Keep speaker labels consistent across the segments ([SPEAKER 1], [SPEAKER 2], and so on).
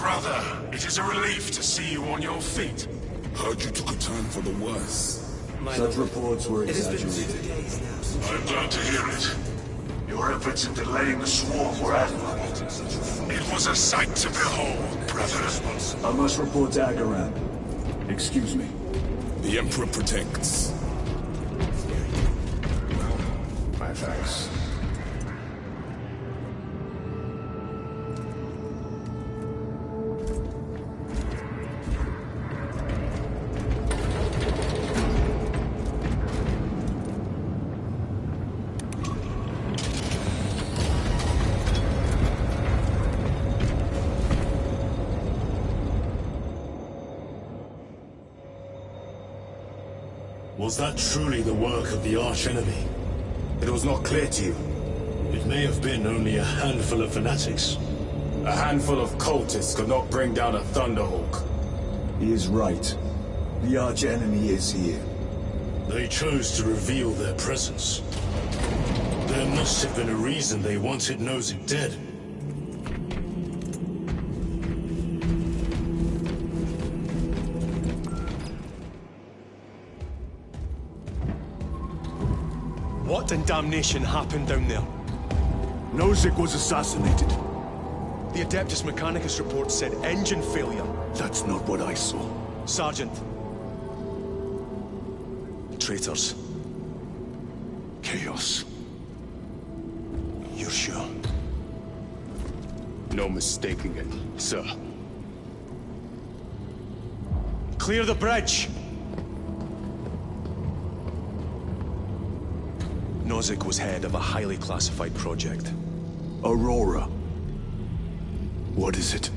[SPEAKER 1] brother. It is a relief to see you on your feet.
[SPEAKER 2] Heard you took a turn for the worse.
[SPEAKER 3] Such reports were exaggerated.
[SPEAKER 1] I'm glad to hear it. Your efforts in delaying the swarm were admirable. It was a sight to behold, brother.
[SPEAKER 3] I must report to Agaran. Excuse me.
[SPEAKER 2] The Emperor protects.
[SPEAKER 3] My thanks.
[SPEAKER 4] Was that truly the work of the arch-enemy?
[SPEAKER 5] It was not clear to you.
[SPEAKER 4] It may have been only a handful of fanatics.
[SPEAKER 5] A handful of cultists could not bring down a Thunderhawk.
[SPEAKER 3] He is right. The arch-enemy is here.
[SPEAKER 4] They chose to reveal their presence. There must have been a reason they wanted Nozick dead.
[SPEAKER 6] What in damnation happened down there?
[SPEAKER 3] Nozick was assassinated.
[SPEAKER 6] The Adeptus Mechanicus report said engine failure.
[SPEAKER 3] That's not what I saw.
[SPEAKER 6] Sergeant. Traitors.
[SPEAKER 3] Chaos.
[SPEAKER 6] You're sure?
[SPEAKER 5] No mistaking it, sir.
[SPEAKER 6] Clear the bridge! Nozick was head of a highly classified project.
[SPEAKER 3] Aurora. What is it?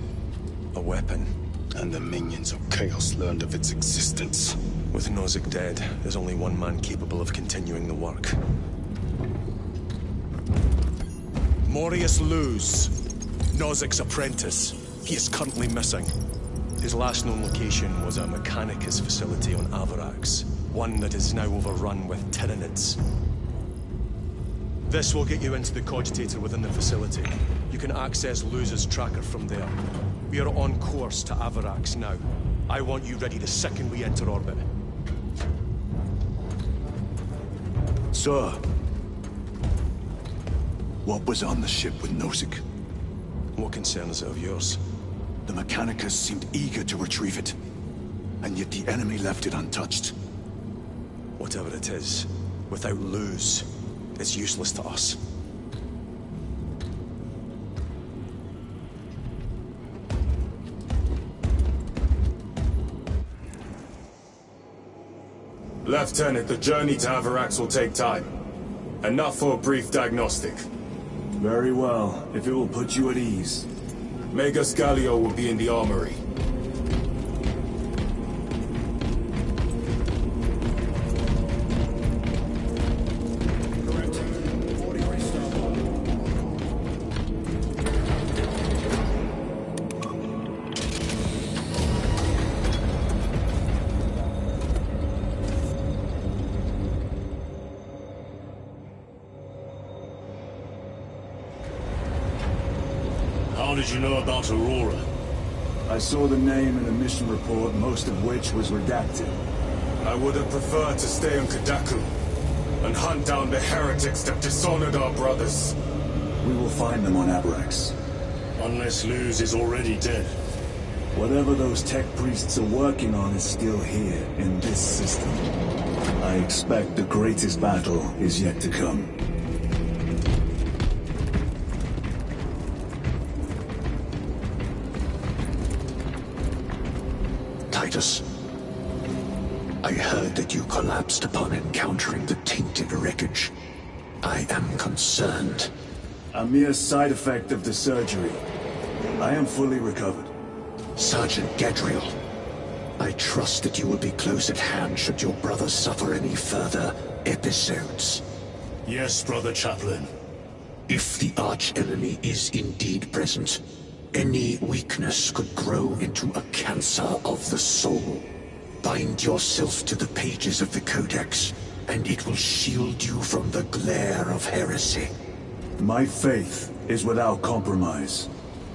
[SPEAKER 6] A weapon.
[SPEAKER 5] And the minions of Chaos learned of its existence.
[SPEAKER 6] With Nozick dead, there's only one man capable of continuing the work. Morius Luz, Nozick's apprentice. He is currently missing. His last known location was a Mechanicus facility on Avarax, one that is now overrun with Tyranids. This will get you into the cogitator within the facility. You can access Luz's tracker from there. We are on course to Avarax now. I want you ready the second we enter orbit.
[SPEAKER 3] Sir. What was on the ship with Nozick?
[SPEAKER 6] What concern is it of yours?
[SPEAKER 3] The Mechanicus seemed eager to retrieve it. And yet the enemy left it untouched.
[SPEAKER 6] Whatever it is, without Luz, it's useless to us.
[SPEAKER 5] Lieutenant, the journey to Avarax will take time. Enough for a brief diagnostic.
[SPEAKER 3] Very well, if it will put you at ease.
[SPEAKER 5] Magus Gallio will be in the armory.
[SPEAKER 4] How did you know about Aurora?
[SPEAKER 3] I saw the name in the mission report, most of which was redacted.
[SPEAKER 5] I would have preferred to stay on Kadaku and hunt down the heretics that dishonored our brothers.
[SPEAKER 3] We will find them on Avarax.
[SPEAKER 4] Unless Luz is already dead.
[SPEAKER 3] Whatever those tech priests are working on is still here, in this system. I expect the greatest battle is yet to come.
[SPEAKER 7] Titus, I heard that you collapsed upon encountering the tainted wreckage. I am concerned.
[SPEAKER 3] A mere side effect of the surgery. I am fully recovered.
[SPEAKER 7] Sergeant Gadriel, I trust that you will be close at hand should your brother suffer any further episodes.
[SPEAKER 4] Yes, Brother Chaplain.
[SPEAKER 7] If the arch-enemy is indeed present, any weakness could grow into a cancer of the soul. Bind yourself to the pages of the Codex, and it will shield you from the glare of heresy.
[SPEAKER 3] My faith is without compromise.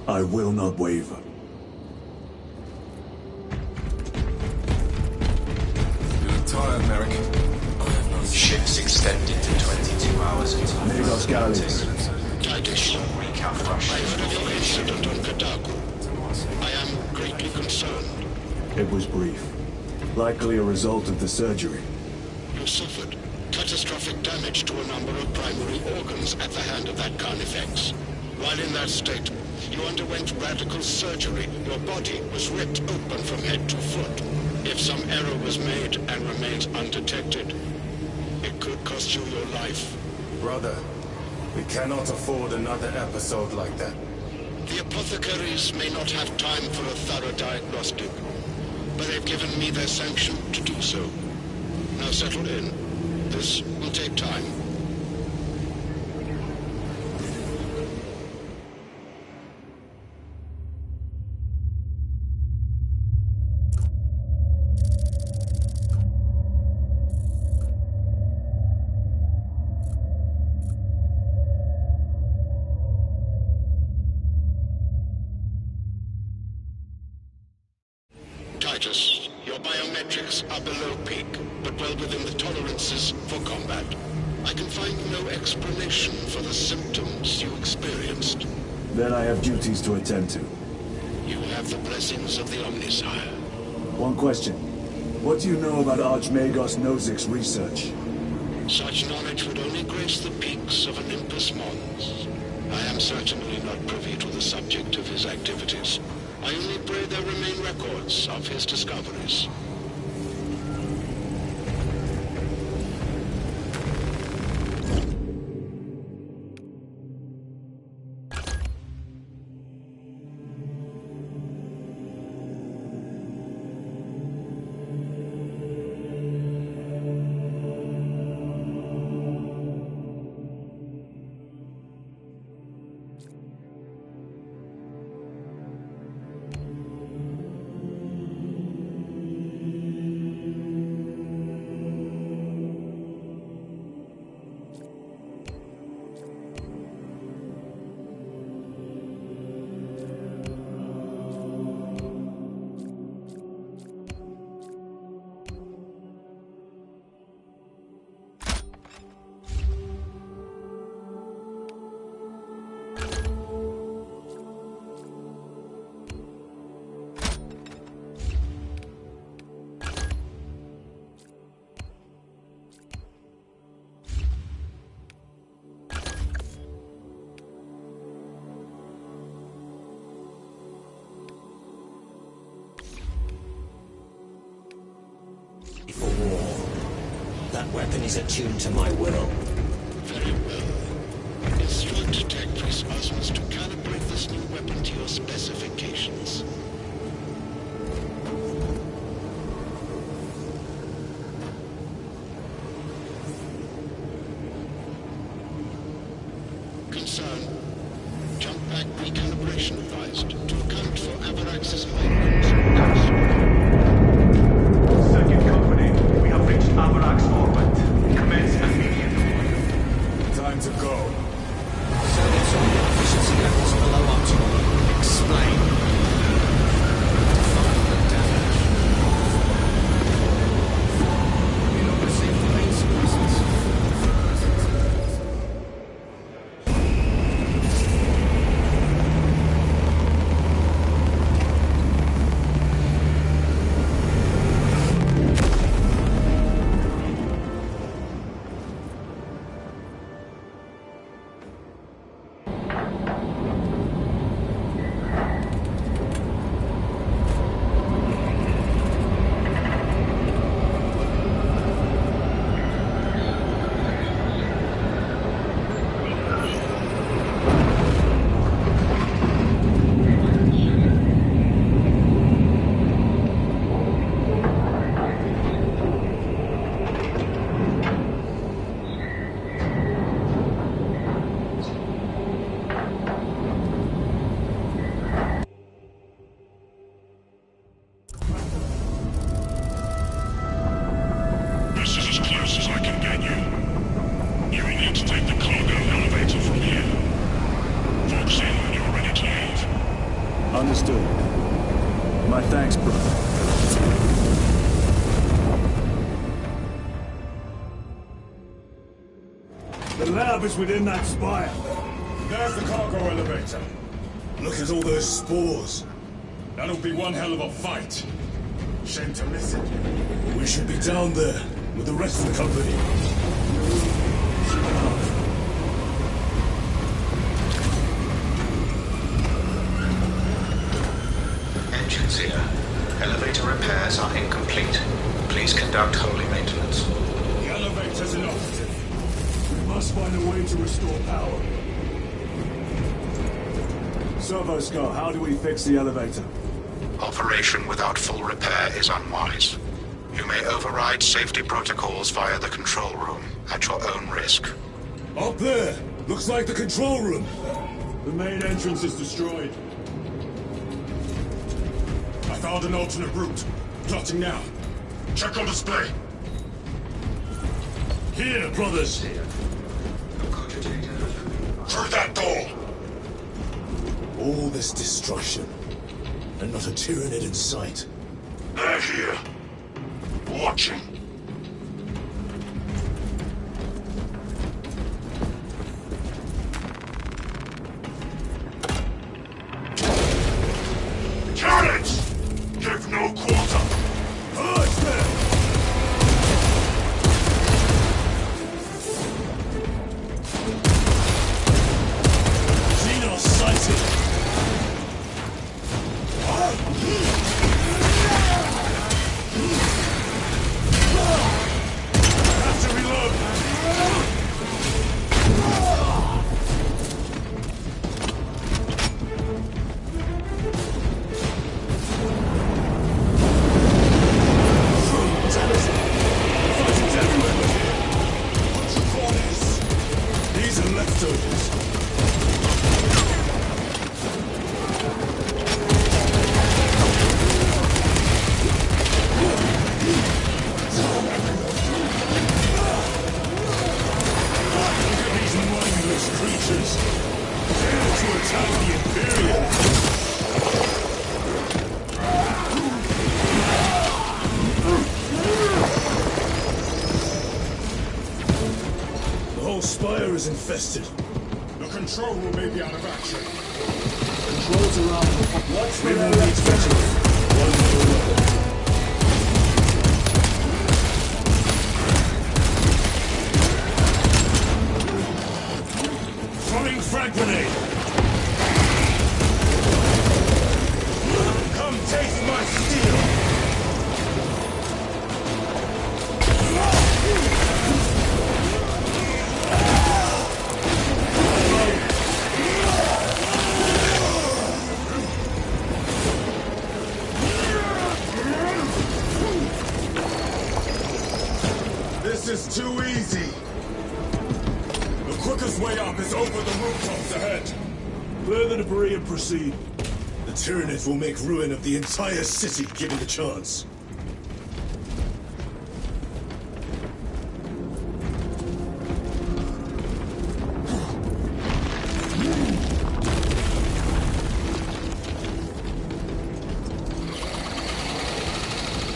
[SPEAKER 3] I will not waver.
[SPEAKER 8] confirmed, Merrick. Ship's extended to 22 hours into the
[SPEAKER 3] Magos Galleys.
[SPEAKER 8] Titus, recap rush.
[SPEAKER 9] I heard of your incident on Kadaku. I am greatly concerned.
[SPEAKER 3] It was brief. Likely a result of the surgery.
[SPEAKER 9] You suffered catastrophic damage to a number of primary organs at the hand of that Carnifex. While in that state, you underwent radical surgery. Your body was ripped open from head to foot. If some error was made and remains undetected, it could cost you your life.
[SPEAKER 5] Brother, we cannot afford another episode like that.
[SPEAKER 9] The apothecaries may not have time for a thorough diagnostic, but they've given me their sanction to do so. Now settle in. This will take time. Titus, your biometrics are below peak, but well within the tolerances for combat. I can find no explanation for the symptoms you experienced.
[SPEAKER 3] Then I have duties to attend to.
[SPEAKER 9] You have the blessings of the Omnisire.
[SPEAKER 3] One question. What do you know about Archmagos Nozick's research?
[SPEAKER 9] Such knowledge would only grace the peaks of Olympus Mons. I am certainly not privy to the subject of his activities. I only pray there remain records of his discoveries.
[SPEAKER 10] For war. That weapon is attuned to my will.
[SPEAKER 9] Very well. Instruct Tech Priest Osmos to calibrate this new weapon to your specifications. Concern. Jump back recalibration advised to account for Avarax's migrants.
[SPEAKER 1] Second company, we have reached Avarax orbit. Commence immediately.
[SPEAKER 5] Time to go.
[SPEAKER 10] Circuits on efficiency levels below optimal. Explain. Define the damage. We not received the main suppressants.
[SPEAKER 1] This is as close as I can get you. You will need to take the cargo elevator from here. Fox in when you're ready to leave.
[SPEAKER 3] Understood. My thanks, brother. lab is within that spire.
[SPEAKER 5] There's the cargo elevator.
[SPEAKER 4] Look at all those spores.
[SPEAKER 5] That'll be one hell of a fight. Shame to miss it.
[SPEAKER 4] We should be down there with the rest of the company.
[SPEAKER 8] Engines here. Elevator repairs are incomplete. Please conduct holy maintenance.
[SPEAKER 5] The elevator's inoperative.
[SPEAKER 3] We must find a way to restore power. Servo Scott, how do we fix the elevator?
[SPEAKER 9] Operation without full repair is unwise. You may override safety protocols via the control room at your own risk.
[SPEAKER 4] Up there! Looks like the control room.
[SPEAKER 5] The main entrance is destroyed. I found an alternate route. Plotting now. Check on display.
[SPEAKER 4] Here, brothers!
[SPEAKER 5] Through that door!
[SPEAKER 4] All this destruction, and not a Tyranid in sight.
[SPEAKER 5] They're here. Watching. Tyranids! Give no quarter!
[SPEAKER 3] Push them!
[SPEAKER 4] Xenos sighted! Infested.
[SPEAKER 5] The control room may be out of action.
[SPEAKER 3] Controls around. What's the
[SPEAKER 4] We will need veterans. One more weapon. Throwing frag grenade!
[SPEAKER 5] Come taste my steel! This is too easy. The quickest way up is over the rooftops ahead.
[SPEAKER 4] Clear the debris and proceed. The Tyranids will make ruin of the entire city given the chance.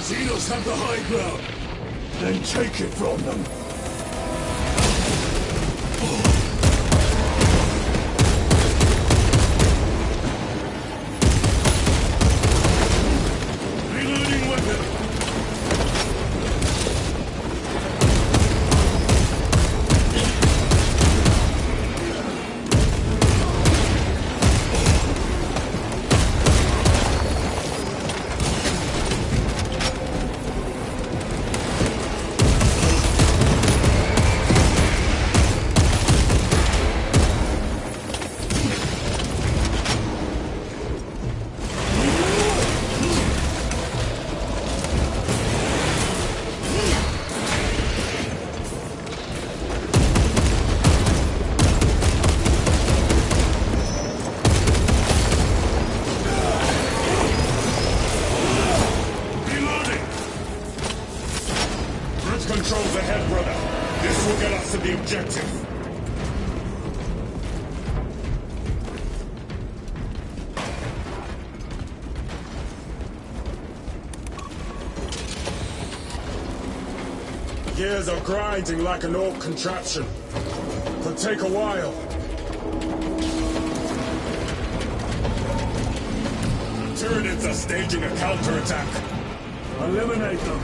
[SPEAKER 4] Xenos have the high ground. Then take it from them. Reloading weapon.
[SPEAKER 5] Controls ahead, brother. This will get us to the objective. gears are grinding like an old contraption. Could take a while. Tyranids are staging a counterattack.
[SPEAKER 3] Eliminate them.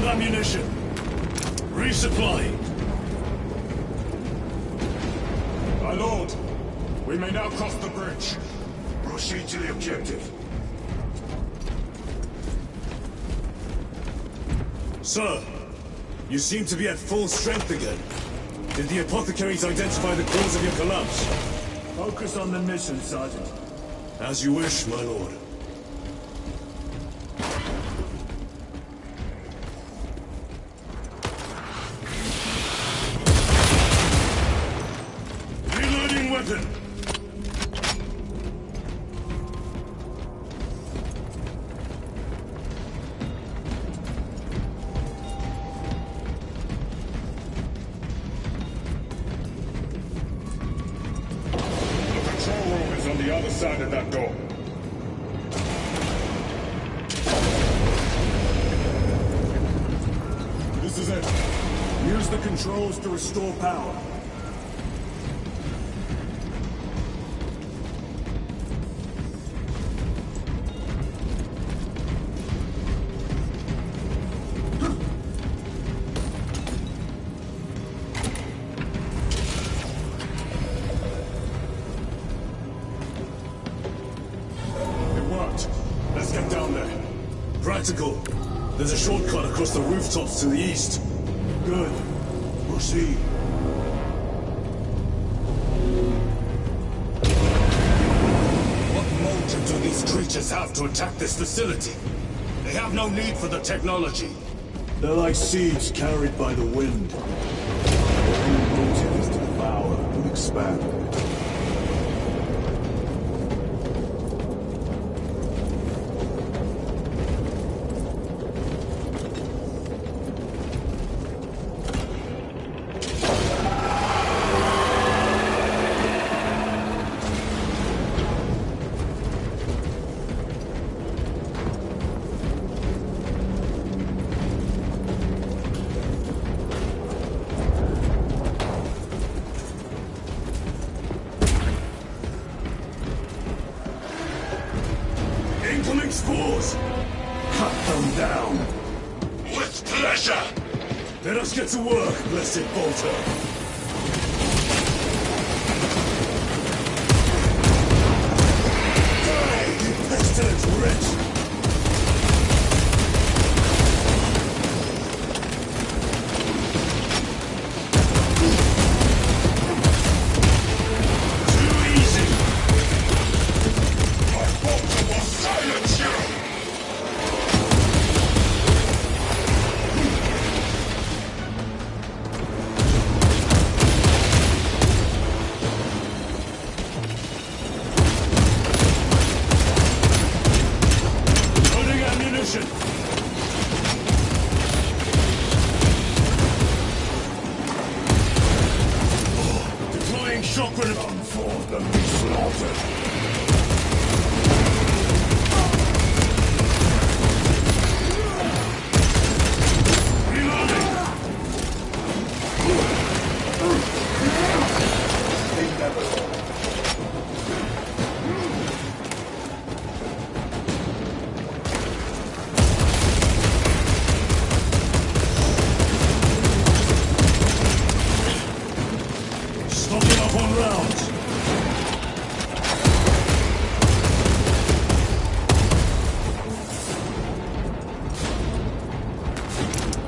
[SPEAKER 4] Ammunition. Resupplying.
[SPEAKER 5] My lord, we may now cross the bridge.
[SPEAKER 7] Proceed to the objective.
[SPEAKER 4] Sir, you seem to be at full strength again. Did the apothecaries identify the cause of your collapse?
[SPEAKER 3] Focus on the mission, Sergeant.
[SPEAKER 4] As you wish, my lord.
[SPEAKER 5] Weapon! The control room is on the other side of that door. This is it.
[SPEAKER 3] Use the controls to restore power.
[SPEAKER 5] Let's get down there.
[SPEAKER 4] Practical. There's a shortcut across the rooftops to the east.
[SPEAKER 3] Good. Proceed.
[SPEAKER 4] What motive do these creatures have to attack this facility? They have no need for the technology.
[SPEAKER 3] They're like seeds carried by the wind. Their only motive is to devour and expand.
[SPEAKER 4] Incoming spores!
[SPEAKER 3] Cut them down!
[SPEAKER 4] With pleasure! Let us get to work, blessed Bolter! Die, you pestilent wretch!
[SPEAKER 2] Come forth and be slaughtered.
[SPEAKER 3] Stocking up on rounds.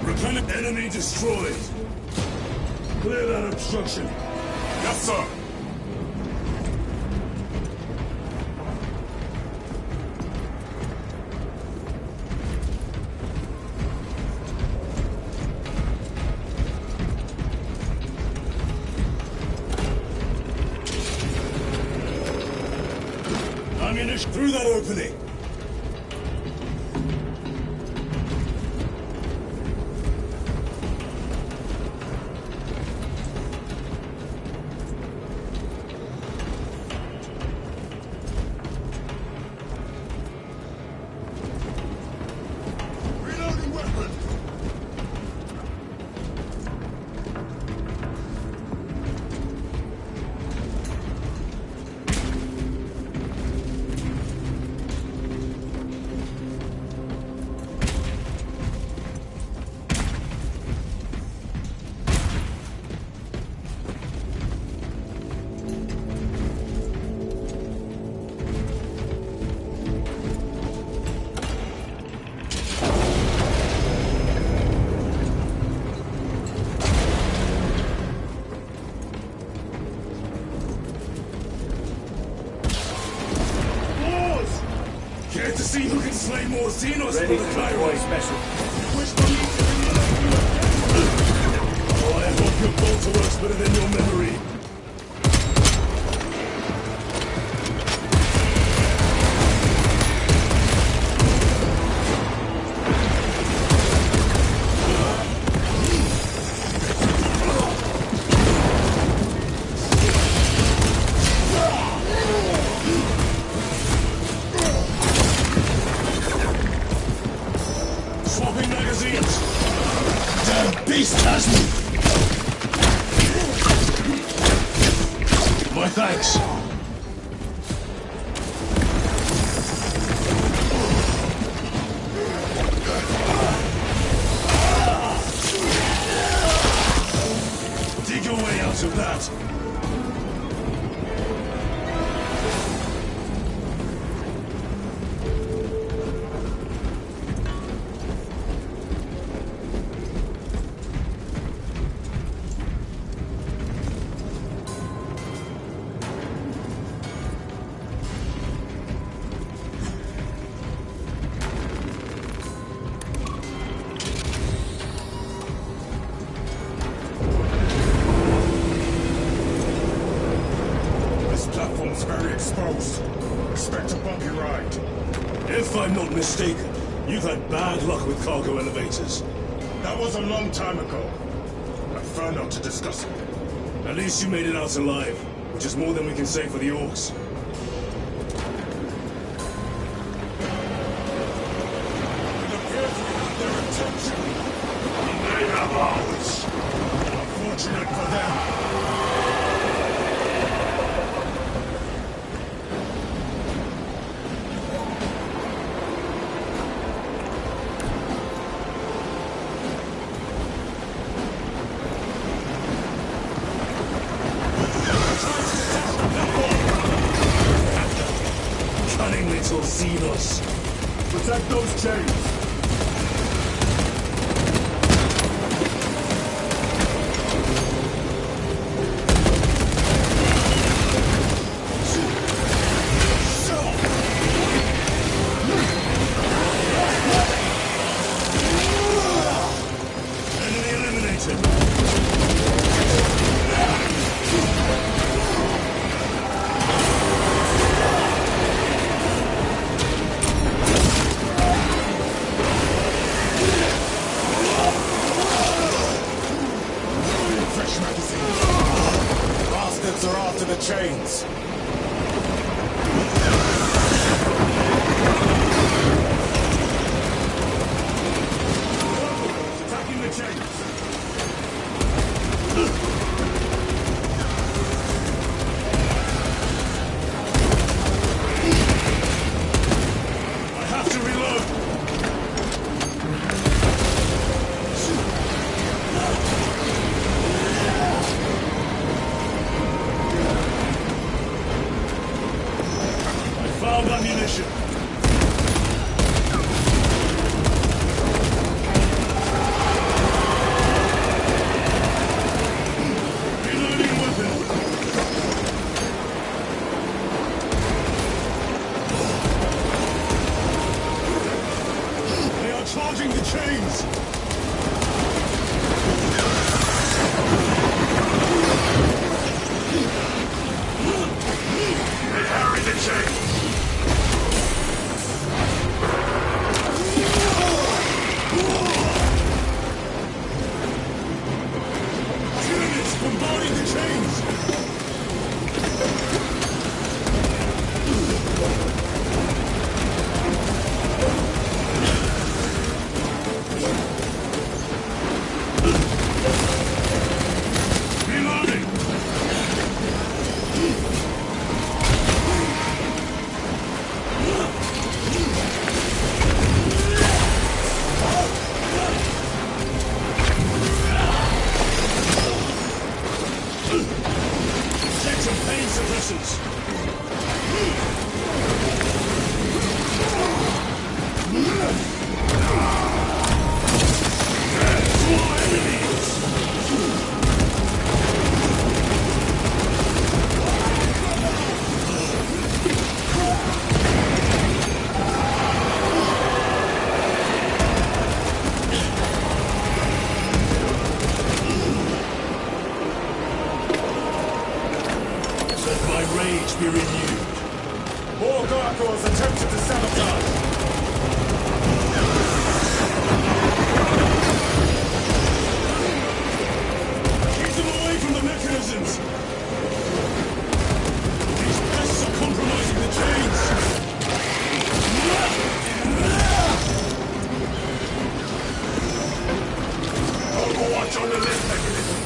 [SPEAKER 3] Replenish. Enemy destroyed. Clear that obstruction.
[SPEAKER 2] Yes, sir.
[SPEAKER 3] Ammunition through that opening.
[SPEAKER 2] Reloading weapon.
[SPEAKER 3] Care to see who can slay more Xenos
[SPEAKER 4] Ready
[SPEAKER 3] for
[SPEAKER 4] to
[SPEAKER 3] the Cairo?
[SPEAKER 4] deploy special.
[SPEAKER 3] Oh, I hope your bolter works better than your memory. Swapping magazines. Damn beast has me. My thanks. Dig your way out of that.
[SPEAKER 2] This platform's very exposed. Expect a bumpy ride.
[SPEAKER 3] If I'm not mistaken, you've had bad luck with cargo elevators.
[SPEAKER 2] That was a long time ago. I prefer not to discuss it.
[SPEAKER 3] At least you made it out alive, which is more than we can say for the orcs.
[SPEAKER 2] It appears we got their attention. And they have ours. Unfortunate for them.
[SPEAKER 3] Cunning little Xenos.
[SPEAKER 4] Protect those chains.
[SPEAKER 3] Enemy eliminated.
[SPEAKER 5] chains.
[SPEAKER 4] Attacking the chains. I have to reload. I found ammunition. Reloading weapon. They are charging the chains. They harry the chains. Units bombarding the chains. Reloading. Take some pain suppressants. More enemies. Let my rage be renewed.
[SPEAKER 5] More Gargoyles attempted to sabotage.
[SPEAKER 4] Keep them away from the mechanisms. These pests are compromising the chains.
[SPEAKER 5] Overwatch on the lift mechanism.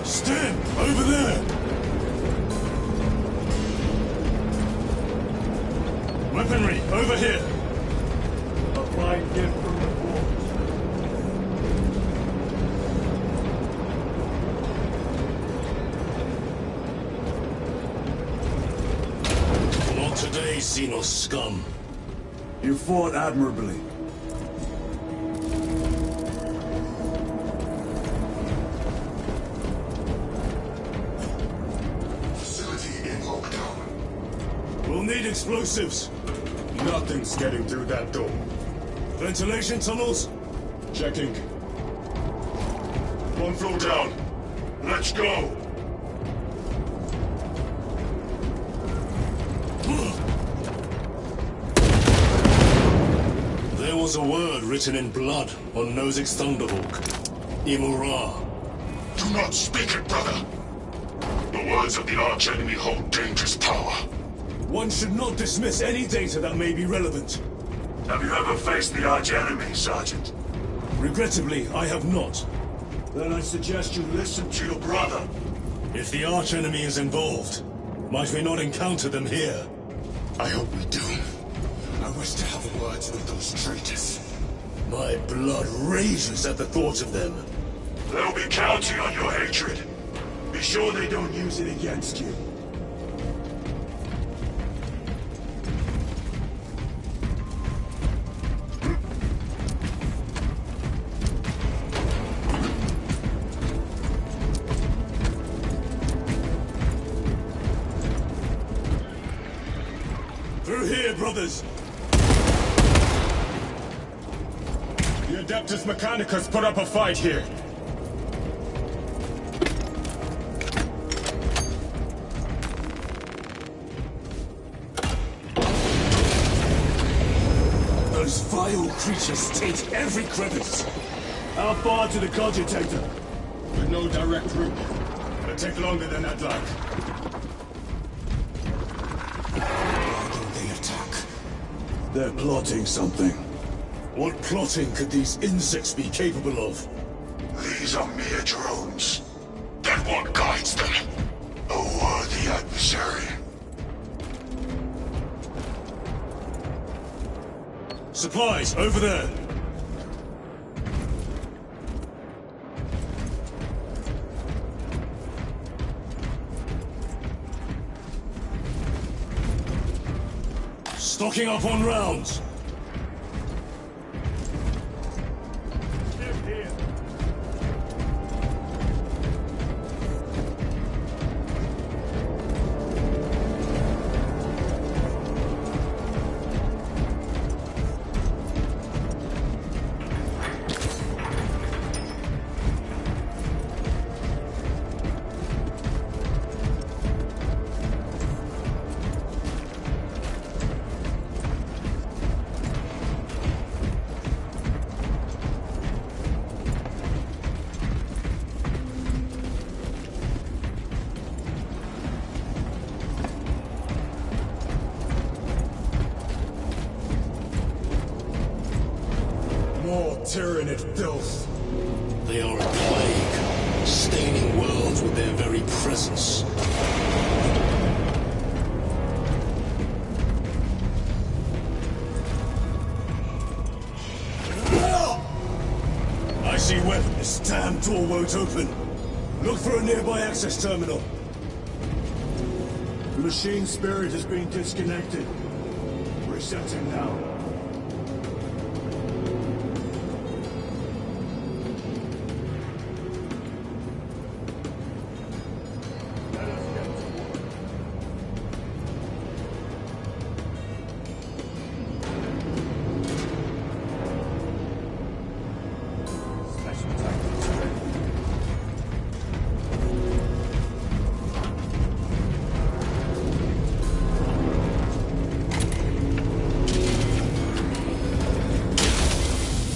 [SPEAKER 4] Stim, over there. Weaponry, over here.
[SPEAKER 5] Applying gift from the force.
[SPEAKER 4] Not today, Xenos scum.
[SPEAKER 3] You fought admirably.
[SPEAKER 1] Facility in lockdown.
[SPEAKER 4] We'll need explosives.
[SPEAKER 5] Nothing's getting through that door.
[SPEAKER 4] Ventilation tunnels?
[SPEAKER 5] Checking.
[SPEAKER 1] One floor down. Let's go.
[SPEAKER 4] There was a word written in blood on Nozick's Thunderhawk. Imura.
[SPEAKER 1] Do not speak it, brother. The words of the archenemy hold dangerous power.
[SPEAKER 4] One should not dismiss any data that may be relevant.
[SPEAKER 1] Have you ever faced the archenemy, Sergeant?
[SPEAKER 4] Regrettably, I have not.
[SPEAKER 1] Then I suggest you listen to your brother.
[SPEAKER 4] If the archenemy is involved, might we not encounter them here?
[SPEAKER 1] I hope we do. I wish to have words with those traitors.
[SPEAKER 4] My blood rages at the thought of them.
[SPEAKER 1] They'll be counting on your hatred. Be sure they don't use it against you.
[SPEAKER 4] Through here, brothers!
[SPEAKER 5] The Adeptus Mechanicus put up a fight here.
[SPEAKER 4] Those vile creatures take every crevice! How far to the cogitator?
[SPEAKER 5] With no direct route. It'll take longer than I'd like.
[SPEAKER 3] Why don't they attack? They're plotting something.
[SPEAKER 4] What plotting could these insects be capable of?
[SPEAKER 2] These are mere drones. Then what guides them? A worthy adversary.
[SPEAKER 4] Supplies, over there! Stocking up on rounds!
[SPEAKER 2] Tyranid filth.
[SPEAKER 9] They are a plague, staining worlds with their very presence.
[SPEAKER 4] I see weapons. This damn door won't open. Look for a nearby access terminal.
[SPEAKER 3] The machine spirit has been disconnected. Reset him now.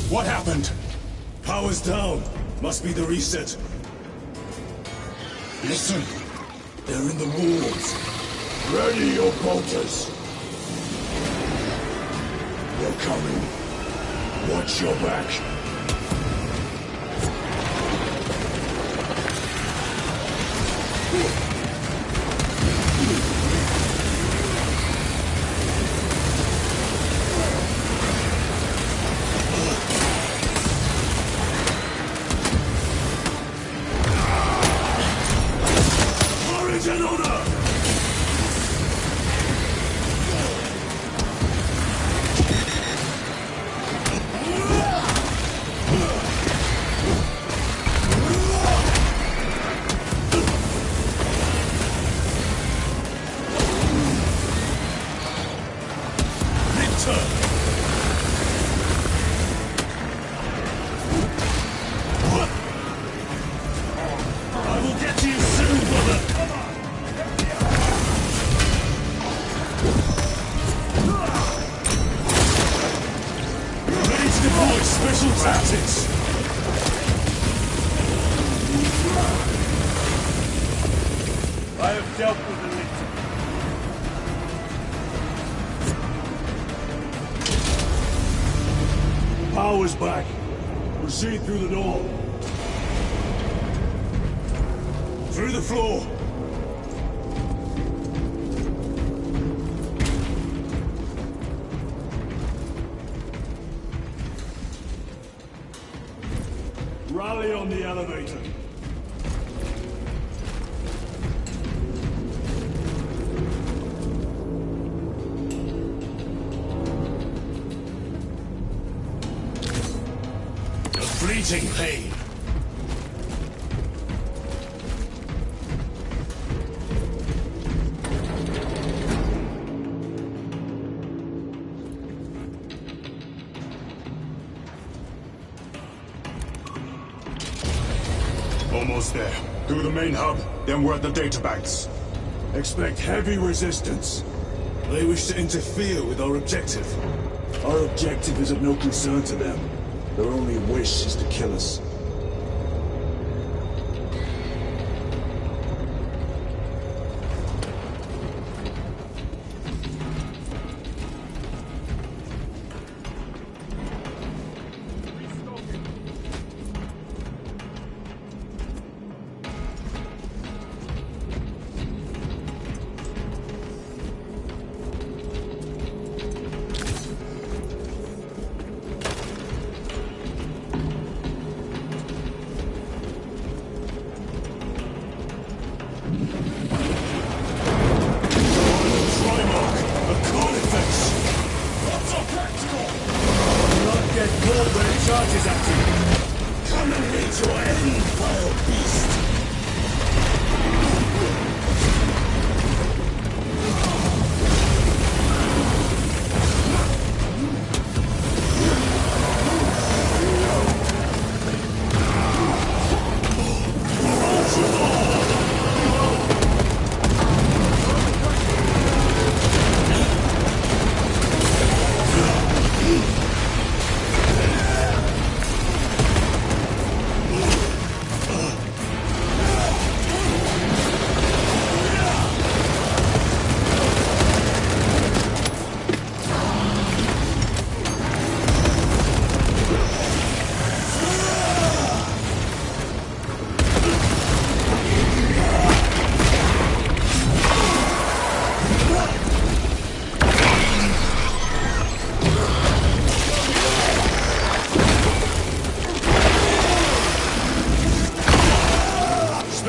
[SPEAKER 4] What happened? Power's down. Must be the reset. Listen. They're in the walls.
[SPEAKER 2] Ready your bolters. They're coming. Watch your back.
[SPEAKER 4] Origin order! I will get to you soon, brother! Ready to deploy special tactics! I have dealt with the lead. Power's back. Proceed through the door. Through the floor. Rally on the elevator. A fleeting pain.
[SPEAKER 5] Almost there. Through the main hub, then we're at the databanks.
[SPEAKER 3] Expect heavy resistance.
[SPEAKER 4] They wish to interfere with our objective.
[SPEAKER 3] Our objective is of no concern to them. Their only wish is to kill us.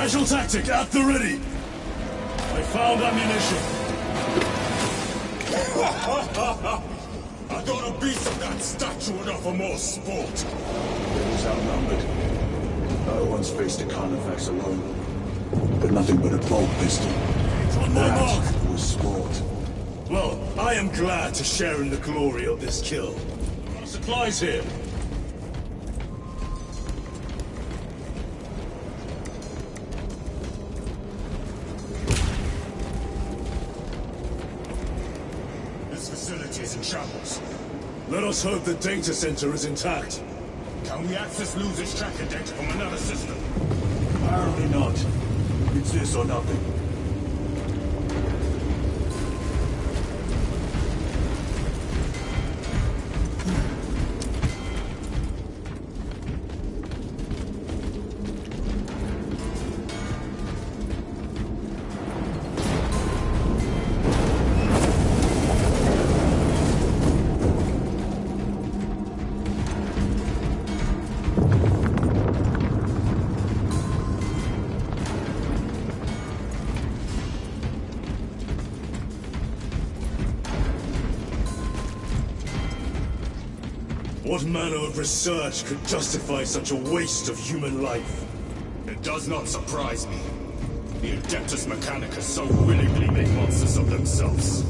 [SPEAKER 4] Special tactic at the ready. I found ammunition.
[SPEAKER 5] I thought a beast of that stature would offer more sport.
[SPEAKER 3] It was outnumbered. I once faced a Carnifex alone. But nothing but a bolt pistol.
[SPEAKER 4] On my mark!
[SPEAKER 3] That was sport.
[SPEAKER 4] Well, I am glad to share in the glory of this kill. Supplies here.
[SPEAKER 5] This facility is in shambles.
[SPEAKER 4] Let us hope the data center is intact.
[SPEAKER 5] Can we access Luz's tracking data from another system?
[SPEAKER 3] Apparently not. It's this or nothing.
[SPEAKER 4] What manner of research could justify such a waste of human life?
[SPEAKER 5] It does not surprise me. The Adeptus Mechanicus so willingly make monsters of themselves.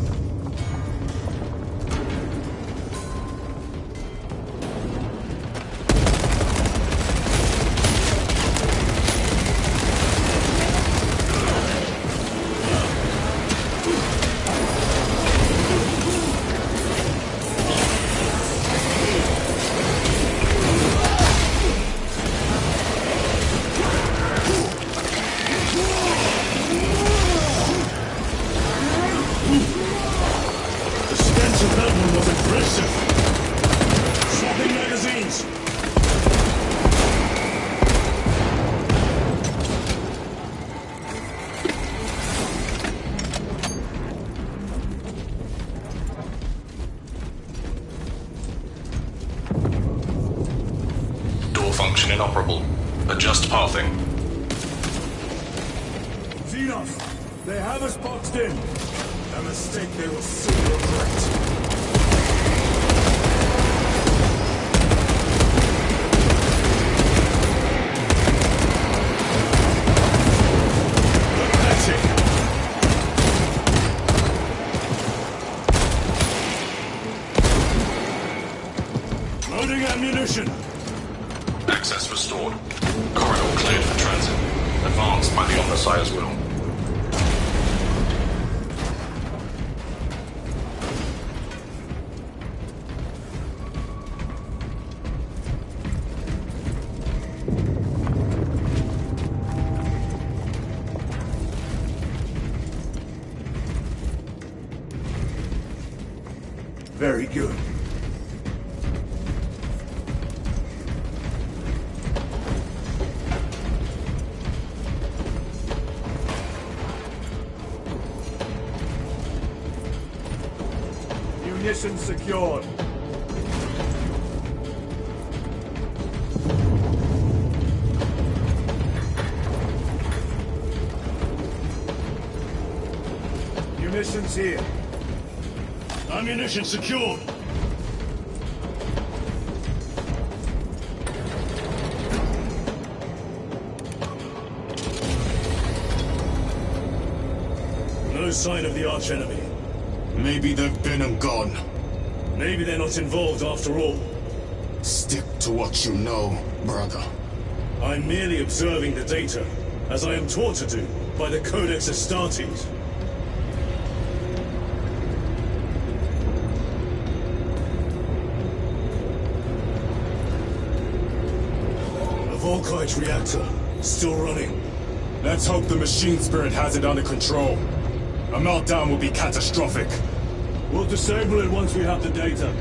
[SPEAKER 8] Function inoperable. Adjust pathing.
[SPEAKER 3] Xenos! They have us boxed in!
[SPEAKER 5] A mistake they will soon regret.
[SPEAKER 4] Loading ammunition!
[SPEAKER 8] Access restored. Corridor cleared for transit. Advanced by the Omnissiah's will.
[SPEAKER 3] Very good. Munitions secured. Munitions here.
[SPEAKER 4] Ammunition secured. No sign of the archenemy.
[SPEAKER 5] Maybe they've been and gone.
[SPEAKER 4] Maybe they're not involved after all.
[SPEAKER 5] Stick to what you know, brother.
[SPEAKER 4] I'm merely observing the data, as I am taught to do by the Codex Astartes. A Volkite reactor, still running.
[SPEAKER 5] Let's hope the machine spirit has it under control. A meltdown will be catastrophic.
[SPEAKER 4] We'll disable it once we have the data.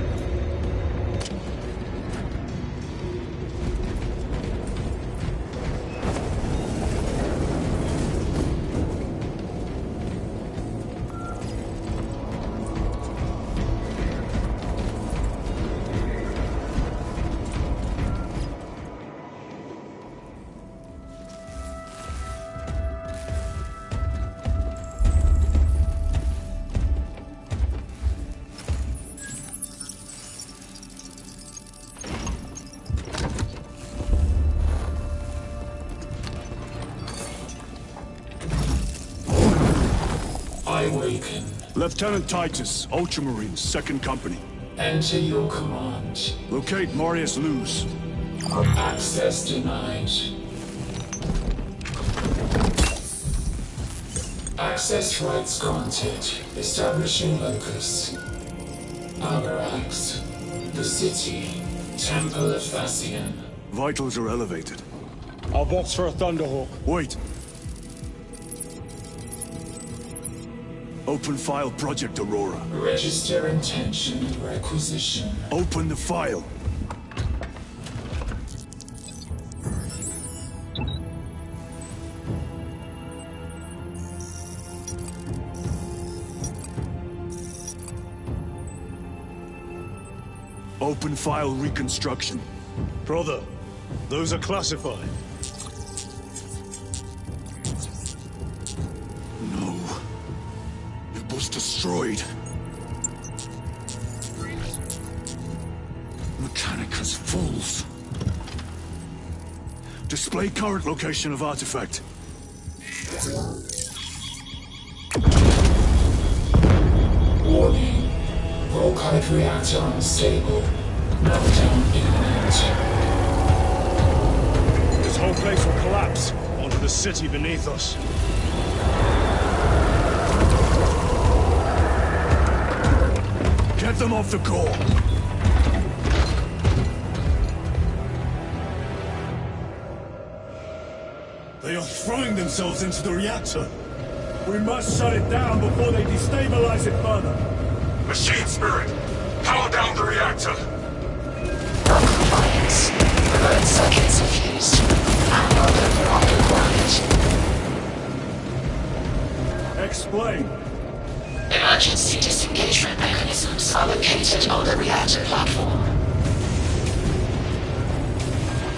[SPEAKER 11] Awaken.
[SPEAKER 2] Lieutenant Titus, Ultramarines, 2nd Company.
[SPEAKER 11] Enter your command.
[SPEAKER 2] Locate Marius Luz.
[SPEAKER 11] Access denied. Access rights granted. Establishing locus. Avarax. The city. Temple of Thasian.
[SPEAKER 2] Vitals are elevated.
[SPEAKER 12] I'll box for a Thunderhawk.
[SPEAKER 2] Wait. Open file Project Aurora.
[SPEAKER 11] Register intention requisition.
[SPEAKER 2] Open the file. Open file reconstruction.
[SPEAKER 4] Brother, those are classified.
[SPEAKER 2] No. It was destroyed. Mechanicus fools. Display current location of artifact.
[SPEAKER 11] Warning. Volkite reactor unstable. Meltdown imminent.
[SPEAKER 4] This whole place will collapse onto the city beneath us.
[SPEAKER 2] Get them off the core.
[SPEAKER 4] They are throwing themselves into the reactor. We must shut it down before they destabilize it further.
[SPEAKER 5] Machine spirit, power down the reactor.
[SPEAKER 13] Non-compliance. 9 seconds of use. Ammo level required.
[SPEAKER 4] Explain.
[SPEAKER 13] Emergency disengagement mechanisms are located on the reactor platform.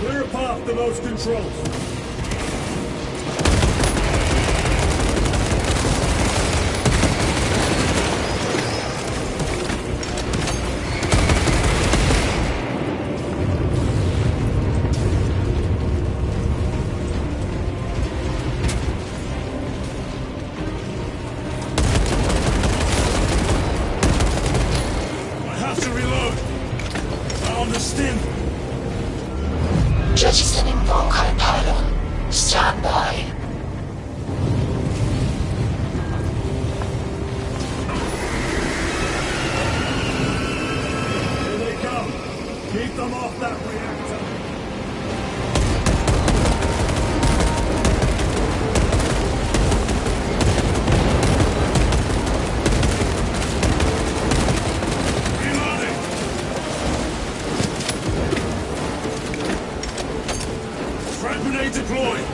[SPEAKER 4] Clear a path to those controls.
[SPEAKER 13] Jettisoning Volkite pylon. Stand by.
[SPEAKER 2] Here they come. Keep them off that reactor.
[SPEAKER 4] Grenade deployed!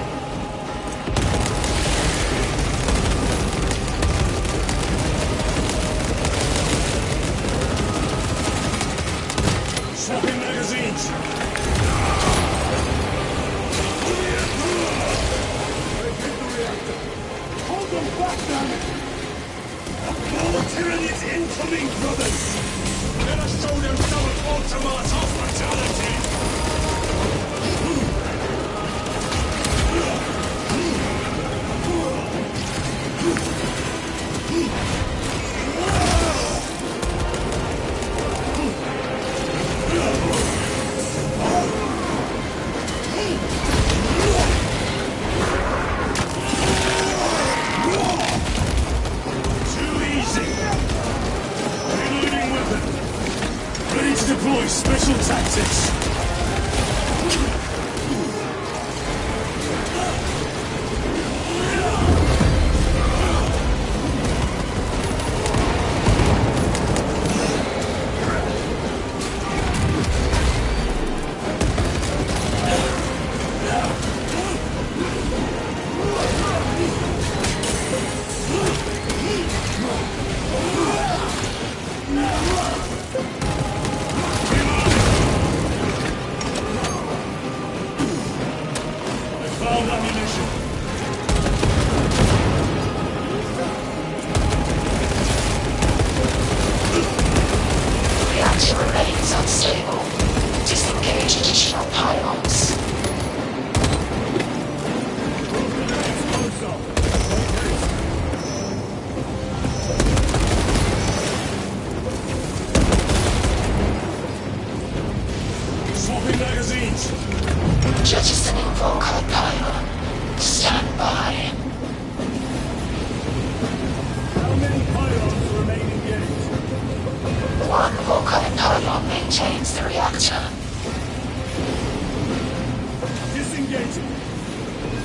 [SPEAKER 4] Swapping magazines!
[SPEAKER 2] Hold them back, damn it!
[SPEAKER 4] More tyranny's incoming, brothers! Let us show them some of Ultima's hospitality! Deploy special tactics!
[SPEAKER 13] Reactor remains unstable. Disengage additional pylons.
[SPEAKER 4] Swapping magazines!
[SPEAKER 13] Jettisoning Volkite pylon. Stand by.
[SPEAKER 2] How many pylons remain engaged?
[SPEAKER 13] One Volkite pylon maintains the reactor.
[SPEAKER 2] Disengaging.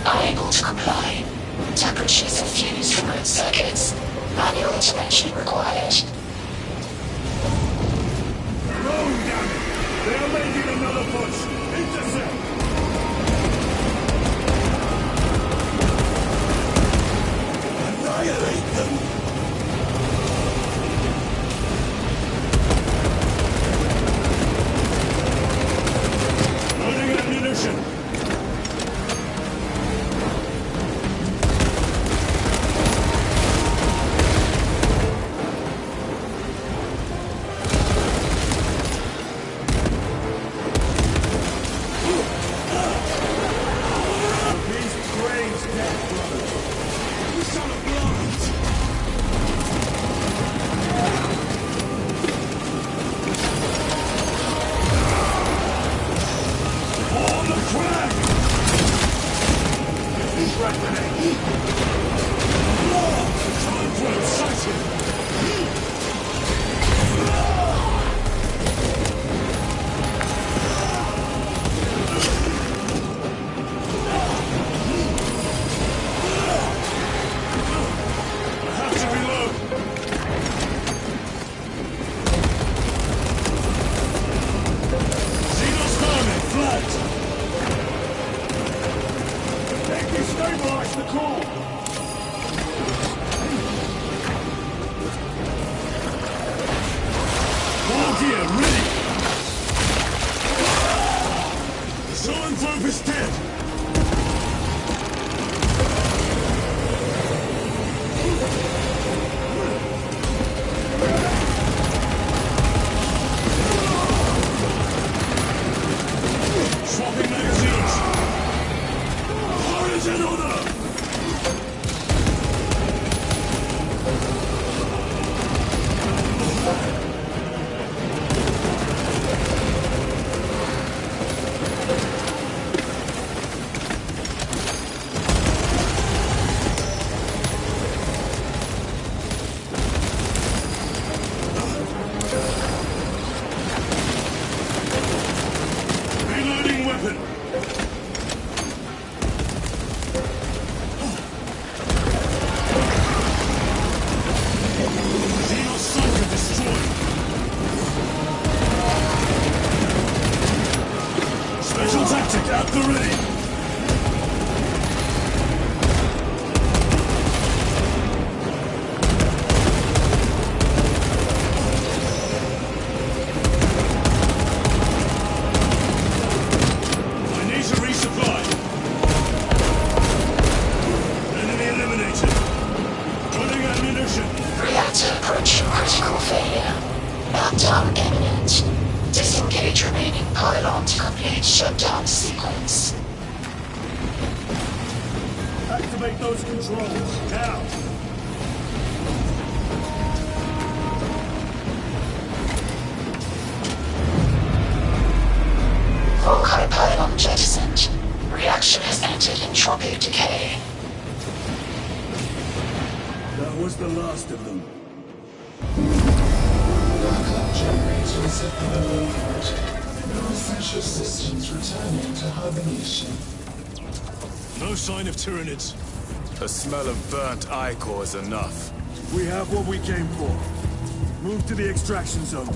[SPEAKER 13] Unable to comply. Temperatures have fused remote circuits. Manual intervention required.
[SPEAKER 2] Rome, damn it! They are making another push! Intercept!
[SPEAKER 4] Annihilate them! Loading ammunition!
[SPEAKER 2] Stabilize the core!
[SPEAKER 4] All gear ready! Zoanthrope is dead! Swapping magazines! Origin order! weapon! Xeno Psyker destroyed! Special tactic at the ready!
[SPEAKER 13] Shutdown sequence.
[SPEAKER 4] Activate those controls, now!
[SPEAKER 13] Volkite pylon jettisoned. Reaction has entered entropic decay.
[SPEAKER 3] That was the last of them.
[SPEAKER 11] Backup generators have been overloaded. No essential systems returning to hibernation.
[SPEAKER 4] No sign of Tyranids.
[SPEAKER 5] The smell of burnt ichor is enough.
[SPEAKER 3] We have what we came for. Move to the extraction zone.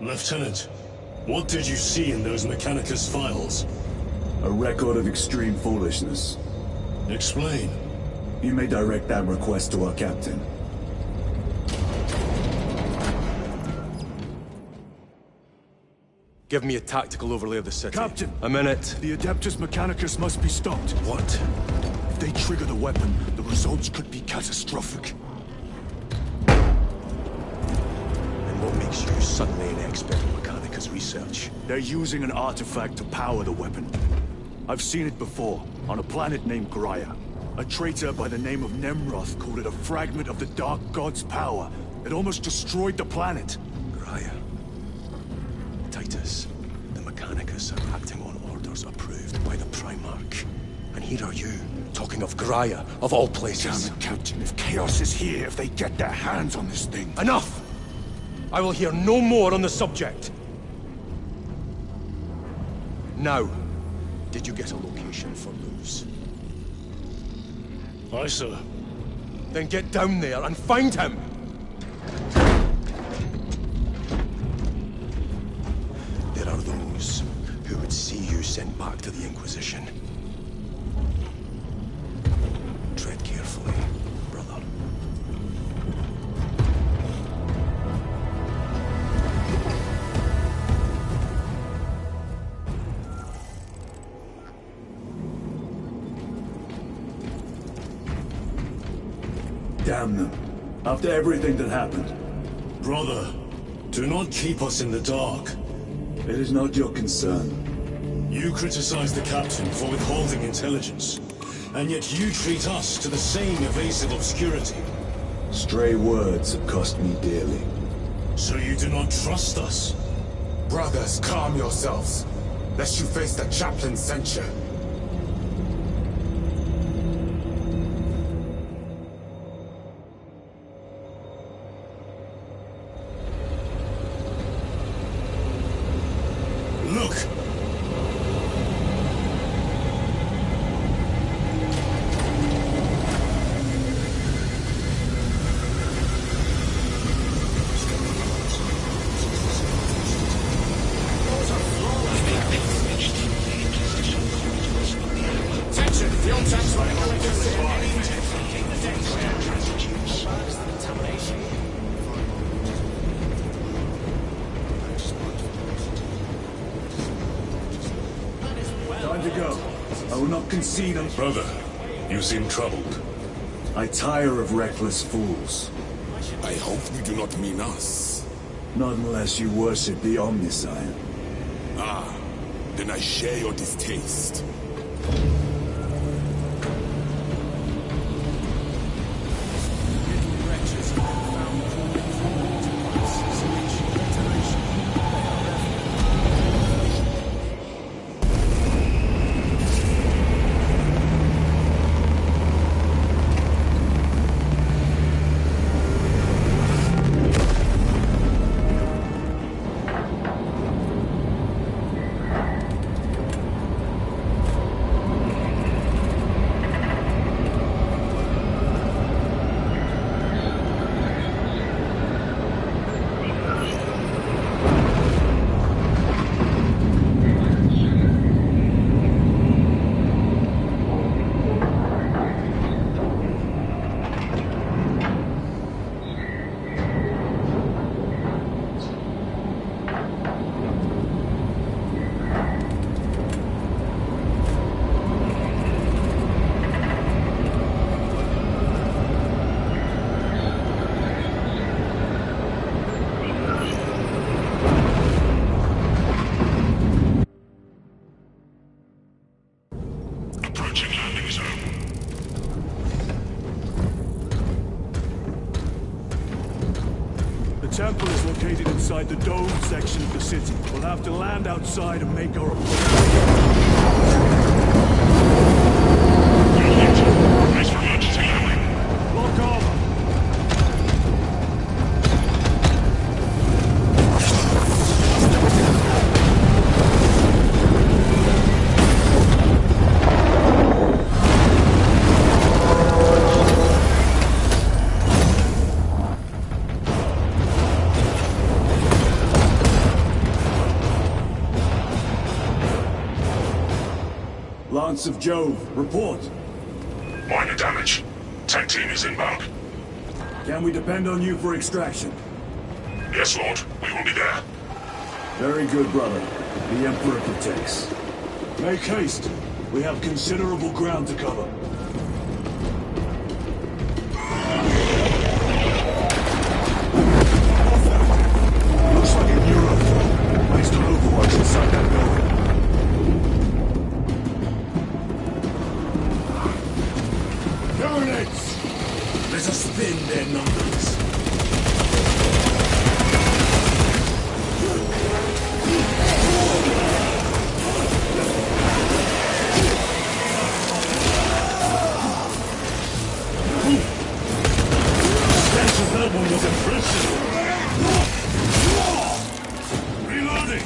[SPEAKER 4] Lieutenant, what did you see in those Mechanicus files?
[SPEAKER 3] A record of extreme foolishness.
[SPEAKER 4] Explain.
[SPEAKER 3] You may direct that request to our captain.
[SPEAKER 6] Give me a tactical overlay of the city.
[SPEAKER 3] Captain!
[SPEAKER 6] A minute.
[SPEAKER 3] The Adeptus Mechanicus must be stopped.
[SPEAKER 6] What?
[SPEAKER 3] If they trigger the weapon, the results could be catastrophic.
[SPEAKER 6] And what makes you suddenly an expert in Mechanicus research?
[SPEAKER 3] They're using an artifact to power the weapon. I've seen it before, on a planet named Graia. A traitor by the name of Nemroth called it a fragment of the Dark God's power. It almost destroyed the planet.
[SPEAKER 6] Graia. Titus, the Mechanicus are acting on orders approved by the Primarch. And here are you, talking of Graia, of all places.
[SPEAKER 3] Damn it, Captain. If Chaos is here, if they get their hands on this thing...
[SPEAKER 6] Enough! I will hear no more on the subject. Now, did you get a location for Luz?
[SPEAKER 4] Aye, sir.
[SPEAKER 6] Then get down there and find him! There are those who would see you sent back to the Inquisition. Tread carefully, brother.
[SPEAKER 3] Damn them. After everything that happened.
[SPEAKER 4] Brother, do not keep us in the dark.
[SPEAKER 3] It is not your concern.
[SPEAKER 4] You criticize the captain for withholding intelligence, and yet you treat us to the same evasive obscurity.
[SPEAKER 3] Stray words have cost me dearly.
[SPEAKER 4] So you do not trust us?
[SPEAKER 5] Brothers, calm yourselves, lest you face the chaplain's censure.
[SPEAKER 4] Look!
[SPEAKER 3] go. I will not concede on...
[SPEAKER 5] Brother, you seem troubled.
[SPEAKER 3] I tire of reckless fools.
[SPEAKER 2] I hope you do not mean us.
[SPEAKER 3] Not unless you worship the Omnissiah.
[SPEAKER 2] Ah, then I share your distaste.
[SPEAKER 3] The temple is located inside the domed section of the city. We'll have to land outside and make our approach.
[SPEAKER 1] Nice for emergency landing.
[SPEAKER 3] Lock over. Lance of Jove, report.
[SPEAKER 1] Minor damage. Tech team is inbound.
[SPEAKER 3] Can we depend on you for extraction?
[SPEAKER 1] Yes, Lord. We will be there.
[SPEAKER 3] Very good, brother. The Emperor protects. Make haste. We have considerable ground to cover. Looks like a Europe. Placed on overwatch inside that building. Let us thin their numbers. Stench of that one was impressive. Reloading.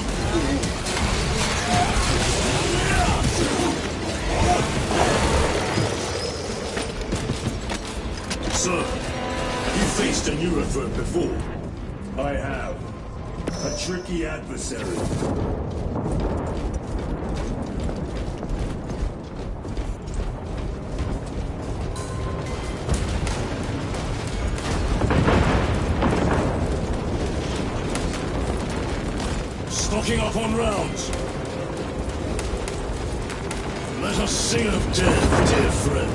[SPEAKER 3] Sir, you faced a Neurothreat before. I have. A tricky adversary. Stocking up on rounds. Let us sing of death, dear friend.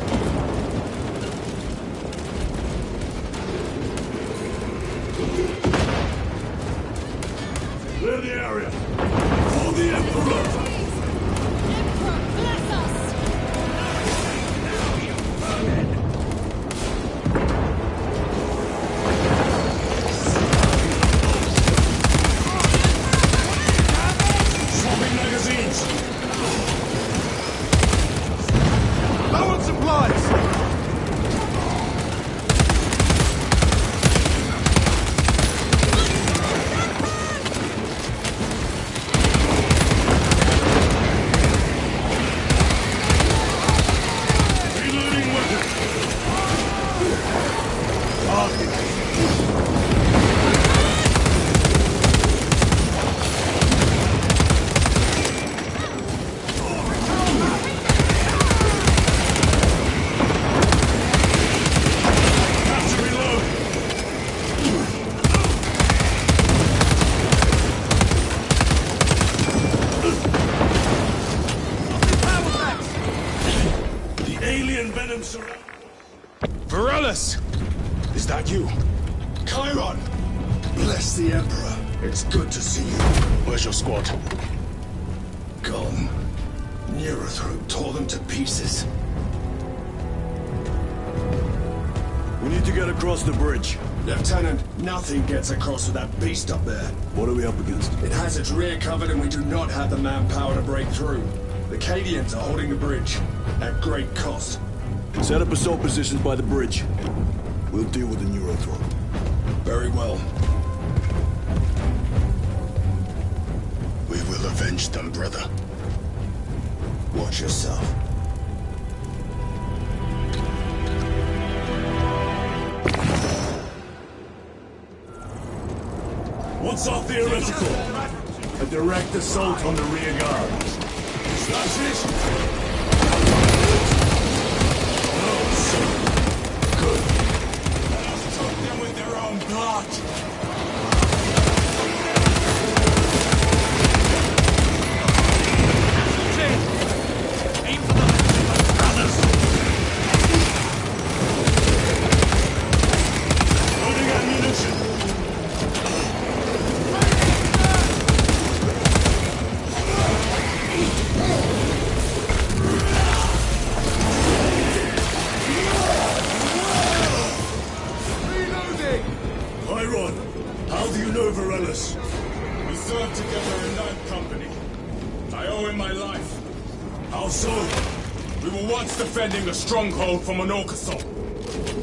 [SPEAKER 3] Clear the area. For the Emperor!
[SPEAKER 14] Bless us!
[SPEAKER 3] Swapping magazines!
[SPEAKER 2] Low on supplies!
[SPEAKER 6] Aurelius! Is that you?
[SPEAKER 2] Chiron! Bless the Emperor. It's good to see you.
[SPEAKER 6] Where's your squad?
[SPEAKER 2] Gone. Neurothroat tore them to pieces.
[SPEAKER 3] We need to get across the bridge.
[SPEAKER 2] Lieutenant, nothing gets across with that beast up there.
[SPEAKER 3] What are we up against?
[SPEAKER 2] It has its rear covered and we do not have the manpower to break through. The Cadians are holding the bridge, at great cost.
[SPEAKER 3] Set up assault positions by the bridge. We'll deal with the Neurothroat.
[SPEAKER 2] Very well.
[SPEAKER 5] We will avenge them, brother.
[SPEAKER 2] Watch yourself.
[SPEAKER 3] What's our theoretical? A direct assault on the rear guard.
[SPEAKER 2] That's it!
[SPEAKER 3] No, sir. Good.
[SPEAKER 2] Let us cook them with their own blood!
[SPEAKER 3] Aim for the brothers. Loading ammunition. Chiron, how do you know Varellus?
[SPEAKER 5] We served together in that company. I owe him my life.
[SPEAKER 3] How so?
[SPEAKER 5] We were once defending a stronghold from an Orcasaur.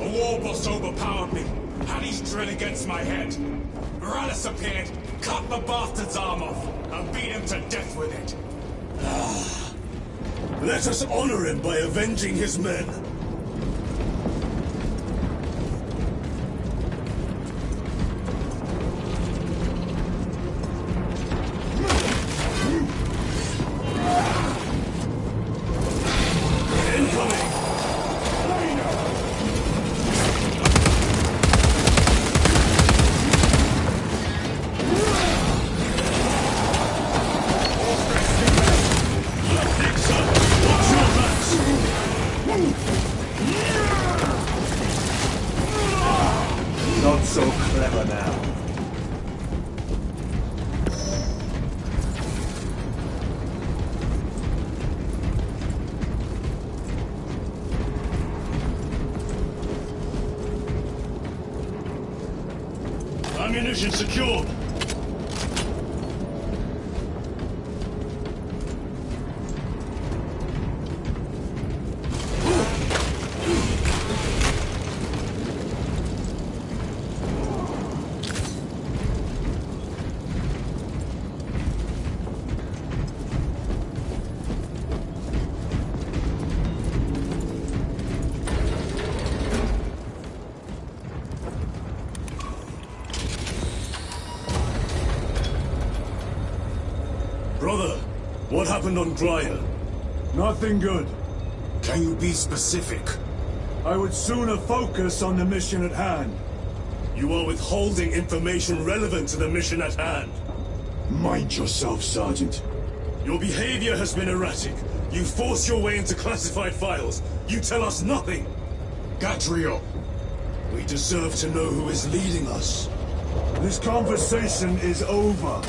[SPEAKER 5] A war boss overpowered me, had his drill against my head. Varellus appeared, cut the bastard's arm off, and beat him to death with it.
[SPEAKER 3] Let us honor him by avenging his men. Not so clever now. Ammunition secured. Brother, what happened on Graya? Nothing good.
[SPEAKER 5] Can you be specific?
[SPEAKER 3] I would sooner focus on the mission at hand. You are withholding information relevant to the mission at hand. Mind yourself, Sergeant. Your behavior has been erratic. You force your way into classified files. You tell us nothing.
[SPEAKER 5] Gadriel.
[SPEAKER 3] We deserve to know who is leading us. This conversation is over.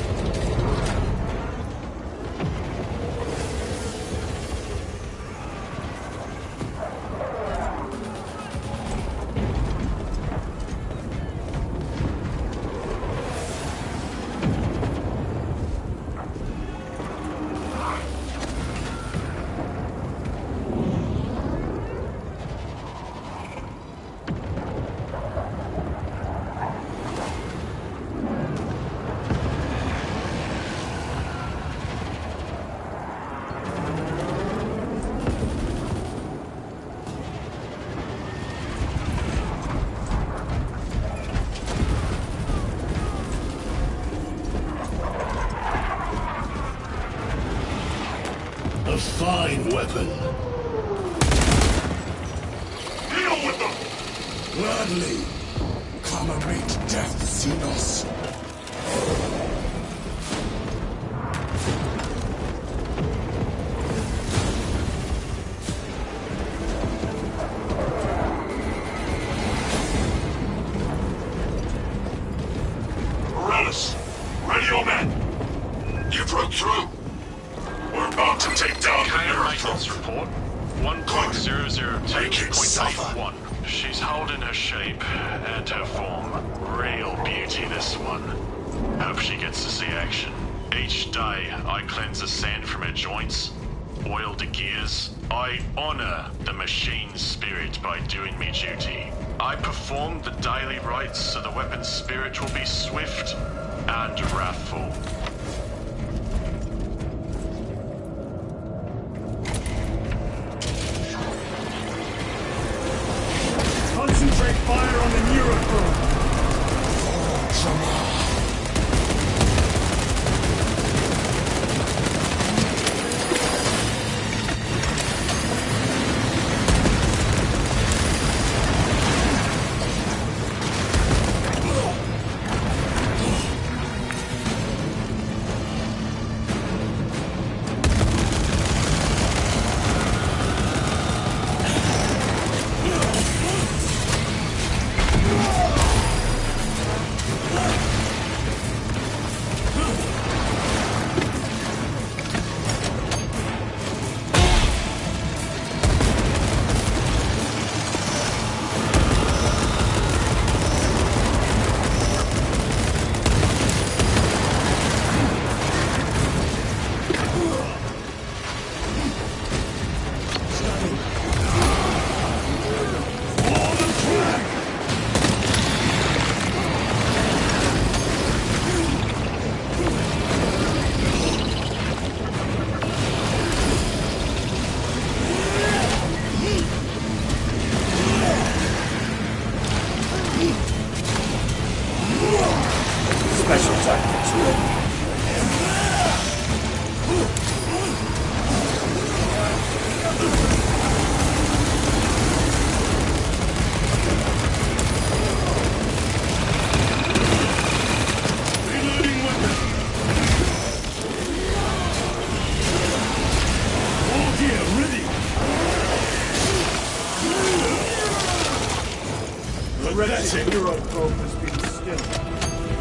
[SPEAKER 3] A fine weapon.
[SPEAKER 1] Deal with them!
[SPEAKER 2] Gladly. Come and meet death, Xenos.
[SPEAKER 1] Ready, your men? You broke through. We're about to take down the
[SPEAKER 14] maintenance report. 1.002.81. She's holding her shape and her form. Real beauty, this one. Hope she gets to see action. Each day, I cleanse the sand from her joints, oil the gears. I honor the machine's spirit by doing me duty. I perform the daily rites so the weapon's spirit will be swift and wrathful.
[SPEAKER 3] Concentrate fire on the Neurophone!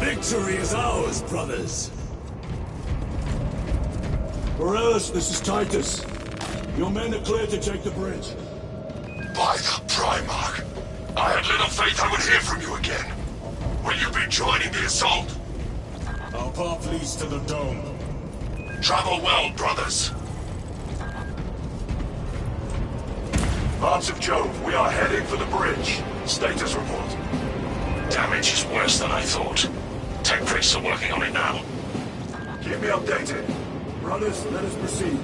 [SPEAKER 4] Victory is ours, brothers! Morales, this is Titus. Your men are clear to take the bridge.
[SPEAKER 1] By the Primarch! I had little faith I would hear from you again. Will you be joining the assault?
[SPEAKER 5] Our path leads to the dome.
[SPEAKER 1] Travel well, brothers. Hearts of Jove, we are heading for the bridge. Status report. Damage is worse than I thought. Tech priests are working on it now.
[SPEAKER 3] Keep me updated. Brothers, let us proceed.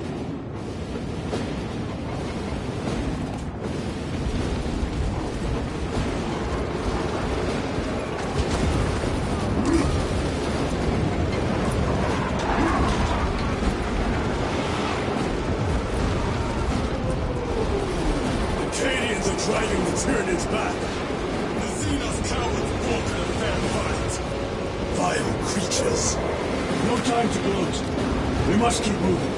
[SPEAKER 4] The Cadians are driving the Tyranids back.
[SPEAKER 5] The Xenos cowards fought in a fair fight.
[SPEAKER 4] Vile creatures.
[SPEAKER 3] No time to gloat. We must keep moving.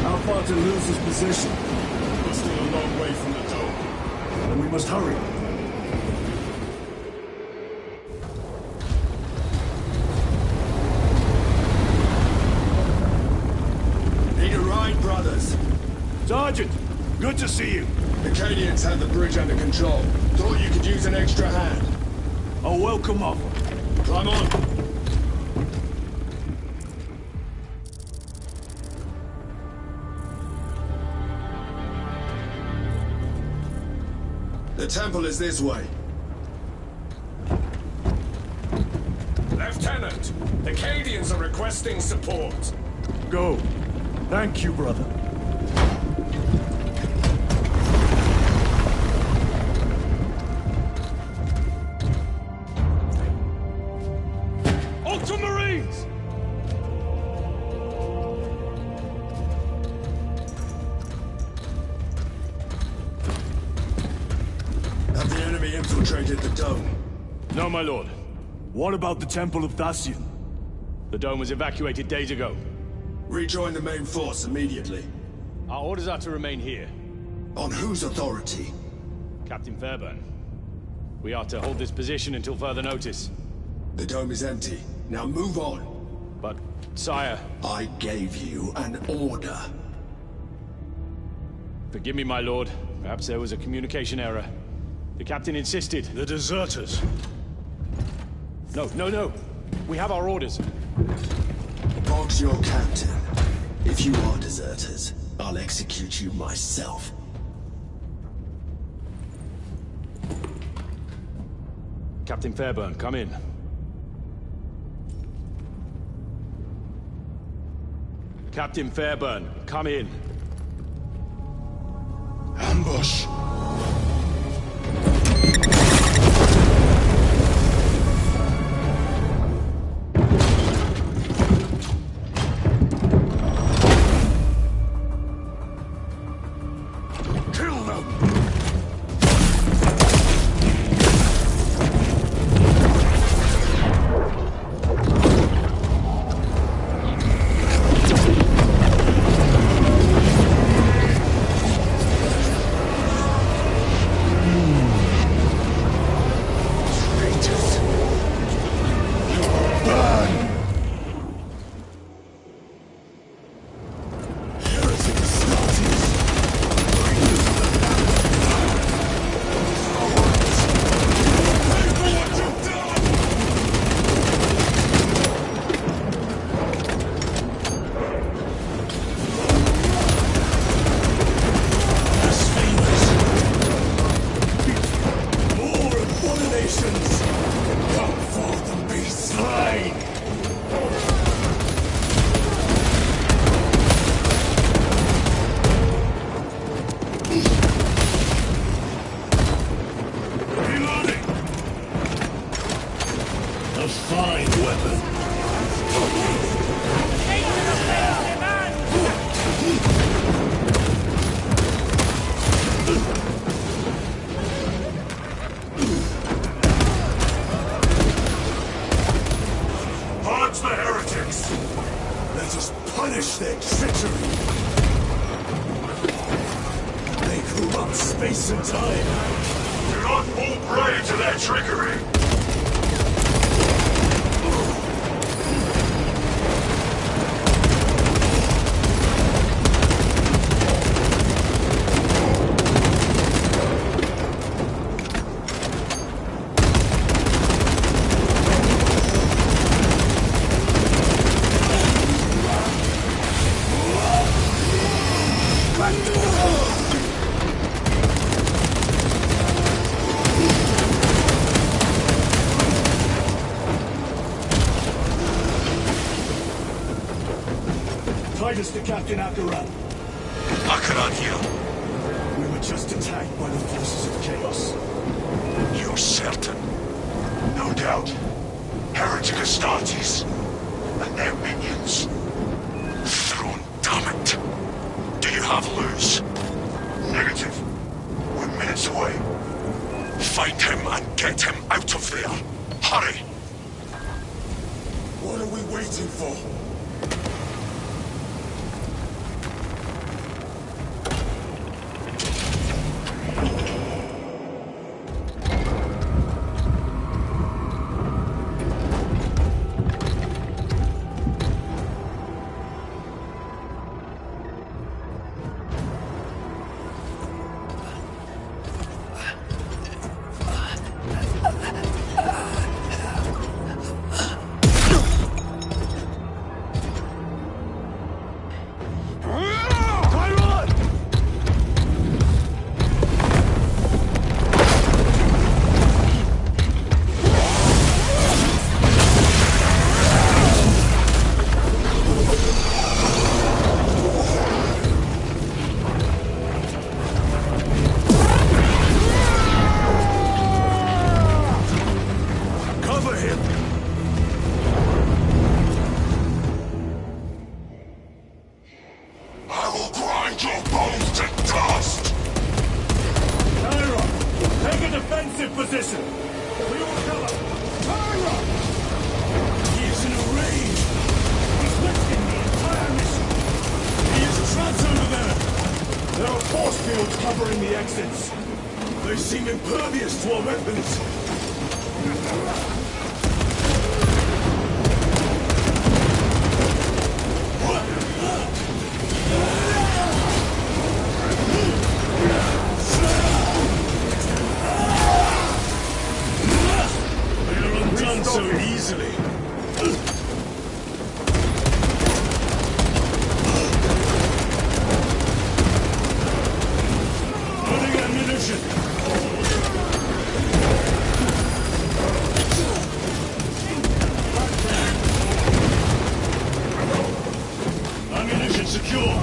[SPEAKER 3] How far to lose his position?
[SPEAKER 2] We're still a long way from the dome.
[SPEAKER 3] Then we must hurry.
[SPEAKER 2] Need a ride, brothers?
[SPEAKER 3] Sergeant, good to see you.
[SPEAKER 2] The Cadians had the bridge under control. Thought you could use an extra hand.
[SPEAKER 3] A welcome offer.
[SPEAKER 2] Climb on. The temple is this way.
[SPEAKER 5] Lieutenant, the Cadians are requesting support.
[SPEAKER 3] Go. Thank you, brother.
[SPEAKER 5] Ultramarines!
[SPEAKER 2] Have the enemy infiltrated the dome?
[SPEAKER 14] No, my lord.
[SPEAKER 3] What about the Temple of Thasian?
[SPEAKER 14] The dome was evacuated days ago.
[SPEAKER 2] Rejoin the main force immediately.
[SPEAKER 14] Our orders are to remain here.
[SPEAKER 2] On whose authority?
[SPEAKER 14] Captain Fairburn. We are to hold this position until further notice.
[SPEAKER 2] The dome is empty. Now move on.
[SPEAKER 14] But, sire...
[SPEAKER 2] I gave you an order.
[SPEAKER 14] Forgive me, my lord. Perhaps there was a communication error. The captain insisted.
[SPEAKER 6] The deserters.
[SPEAKER 14] No. We have our orders.
[SPEAKER 2] Boggs your captain. If you are deserters, I'll execute you myself.
[SPEAKER 14] Captain Fairburn, come in. Captain Fairburn, come in.
[SPEAKER 2] Ambush!
[SPEAKER 3] Space and time.
[SPEAKER 1] Do not fall prey to their trickery.
[SPEAKER 3] Titus to Captain Akaran.
[SPEAKER 1] Akaran here.
[SPEAKER 3] We were just attacked by the forces of Chaos.
[SPEAKER 1] You're certain? No doubt. Heretic Astartes and their minions. Throne, damn it. Do you have Luz? Negative. We're minutes away. Find him and get him out of there. Hurry!
[SPEAKER 2] What are we waiting for?
[SPEAKER 3] defensive position! We will cover! Tyra! He is in a rage! He's lifting the entire mission! He is trapped over there! There are force fields covering the exits! They seem impervious to our weapons! Undone so easily. Loading ammunition. Ammunition secure.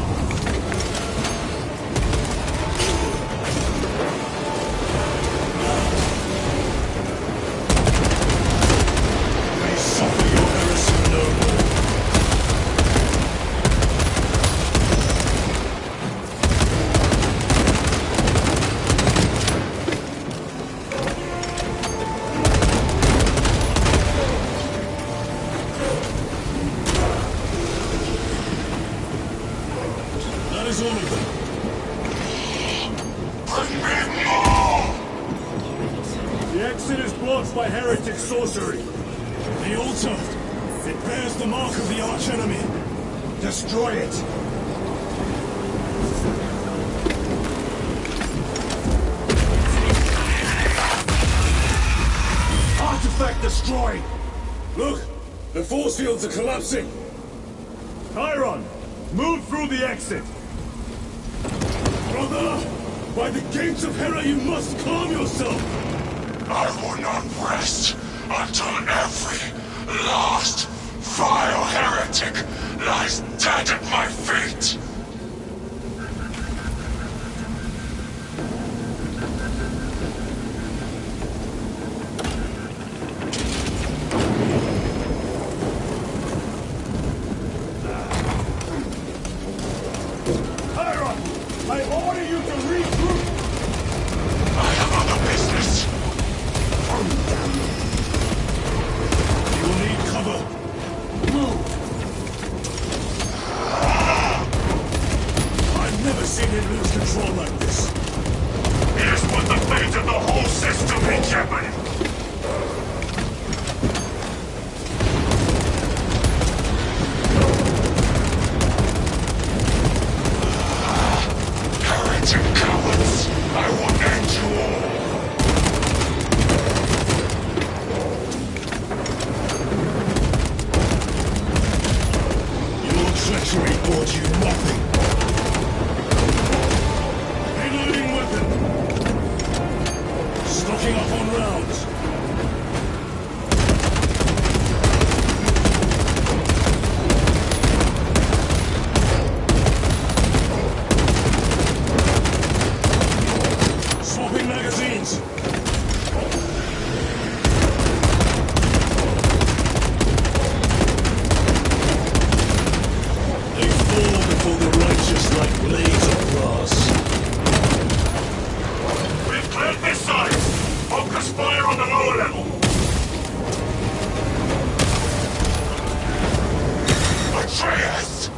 [SPEAKER 3] That is all of them.
[SPEAKER 1] Bring me more!
[SPEAKER 3] The exit is blocked by heretic sorcery. The altar, it bears the mark of the archenemy. Destroy it. Artifact destroyed. Look, the force fields are collapsing. Chiron, move through the exit. Brother, by the gates of Hera, you must calm yourself.
[SPEAKER 1] I will not rest until every last vile heretic lies dead at my feet.
[SPEAKER 3] Chiron, I order you to regroup.
[SPEAKER 1] I have other business.
[SPEAKER 3] You will need cover. Move. I've never seen him lose control like this.
[SPEAKER 1] He has put the fate of the whole system in jeopardy. Heretic cowards! I will end you all!
[SPEAKER 3] Your treachery brought you nothing. Reloading weapon. Stocking up on rounds. Swapping magazines. They fall before the righteous like blades of grass.
[SPEAKER 1] We've cleared this side! Focus fire on the lower level! Atreus!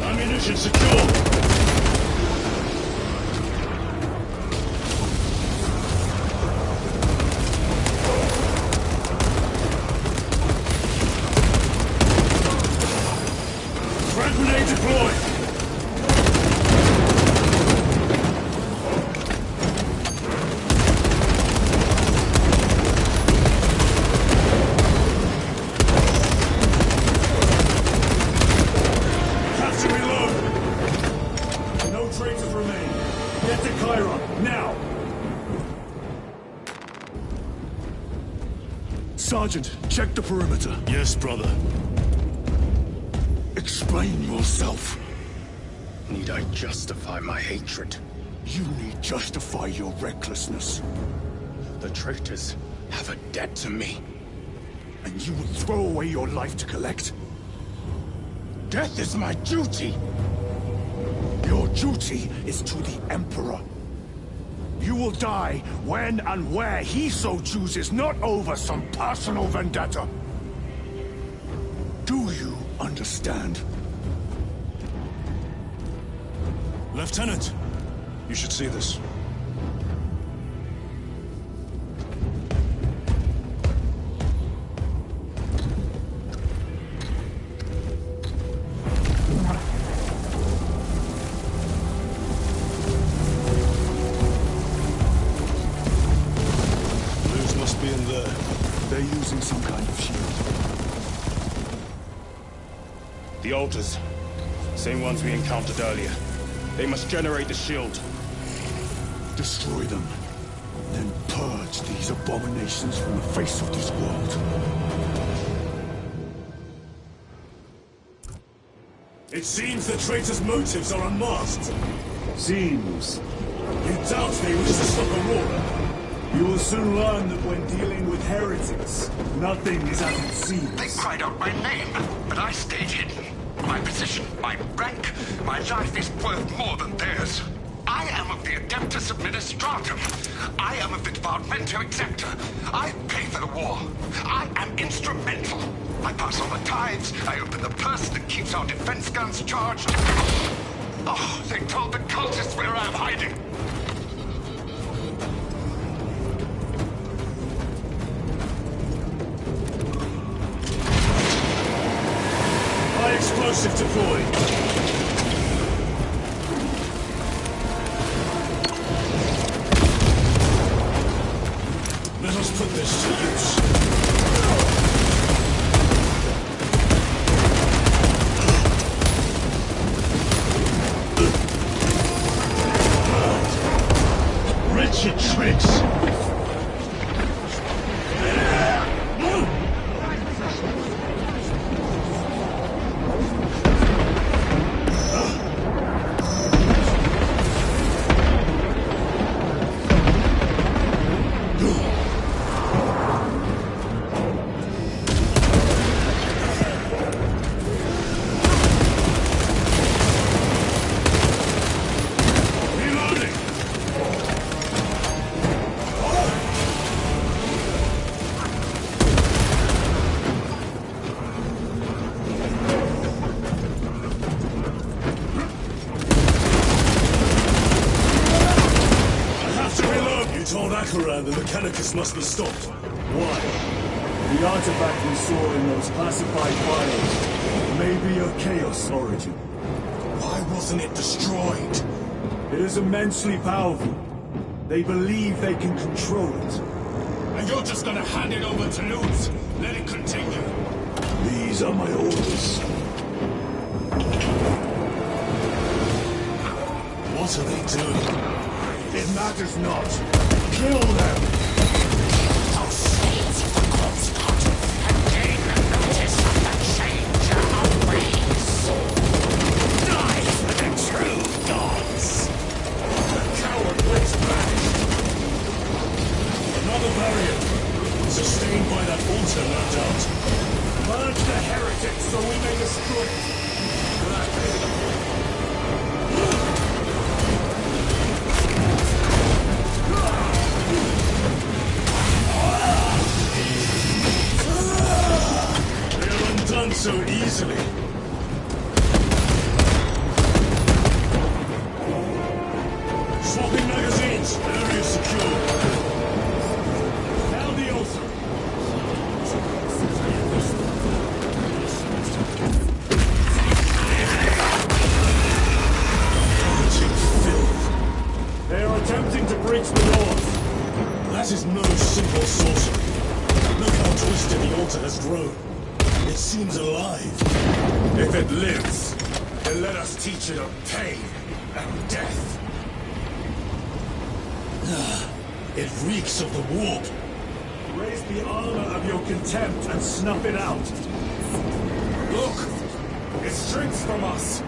[SPEAKER 3] Ammunition secure. Frag grenade deployed. Have to reload. No traitors remain. Get to Chiron, now! Sergeant, check the perimeter.
[SPEAKER 4] Yes, brother.
[SPEAKER 3] It's Explain yourself.
[SPEAKER 6] Need I justify my hatred?
[SPEAKER 3] You need justify your recklessness.
[SPEAKER 6] The traitors have a debt to me.
[SPEAKER 3] And you would throw away your life to collect?
[SPEAKER 6] Death is my duty!
[SPEAKER 3] Your duty is to the Emperor. You will die when and where he so chooses, not over some personal vendetta. Do you understand?
[SPEAKER 4] Lieutenant, you should see this.
[SPEAKER 3] Blues must be in there. They're using some kind of shield.
[SPEAKER 5] The altars. Same ones we encountered earlier. They must generate the shield.
[SPEAKER 3] Destroy them. Then purge these abominations from the face of this world.
[SPEAKER 4] It seems the traitors' motives are unmasked.
[SPEAKER 3] Seems.
[SPEAKER 4] You doubt they wish to stop Aurora?
[SPEAKER 3] You will soon learn that when dealing with heretics, nothing is as it seems.
[SPEAKER 1] They cried out my name, but I stayed hidden. My position, my rank, my life is worth more than theirs. I am of the Adeptus Administratum. I am of the Departamento Exceptor. I pay for the war. I am instrumental. I pass on the tithes. I open the purse that keeps our defense guns charged. Oh, they told the cultists where I'm hiding.
[SPEAKER 4] High explosive deployed. Let us put this to use.
[SPEAKER 3] Wretched tricks!
[SPEAKER 4] The Mechanicus must be stopped.
[SPEAKER 3] Why? The artifact we saw in those classified files may be of Chaos origin.
[SPEAKER 4] Why wasn't it destroyed?
[SPEAKER 3] It is immensely powerful. They believe they can control it.
[SPEAKER 5] And you're just gonna hand it over to Lutz? Let it continue.
[SPEAKER 3] These are my orders.
[SPEAKER 4] What are they doing?
[SPEAKER 3] It matters not. Kill them!
[SPEAKER 13] Those slaves of the corpse pot have gained the notice of the changer of ways. Die for the true gods!
[SPEAKER 4] The coward waits back! Another barrier. Sustained by that altar, no doubt.
[SPEAKER 3] Purge the heretics so we may destroy it.
[SPEAKER 4] Done so easily. Swapping magazines. Area secure. Down the altar.
[SPEAKER 3] They are attempting to breach the doors.
[SPEAKER 4] That is no simple sorcery. Look how twisted the altar has grown. It seems alive.
[SPEAKER 5] If it lives, then let us teach it of pain and death.
[SPEAKER 4] It reeks of the warp.
[SPEAKER 3] Raise the armor of your contempt and snuff it out.
[SPEAKER 5] Look! It shrinks from us.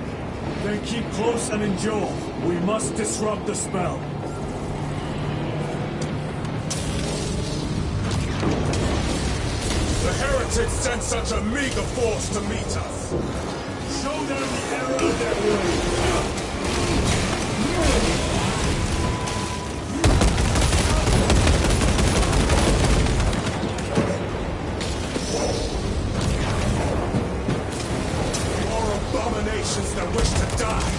[SPEAKER 3] Then keep close and endure. We must disrupt the spell.
[SPEAKER 5] The heretics sent such a meager force to meet us.
[SPEAKER 3] Show them the error of their way.
[SPEAKER 5] More abominations that wish to die.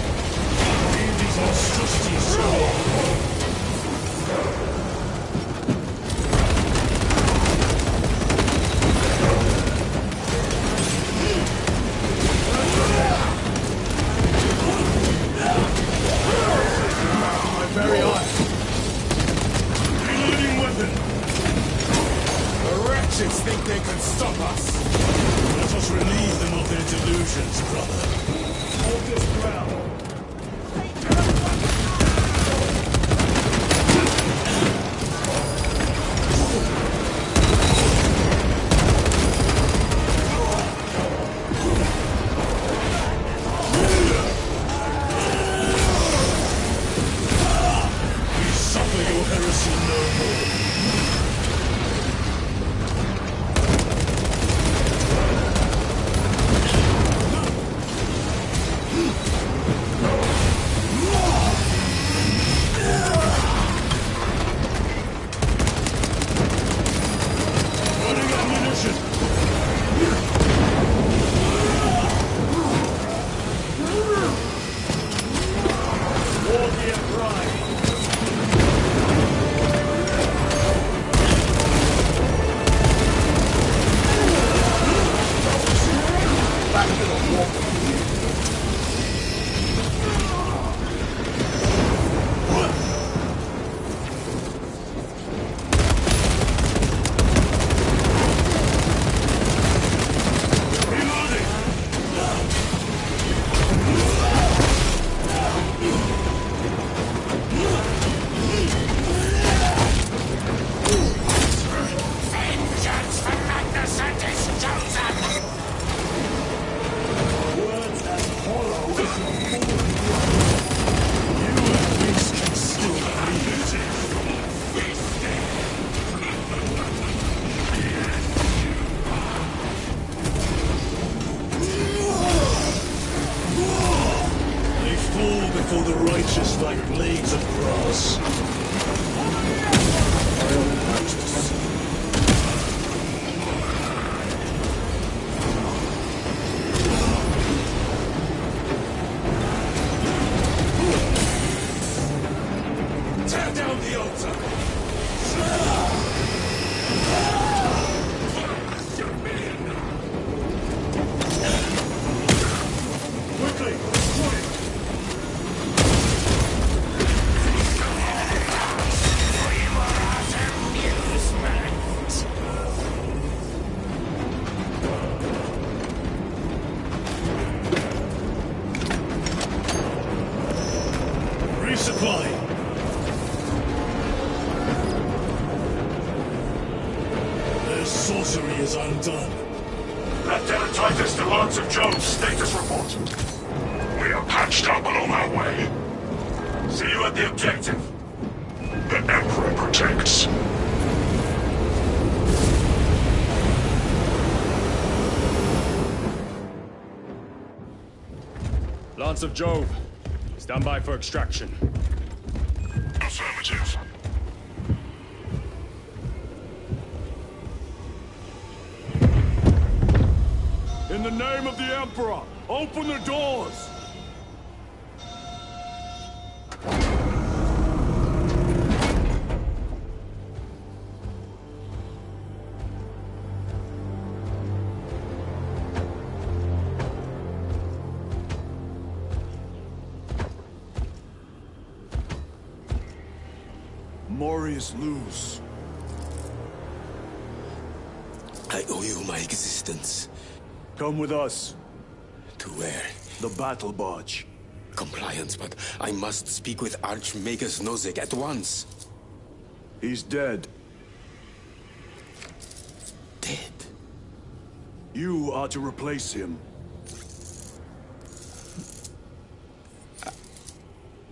[SPEAKER 5] Leave these monstrosities to me.
[SPEAKER 3] Very hot. Reloading weapon.
[SPEAKER 5] The wretches think they can stop us.
[SPEAKER 3] Let us relieve them of their delusions, brother. Hold this ground.
[SPEAKER 4] For the righteous like blades of grass. I am righteous.
[SPEAKER 5] Tear down the altar.
[SPEAKER 3] Quickly, destroy it.
[SPEAKER 4] Resupply. Their sorcery is undone.
[SPEAKER 1] Lieutenant Titus to Lance of Jove, status report. We are patched up and on our way. See you at the objective. The Emperor protects.
[SPEAKER 12] Lance of Jove, stand by for extraction.
[SPEAKER 1] Affirmative.
[SPEAKER 3] In the name of the Emperor, open the doors! Morius Luz.
[SPEAKER 15] I owe you my existence.
[SPEAKER 3] Come with us.
[SPEAKER 15] To where?
[SPEAKER 3] The battle barge.
[SPEAKER 15] Compliance, but I must speak with Archmagus Nozick at once.
[SPEAKER 3] He's dead.
[SPEAKER 15] Dead?
[SPEAKER 3] You are to replace him.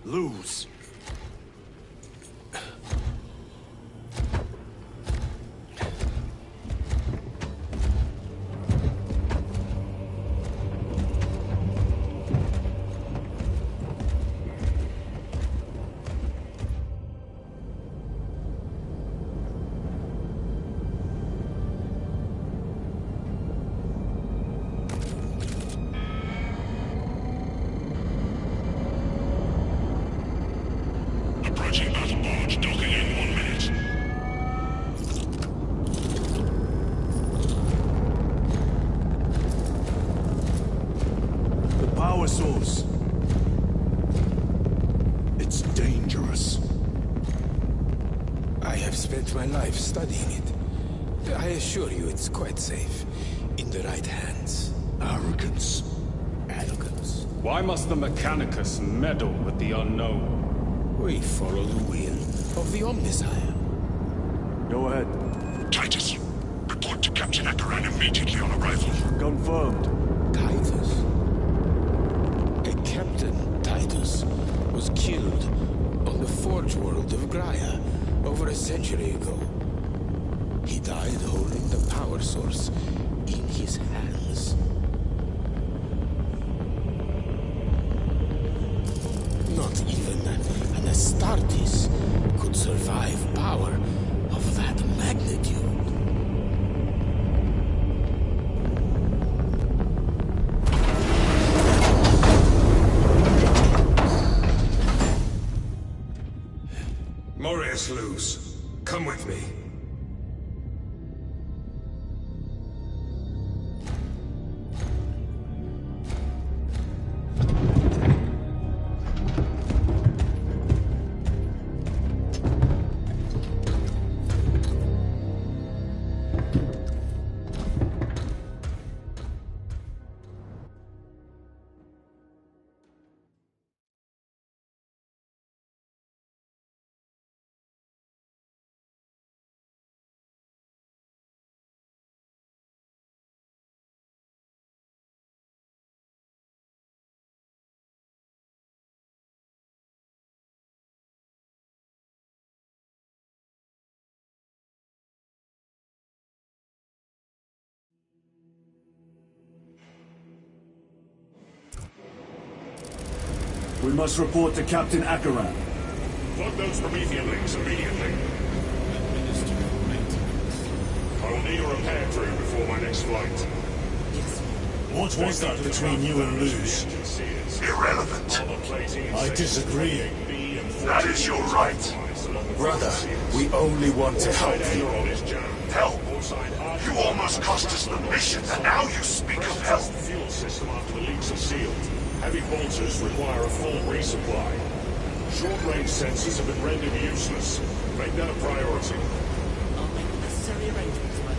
[SPEAKER 3] Lose.
[SPEAKER 1] Approaching battle barge, docking in 1 minute.
[SPEAKER 3] The power source. It's dangerous.
[SPEAKER 15] I have spent my life studying it. I assure you it's quite safe. In the right hands.
[SPEAKER 3] Arrogance.
[SPEAKER 15] Arrogance.
[SPEAKER 12] Why must the Mechanicus meddle with the unknown?
[SPEAKER 15] We follow the will of the Omnissiah.
[SPEAKER 3] Go ahead.
[SPEAKER 1] Titus, report to Captain Acheran immediately on arrival.
[SPEAKER 3] Confirmed.
[SPEAKER 15] Titus? A Captain Titus was killed on the Forge world of Graia over a century ago. He died holding the power source in his hands. Not even an Astartes could survive power of that magnitude.
[SPEAKER 2] Morius Luz, come with me.
[SPEAKER 3] We must report to Captain Acheran.
[SPEAKER 2] Plug those Promethean links immediately. I will need a repair crew before my next flight.
[SPEAKER 4] What was that between you and Luz?
[SPEAKER 1] Irrelevant.
[SPEAKER 4] I disagree.
[SPEAKER 1] That is your right.
[SPEAKER 15] Brother, we only want to help you.
[SPEAKER 1] Help? You almost cost us the mission, and now you speak of help.
[SPEAKER 2] Fuel system after the leaks are sealed. Heavy bolters require a full resupply. Short-range sensors have been rendered useless. Make that a priority.
[SPEAKER 10] I'll make the necessary arrangements, my lord.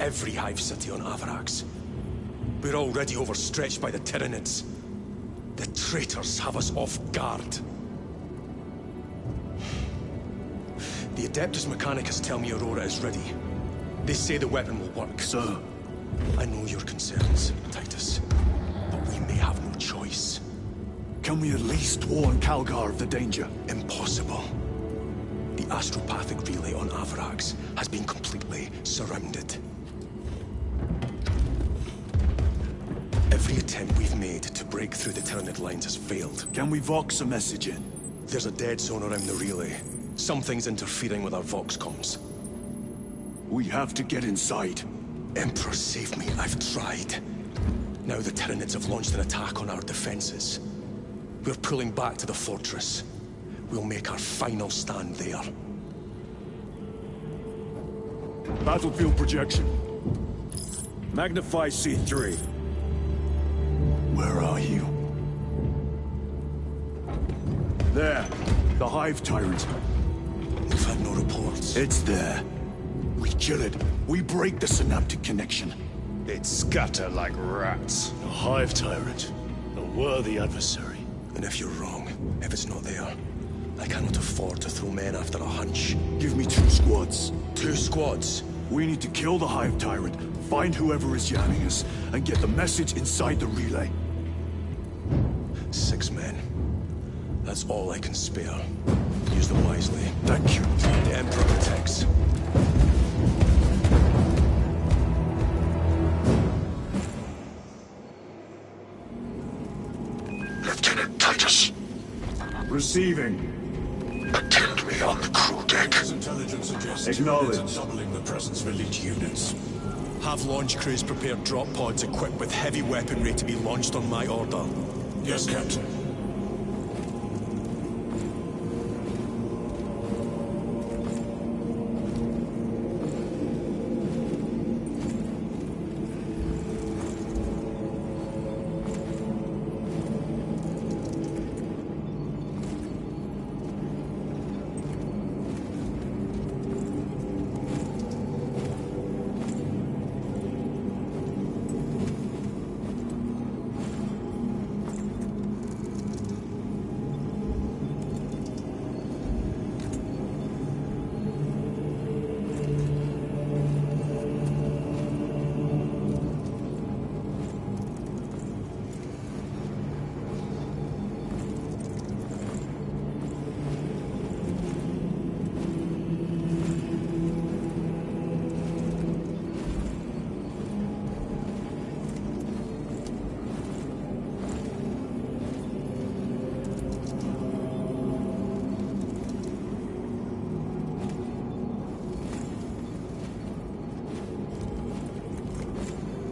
[SPEAKER 6] Every hive city on Avarax. We're already overstretched by the Tyranids. The traitors have us off guard. The Adeptus Mechanicus tell me Aurora is ready. They say the weapon will work.
[SPEAKER 3] Sir.
[SPEAKER 6] I know your concerns, Titus. But we may have no choice.
[SPEAKER 3] Can we at least warn Calgar of the danger?
[SPEAKER 6] Impossible. The astropathic relay on Avarax has been completely surrounded. Every attempt we've made to break through the Tyranid lines has failed.
[SPEAKER 3] Can we Vox a message in?
[SPEAKER 6] There's a dead zone around the relay. Something's interfering with our Vox comms.
[SPEAKER 3] We have to get inside.
[SPEAKER 6] Emperor, save me. I've tried. Now the Tyranids have launched an attack on our defenses. We're pulling back to the fortress. We'll make our final stand there.
[SPEAKER 3] Battlefield projection. Magnify C3. Where are you? There. The Hive Tyrant.
[SPEAKER 6] We've had no reports.
[SPEAKER 3] It's there. We kill it. We break the synaptic connection.
[SPEAKER 12] They'd scatter like rats.
[SPEAKER 4] A Hive Tyrant. A worthy adversary.
[SPEAKER 6] And if you're wrong, if it's not there, I cannot afford to throw men after a hunch.
[SPEAKER 3] Give me 2 squads.
[SPEAKER 6] 2 squads?
[SPEAKER 3] We need to kill the Hive Tyrant, find whoever is jamming us, and get the message inside the relay.
[SPEAKER 6] 6 men. That's all I can spare. Use them wisely.
[SPEAKER 3] Thank you.
[SPEAKER 6] The Emperor protects.
[SPEAKER 1] Lieutenant Titus.
[SPEAKER 3] Receiving.
[SPEAKER 1] Attend me on the crew deck.
[SPEAKER 2] His intelligence suggests
[SPEAKER 3] Acknowledge.
[SPEAKER 2] units are doubling the presence of elite units.
[SPEAKER 6] Have launch crews prepare drop pods equipped with heavy weaponry to be launched on my order.
[SPEAKER 2] Yes, Captain.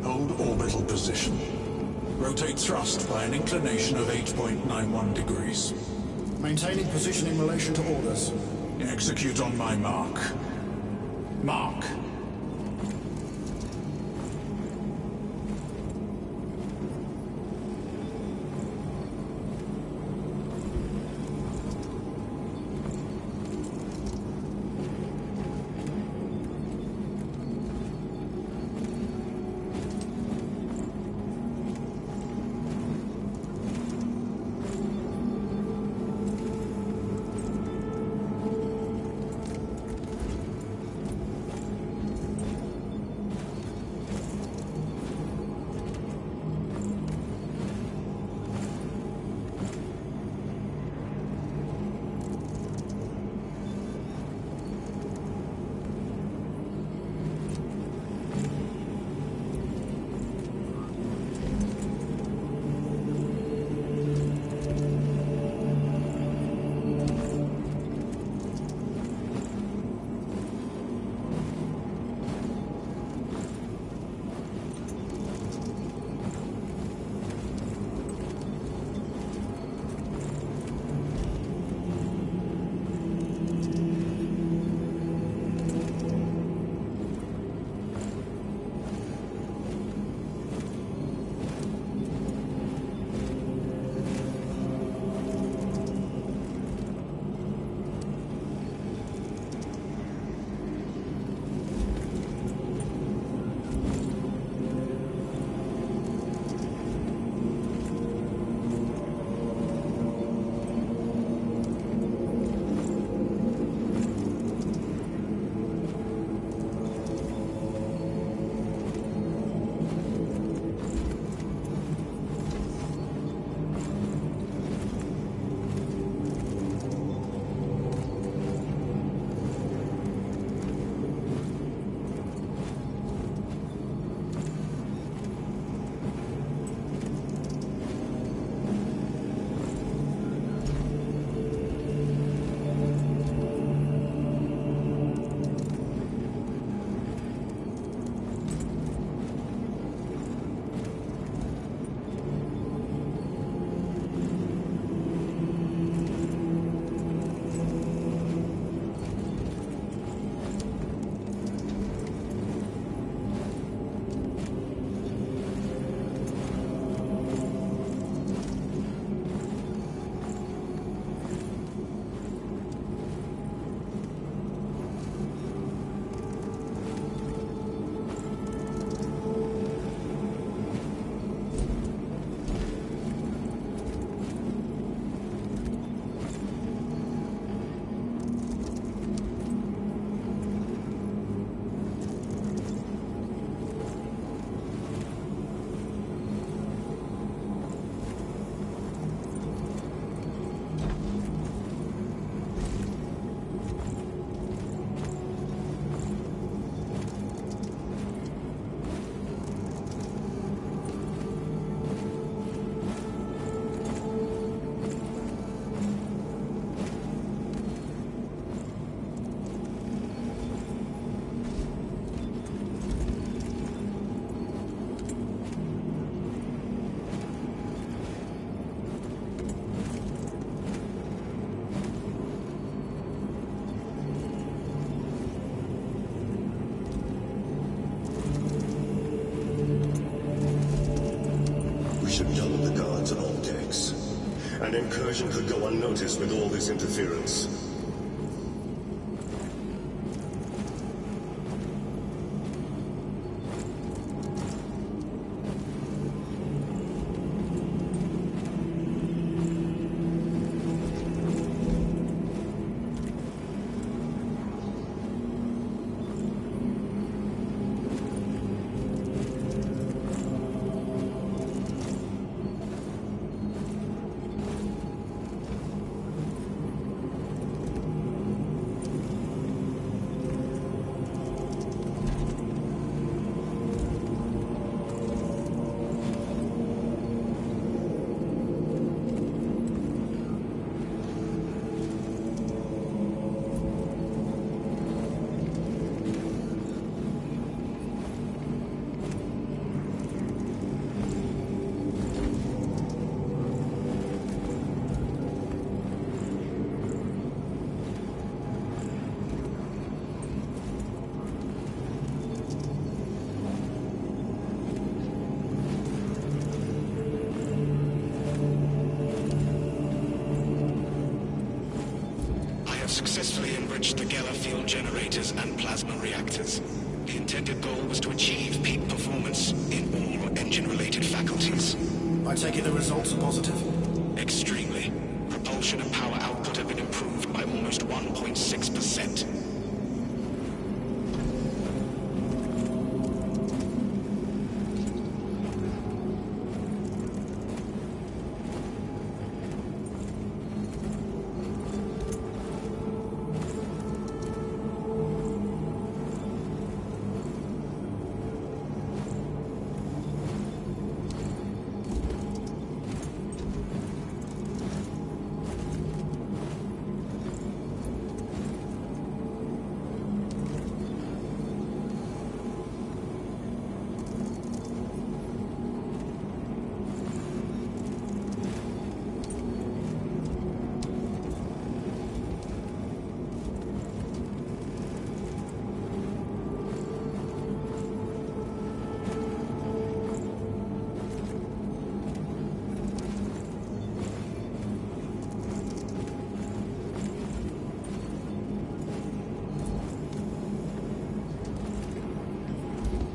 [SPEAKER 2] Hold orbital position. Rotate thrust by an inclination of 8.91 degrees.
[SPEAKER 16] Maintaining position in relation to orders.
[SPEAKER 2] Execute on my mark. Mark.
[SPEAKER 4] incursion could go unnoticed with all this interference.
[SPEAKER 9] Successfully enriched the Geller field generators and plasma reactors. The intended goal was to achieve peak performance in all engine-related faculties.
[SPEAKER 16] I take it the results are positive?
[SPEAKER 9] Extremely. Propulsion and power output have been improved by almost 1.6%.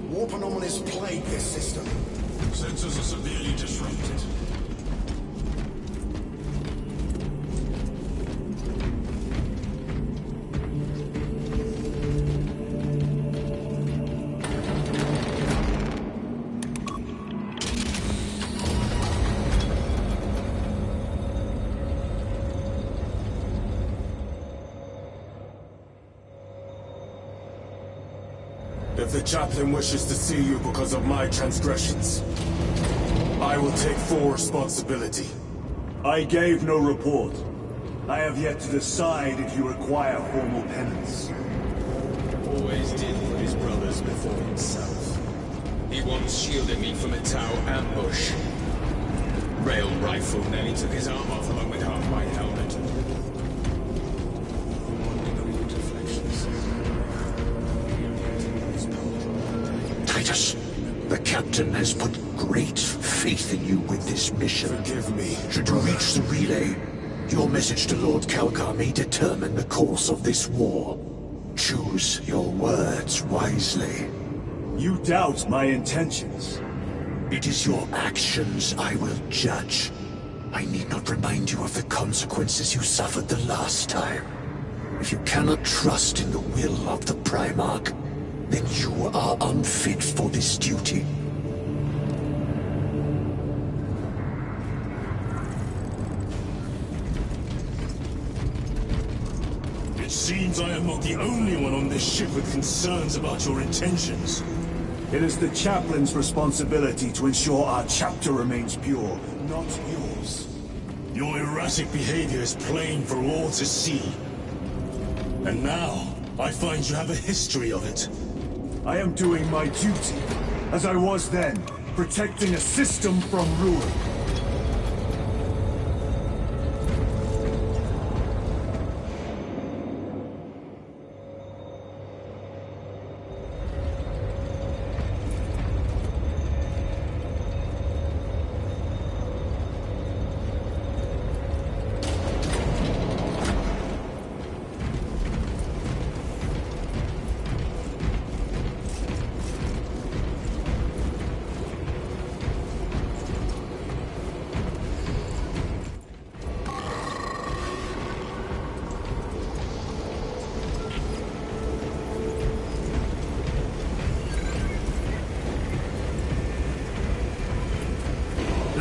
[SPEAKER 16] Warp anomalies plague this system.
[SPEAKER 2] Sensors are severely disrupted.
[SPEAKER 4] If the chaplain wishes to see you because of my transgressions, I will take full responsibility.
[SPEAKER 3] I gave no report. I have yet to decide if you require formal penance.
[SPEAKER 15] Always did put his brothers before himself. He once shielded me from a Tau ambush. Rail rifle, then he took his arm off along with half my helmet.
[SPEAKER 7] Titus, the captain has put great faith in you with this mission.
[SPEAKER 4] Forgive me.
[SPEAKER 7] Should you reach the relay, your message to Lord Calgar may determine the course of this war. Choose your words wisely.
[SPEAKER 3] You doubt my intentions.
[SPEAKER 7] It is your actions I will judge. I need not remind you of the consequences you suffered the last time. If you cannot trust in the will of the Primarch, then you are unfit for this duty.
[SPEAKER 4] It seems I am not the only one on this ship with concerns about your intentions.
[SPEAKER 3] It is the chaplain's responsibility to ensure our chapter remains pure, not yours.
[SPEAKER 4] Your erratic behavior is plain for all to see. And now, I find you have a history of it.
[SPEAKER 3] I am doing my duty, as I was then, protecting a system from ruin.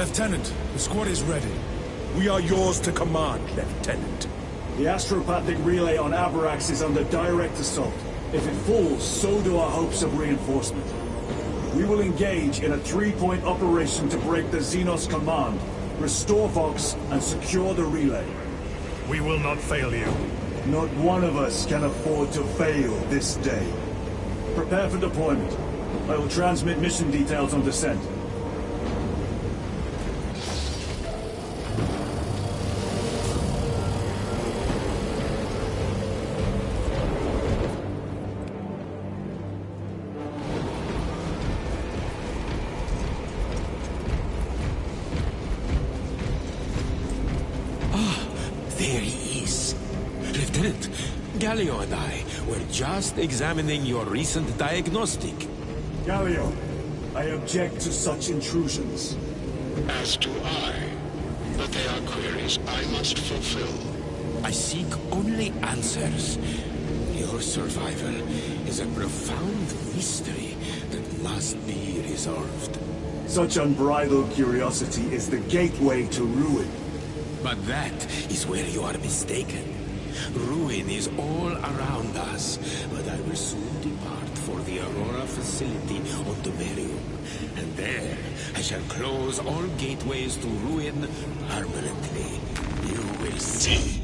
[SPEAKER 4] Lieutenant, the squad is ready. We are yours to command, Lieutenant.
[SPEAKER 3] The astropathic relay on Avarax is under direct assault. If it falls, so do our hopes of reinforcement. We will engage in a three-point operation to break the Xenos command, restore Vox, and secure the relay.
[SPEAKER 12] We will not fail you.
[SPEAKER 3] Not one of us can afford to fail this day. Prepare for deployment. I will transmit mission details on descent.
[SPEAKER 15] There he is. Lieutenant, Galio and I were just examining your recent diagnostic.
[SPEAKER 3] Galio, I object to such intrusions.
[SPEAKER 9] As do I. But they are queries I must fulfill.
[SPEAKER 15] I seek only answers. Your survival is a profound mystery that must be resolved.
[SPEAKER 3] Such unbridled curiosity is the gateway to ruin.
[SPEAKER 15] But that is where you are mistaken. Ruin is all around us, but I will soon depart for the Aurora facility on Domerium. And there, I shall close all gateways to ruin permanently. You will see.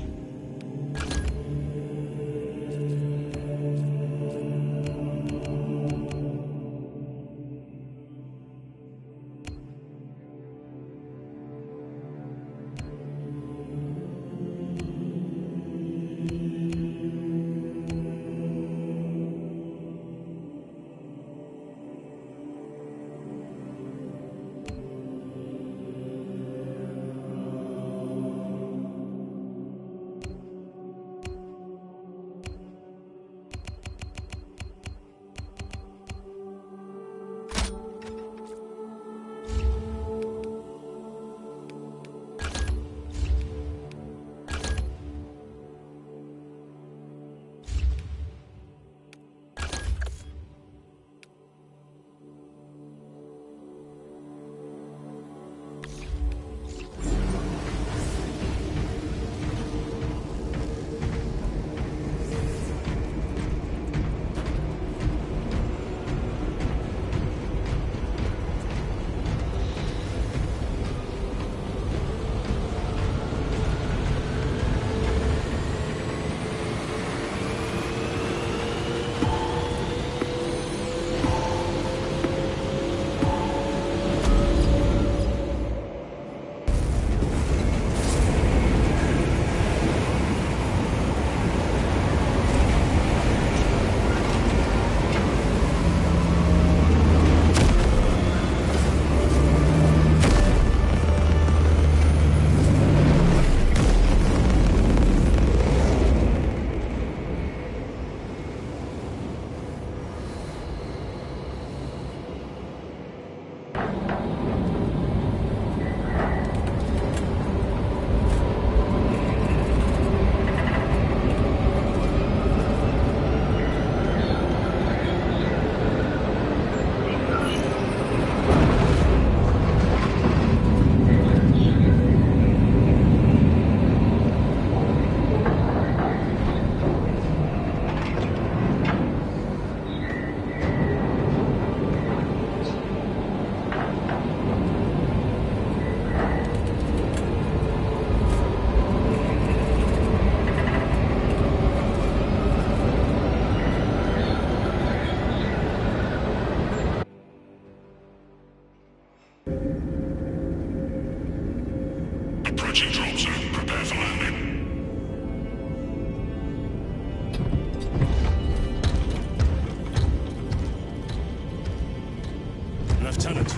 [SPEAKER 6] Lieutenant,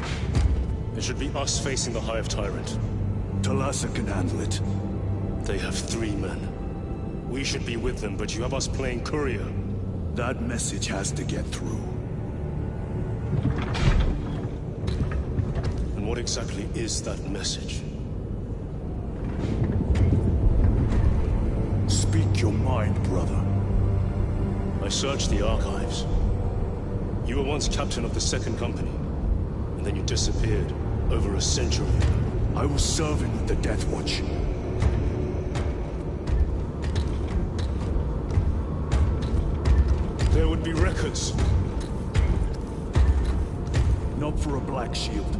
[SPEAKER 6] it should be us facing the Hive Tyrant.
[SPEAKER 3] Talassa can handle it.
[SPEAKER 6] They have 3 men. We should be with them, but you have us playing courier.
[SPEAKER 3] That message has to get through.
[SPEAKER 6] And what exactly is that message?
[SPEAKER 3] Speak your mind, brother.
[SPEAKER 6] I searched the archives. You were once captain of the Second Company, and then you disappeared over a century ago.
[SPEAKER 3] I was serving with the Death Watch.
[SPEAKER 4] There would be records.
[SPEAKER 3] Not for a Black Shield.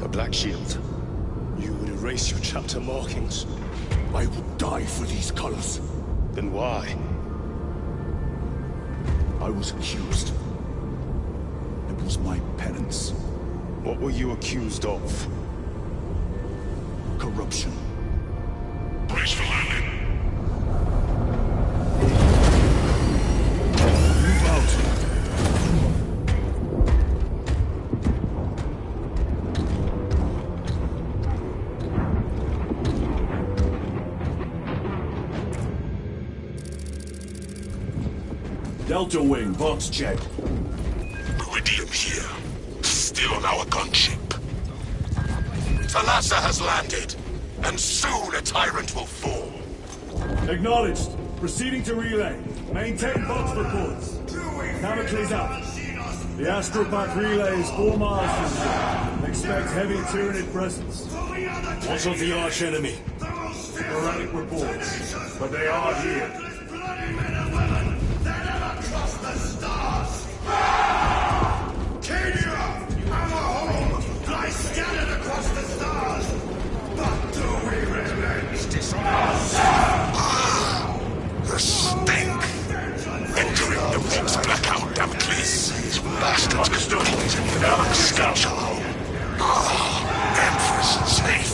[SPEAKER 6] A Black Shield?
[SPEAKER 4] You would erase your chapter markings.
[SPEAKER 3] I would die for these colors.
[SPEAKER 6] Then why?
[SPEAKER 3] I was accused. It was my penance.
[SPEAKER 6] What were you accused of?
[SPEAKER 3] Corruption.
[SPEAKER 1] Brace for landing.
[SPEAKER 3] Move out. Delta Wing, box check.
[SPEAKER 1] Iridium here. Still on our gunship. Thalassa has landed, and soon a tyrant will fall.
[SPEAKER 3] Acknowledged. Proceeding to relay. Maintain box reports. Damocles out. The Astropath relay is 4 miles from here. Expect heavy Tyranid presence.
[SPEAKER 4] What of the arch enemy?
[SPEAKER 3] Sporadic reports, but they are here.
[SPEAKER 1] The stink! Entering the wing's blackout, Damocles. These bastards custodians in the dark schedule. Empress safe.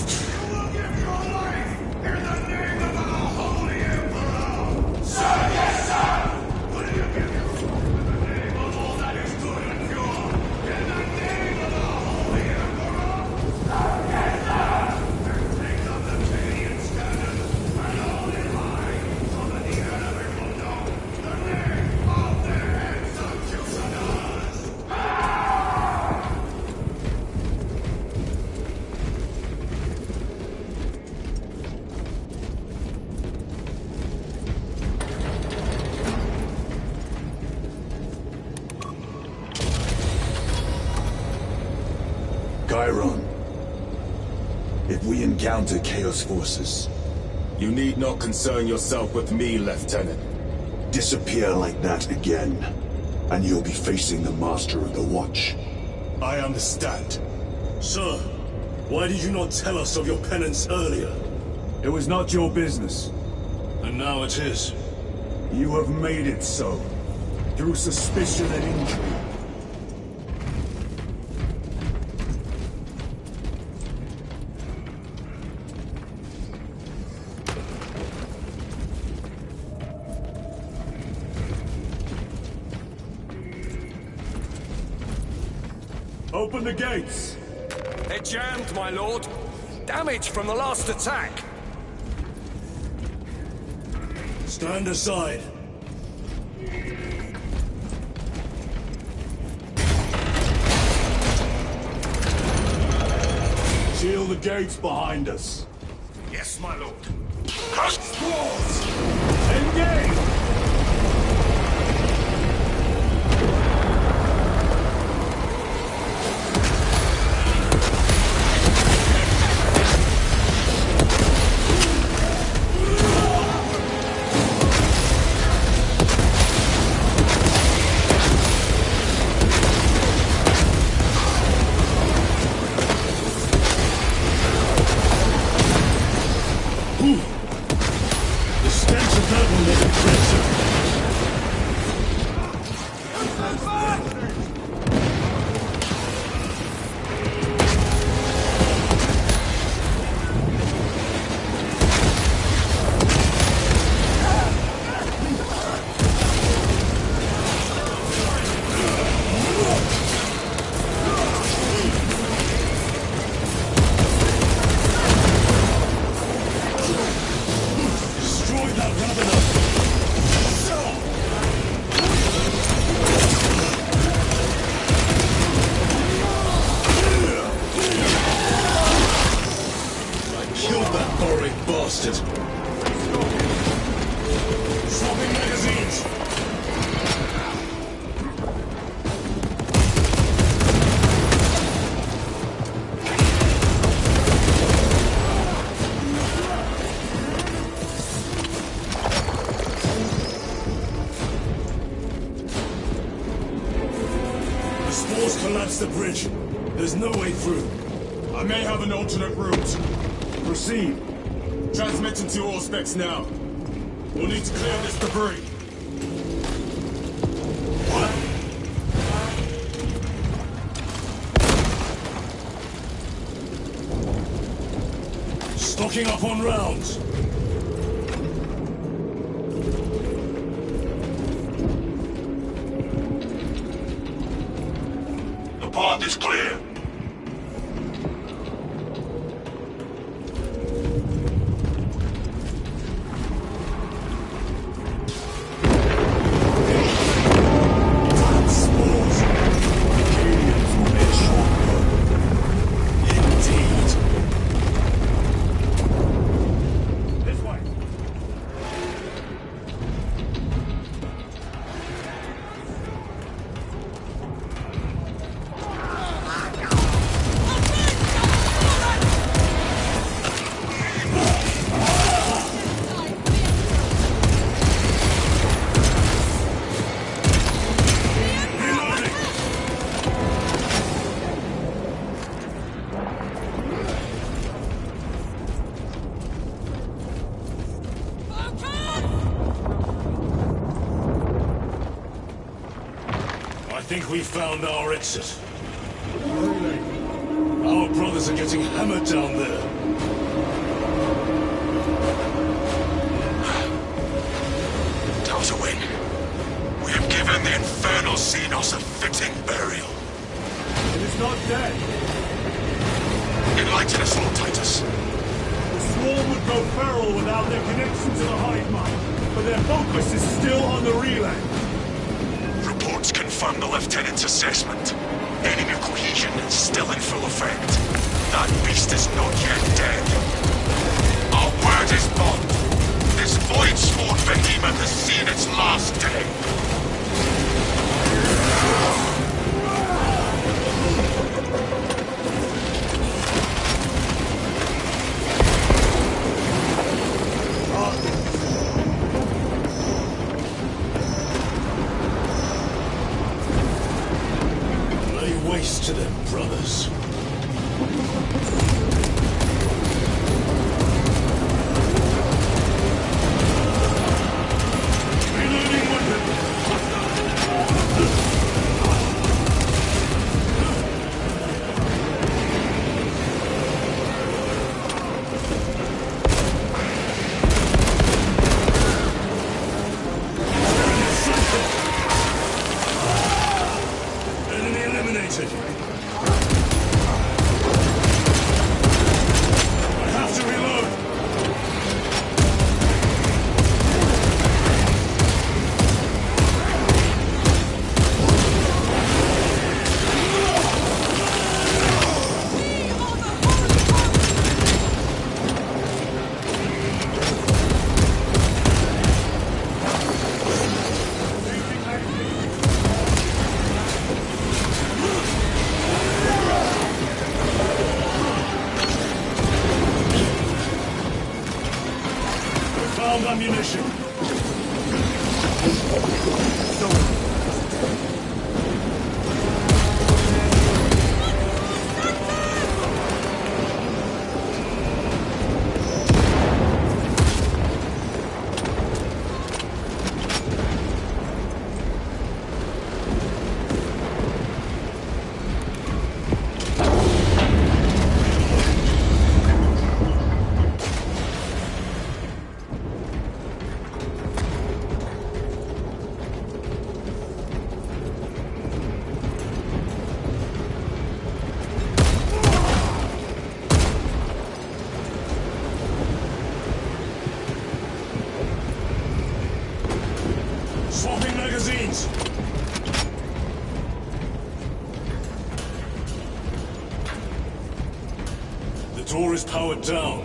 [SPEAKER 3] Chiron, if we encounter Chaos forces,
[SPEAKER 4] You need not concern yourself with me, Lieutenant.
[SPEAKER 3] disappear like that again, and you'll be facing the Master of the Watch.
[SPEAKER 4] I understand. Sir, why did you not tell us of your penance earlier?
[SPEAKER 3] It was not your business.
[SPEAKER 4] And now it is.
[SPEAKER 3] You have made it so, through suspicion and injury. Open the gates!
[SPEAKER 5] They're jammed, my lord. Damage from the last attack.
[SPEAKER 4] Stand aside.
[SPEAKER 3] Seal the gates behind us.
[SPEAKER 5] Yes, my lord.
[SPEAKER 3] Squads! Engage!
[SPEAKER 4] The stench of that one was impressive. Destroy that Ravenous! collapsed the bridge. There's no way through.
[SPEAKER 5] I may have an alternate route.
[SPEAKER 3] Proceed.
[SPEAKER 5] Transmitting to all specs now. We'll need to clear this debris.
[SPEAKER 4] Stocking up on rounds.
[SPEAKER 1] The path is clear.
[SPEAKER 4] I think we found our exit. Our brothers are getting hammered down there.
[SPEAKER 1] Delta-Wing, we have given the Infernal Xenos a fitting burial.
[SPEAKER 3] It is not dead.
[SPEAKER 1] Enlighten us, Lord Titus.
[SPEAKER 3] The swarm would go feral without their connection to the hive mind, but their focus is still on the relay.
[SPEAKER 1] Reports confirm the Lieutenant's assessment. Enemy cohesion is still in full effect. That beast is not yet dead. Our word is bond. This void-sworn behemoth has seen its last day.
[SPEAKER 4] Lay waste to them, brothers. Enemy eliminated. I have to reload. Found ammunition. Swapping magazines. The door is powered down.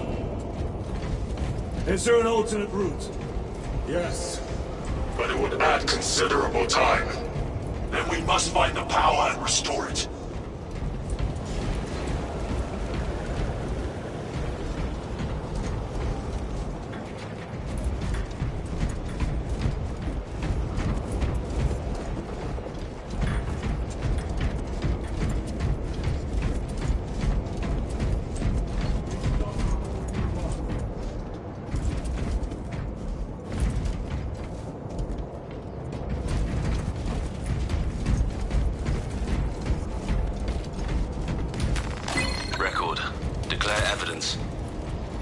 [SPEAKER 3] Is there an alternate route?
[SPEAKER 1] Yes, but it would add considerable time. Then we must find the power and restore it.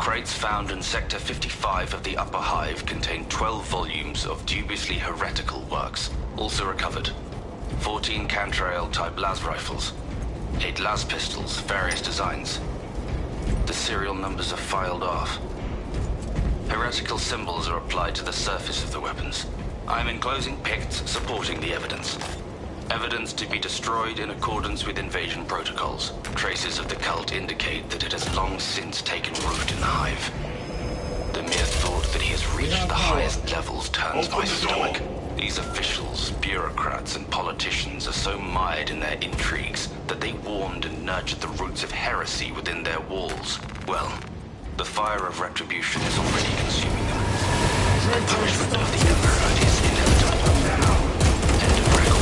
[SPEAKER 17] crates found in Sector 55 of the Upper Hive contain 12 volumes of dubiously heretical works, also recovered. 14 Cantrail-type las rifles, 8 las pistols, various designs. The serial numbers are filed off. Heretical symbols are applied to the surface of the weapons. I'm enclosing picts supporting the evidence. Evidence to be destroyed in accordance with invasion protocols. Traces of the cult indicate that it has long since taken root in the Hive. The mere thought that he has reached the highest levels turns my stomach. These officials, bureaucrats, and politicians are so mired in their intrigues that they warmed and nurtured the roots of heresy within their walls. Well, the fire of retribution is already consuming them. The punishment of the Emperor is inevitable now. End of record.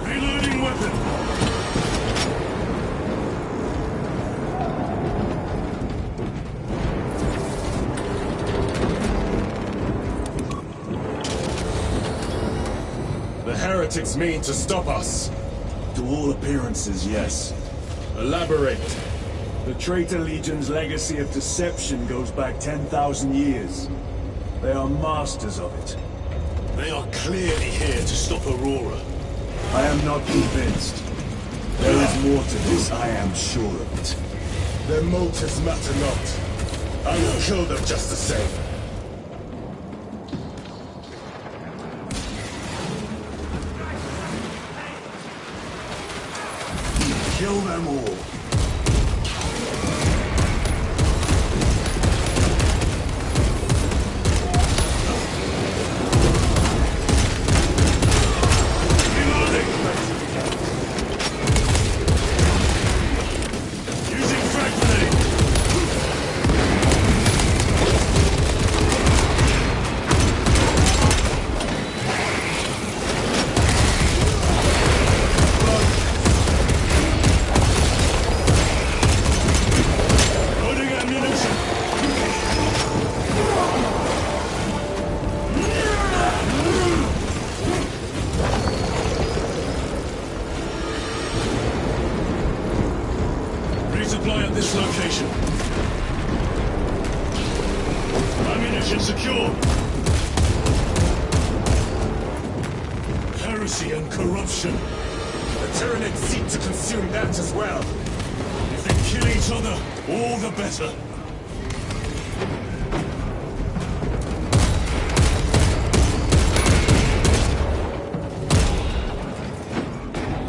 [SPEAKER 3] Reloading weapon!
[SPEAKER 4] The heretics mean to stop us.
[SPEAKER 3] To all appearances, yes.
[SPEAKER 4] Elaborate.
[SPEAKER 3] The Traitor Legion's legacy of deception goes back 10,000 years. They are masters of it.
[SPEAKER 4] They are clearly here to stop Aurora.
[SPEAKER 3] I am not convinced. There is more to this, I am sure of it.
[SPEAKER 4] Their motives matter not. I will kill them just the same.
[SPEAKER 3] Kill them all.
[SPEAKER 4] Resupply at this location. Ammunition secure. Heresy and corruption. The Tyranids seek to consume that as well. If they kill each other, all the better.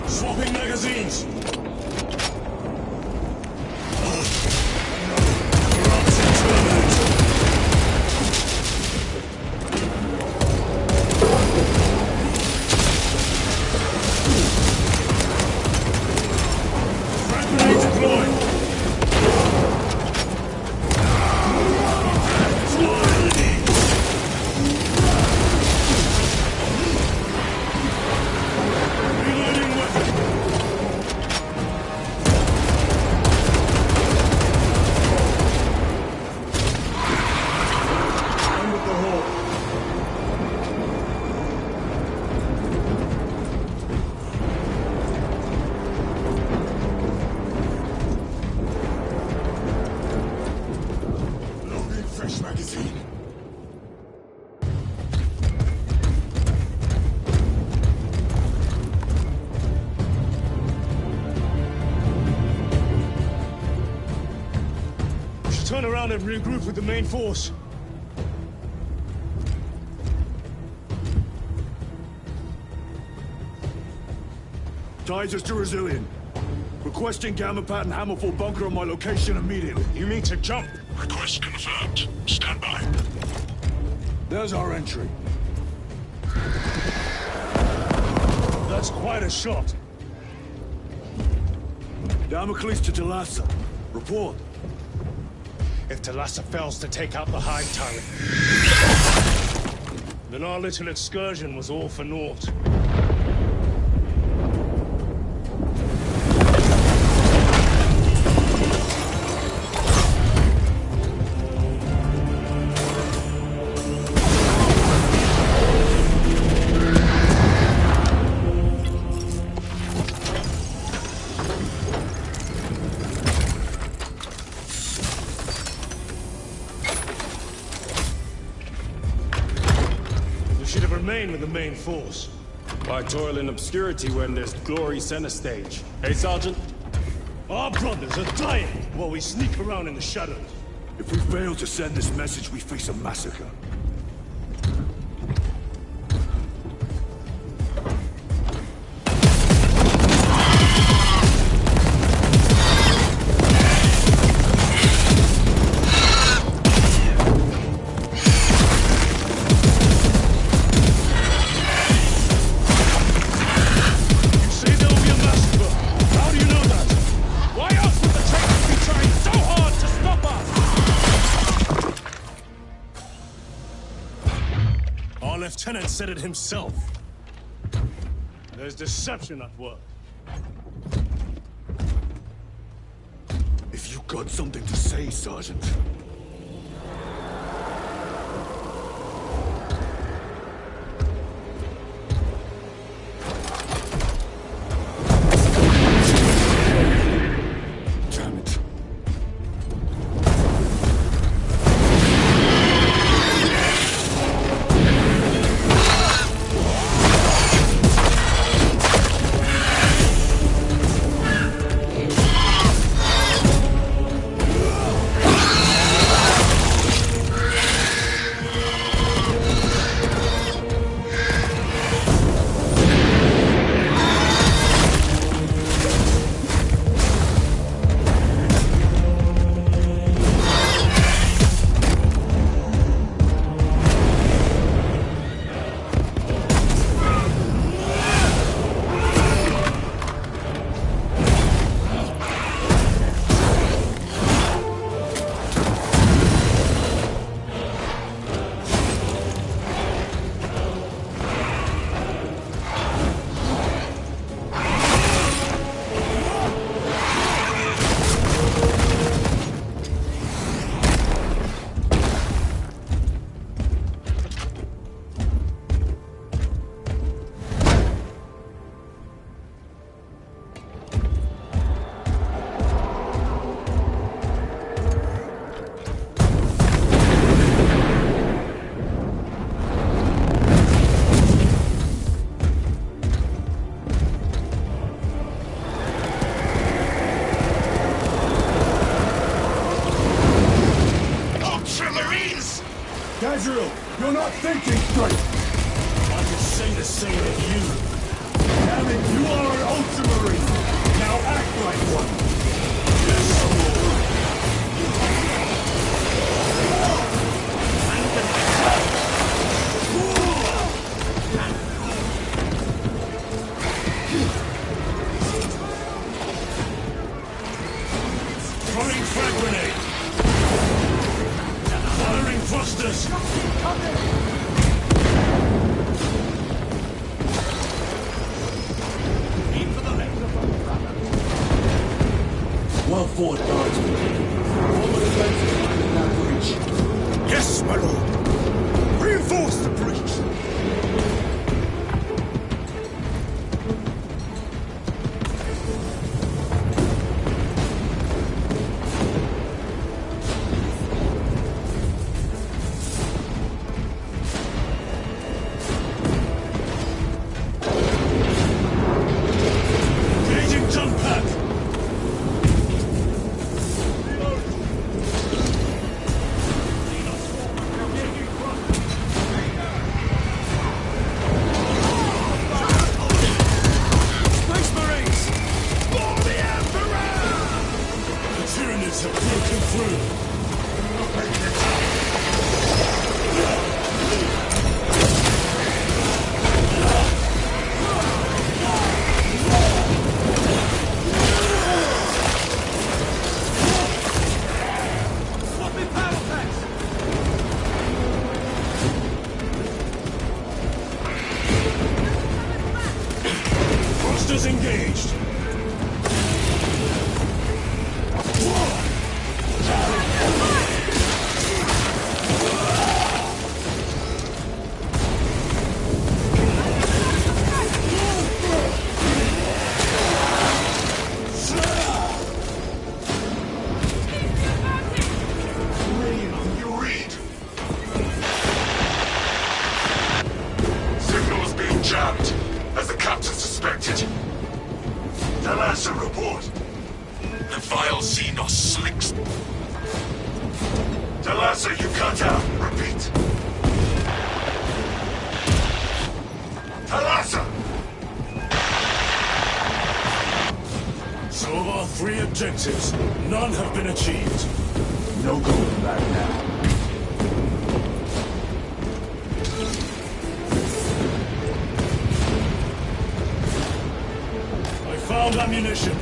[SPEAKER 4] Swapping magazines.
[SPEAKER 3] Turn around and regroup with the main force. Titus to Resilient. Requesting Gamma Pad and Hammerfall bunker on my location immediately.
[SPEAKER 4] You mean to jump?
[SPEAKER 1] Request confirmed. Stand by.
[SPEAKER 3] There's our entry. That's quite a shot. Damocles to Talassa. Report.
[SPEAKER 4] If Talassa fails to take out the Hive turret, then our little excursion was all for naught.
[SPEAKER 12] We should have remained with the main force. Why toil in obscurity when there's glory center stage? Hey, Sergeant? Our brothers are dying while we sneak around in the shadows.
[SPEAKER 3] If we fail to send this message, we face a massacre.
[SPEAKER 12] Lieutenant said it himself. There's deception at work.
[SPEAKER 3] If you got something to say, Sergeant. Gabriel, you're not thinking straight!
[SPEAKER 12] I could say the same of you.
[SPEAKER 3] Damn it, you are an Ultramarine! Now act like one!
[SPEAKER 12] Throwing frag grenade! Firing thrusters! Aim for the left.
[SPEAKER 3] Well fought, Guardsman. Forward defenses line in that breach.
[SPEAKER 12] Yes, my lord! Reinforce the breach!
[SPEAKER 1] Talassa! Repeat. Talassa!
[SPEAKER 4] So of our 3 objectives, none have been achieved.
[SPEAKER 3] No going back now.
[SPEAKER 4] I found ammunition.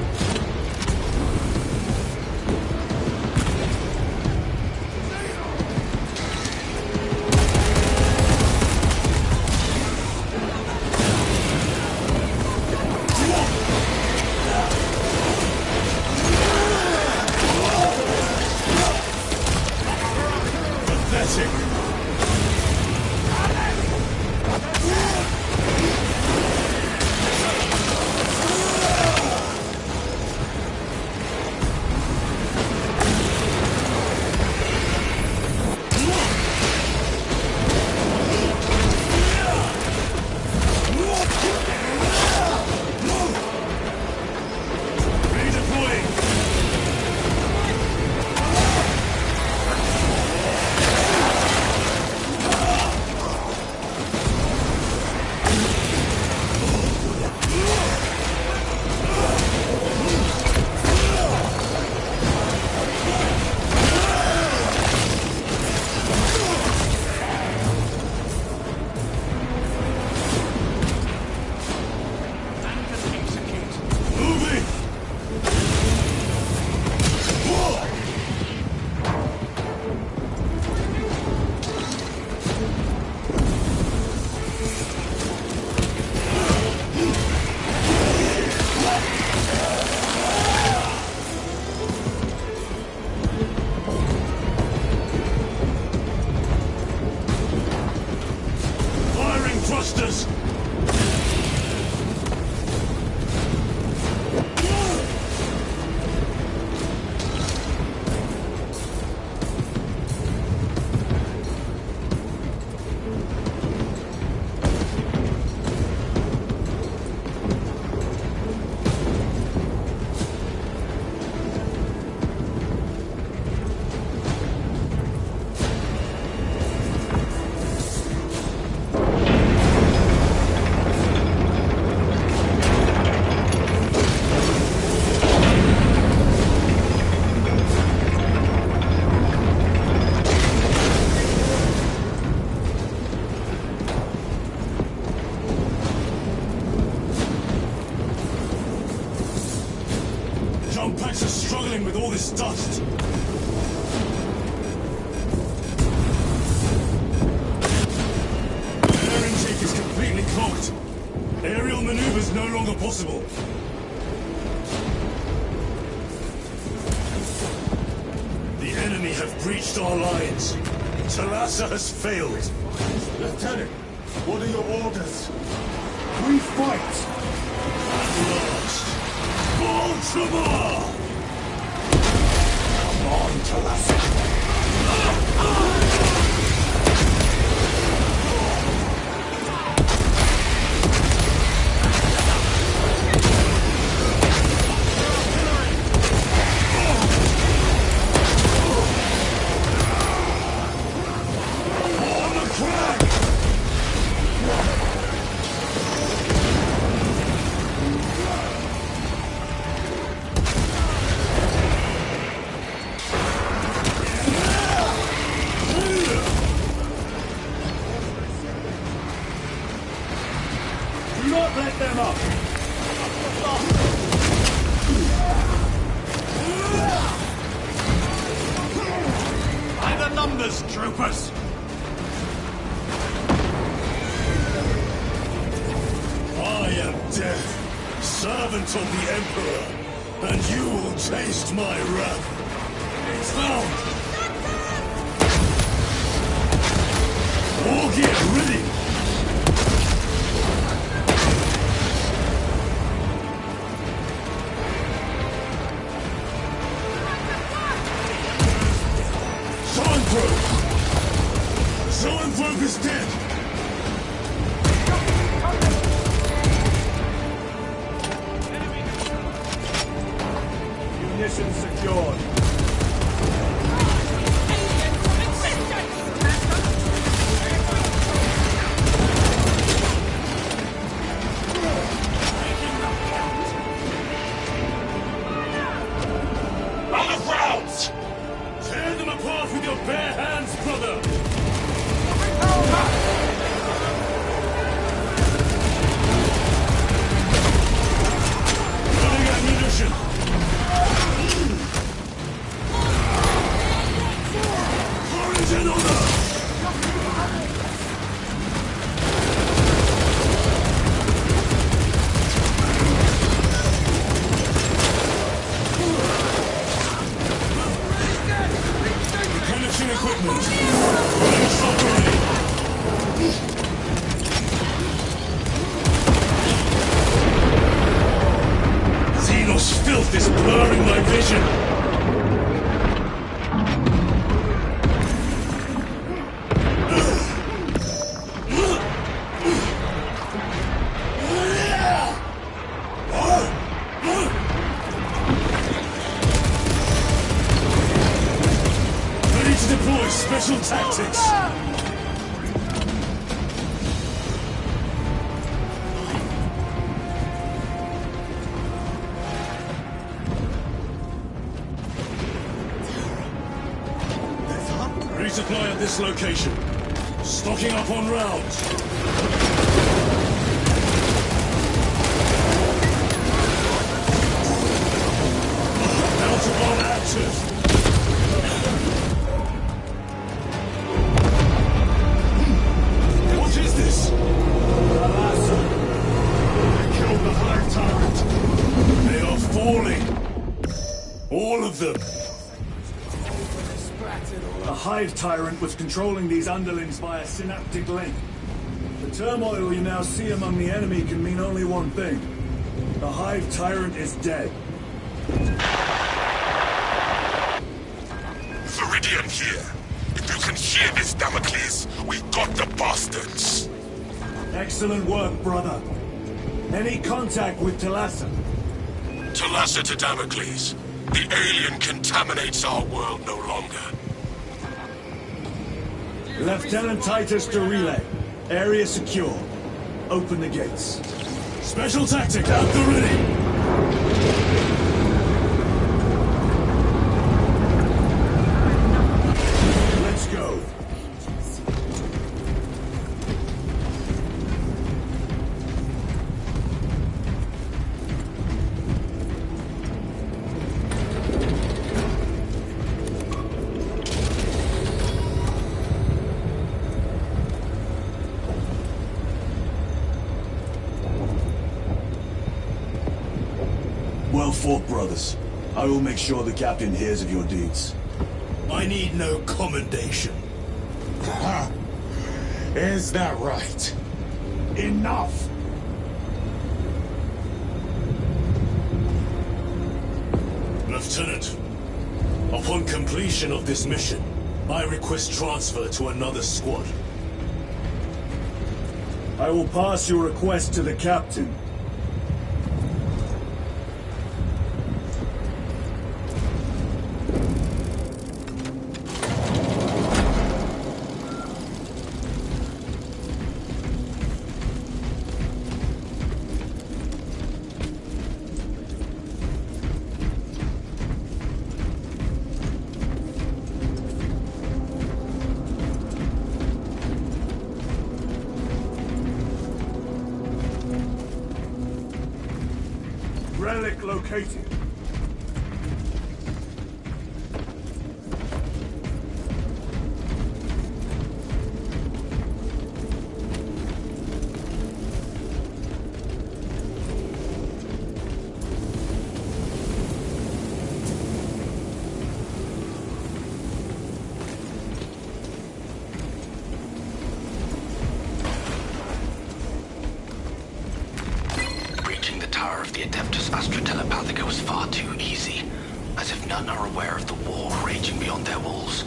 [SPEAKER 4] With all this dust. Air intake is completely clogged. Aerial maneuvers no longer possible. The enemy have breached our lines. Talassa has failed.
[SPEAKER 1] Lieutenant, what are your orders? We fight!
[SPEAKER 4] At last, Baltimore!
[SPEAKER 1] On, Talassa.
[SPEAKER 4] Troopers! I am Death, servant of the Emperor, and you will taste my wrath. It's found! War gear ready! Zoanthrope is dead!
[SPEAKER 12] Munitions secured.
[SPEAKER 4] Replenishing equipment. Running shock grenade. Xenos filth is blurring my vision. Ready to deploy special tactics. Resupply at this location. Stocking up on rounds. Out upon active. What is this? Talassa. They killed the Hive Tyrant. They are falling. All of them.
[SPEAKER 3] The Hive Tyrant was controlling these underlings via synaptic link. The turmoil you now see among the enemy can mean only one thing. The Hive Tyrant is dead.
[SPEAKER 1] Viridian here. If you can hear this, Damocles, we got the bastards.
[SPEAKER 3] Excellent work, brother. Any contact with Talassa?
[SPEAKER 1] Talassa to Damocles. The alien contaminates our world no longer.
[SPEAKER 3] Lieutenant Titus to relay. Area secure. Open the gates.
[SPEAKER 4] Special tactic at the ready.
[SPEAKER 3] Let's go. Well fought, brothers. I will make sure the captain hears of your deeds.
[SPEAKER 4] I need no commendation.
[SPEAKER 5] Is that right?
[SPEAKER 3] Enough!
[SPEAKER 4] Lieutenant, upon completion of this mission, I request transfer to another squad.
[SPEAKER 3] I will pass your request to the captain. Relic located.
[SPEAKER 17] Reaching the tower of the Adeptus Astra Telepathica was far too easy, as if none are aware of the war raging beyond their walls.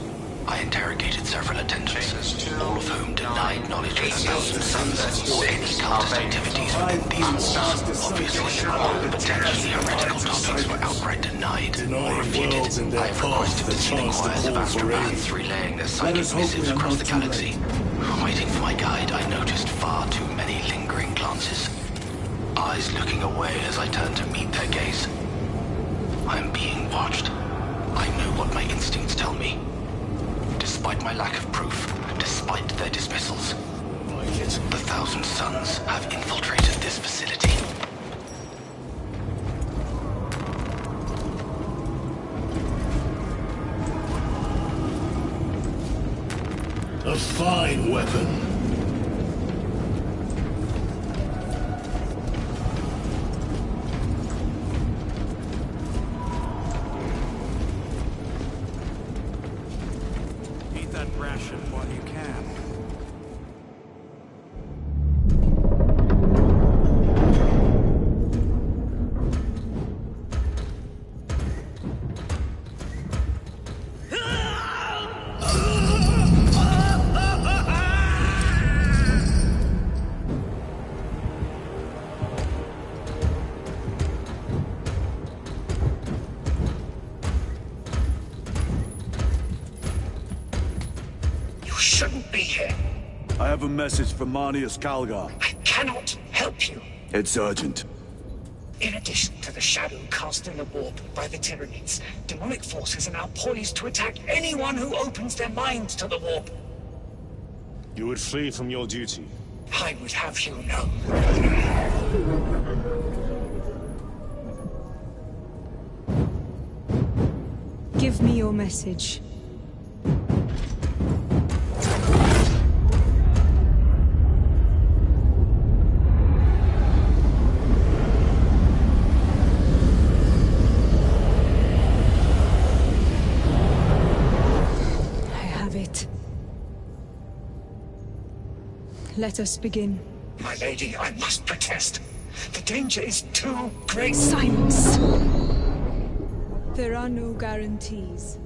[SPEAKER 17] I interrogated several attendants, all of whom denied knowledge of the Thousand Sons or any cultist activities within these walls. Obviously, potentially heretical topics were outright denied or refuted. I have requested the sealing wires of astropaths relaying their psychic missives across the galaxy. Waiting for my guide, I noticed far too many lingering glances. Eyes looking away as I turn to meet their gaze. I am being watched. I know what my instincts tell me. Despite my lack of proof, despite their dismissals, the Thousand Sons have infiltrated this facility.
[SPEAKER 4] A fine weapon.
[SPEAKER 3] Eat that ration while you can.
[SPEAKER 1] Shouldn't be here.
[SPEAKER 3] I have a message from Marneus Calgar.
[SPEAKER 1] I cannot help you.
[SPEAKER 3] It's urgent.
[SPEAKER 1] In addition to the shadow cast in the warp by the Tyranids, demonic forces are now poised to attack anyone who opens their minds to the warp.
[SPEAKER 12] You would flee from your duty.
[SPEAKER 1] I would have you know.
[SPEAKER 18] Give me your message. Let us begin.
[SPEAKER 1] My lady, I must protest. The danger is too great.
[SPEAKER 18] Silence! There are no guarantees.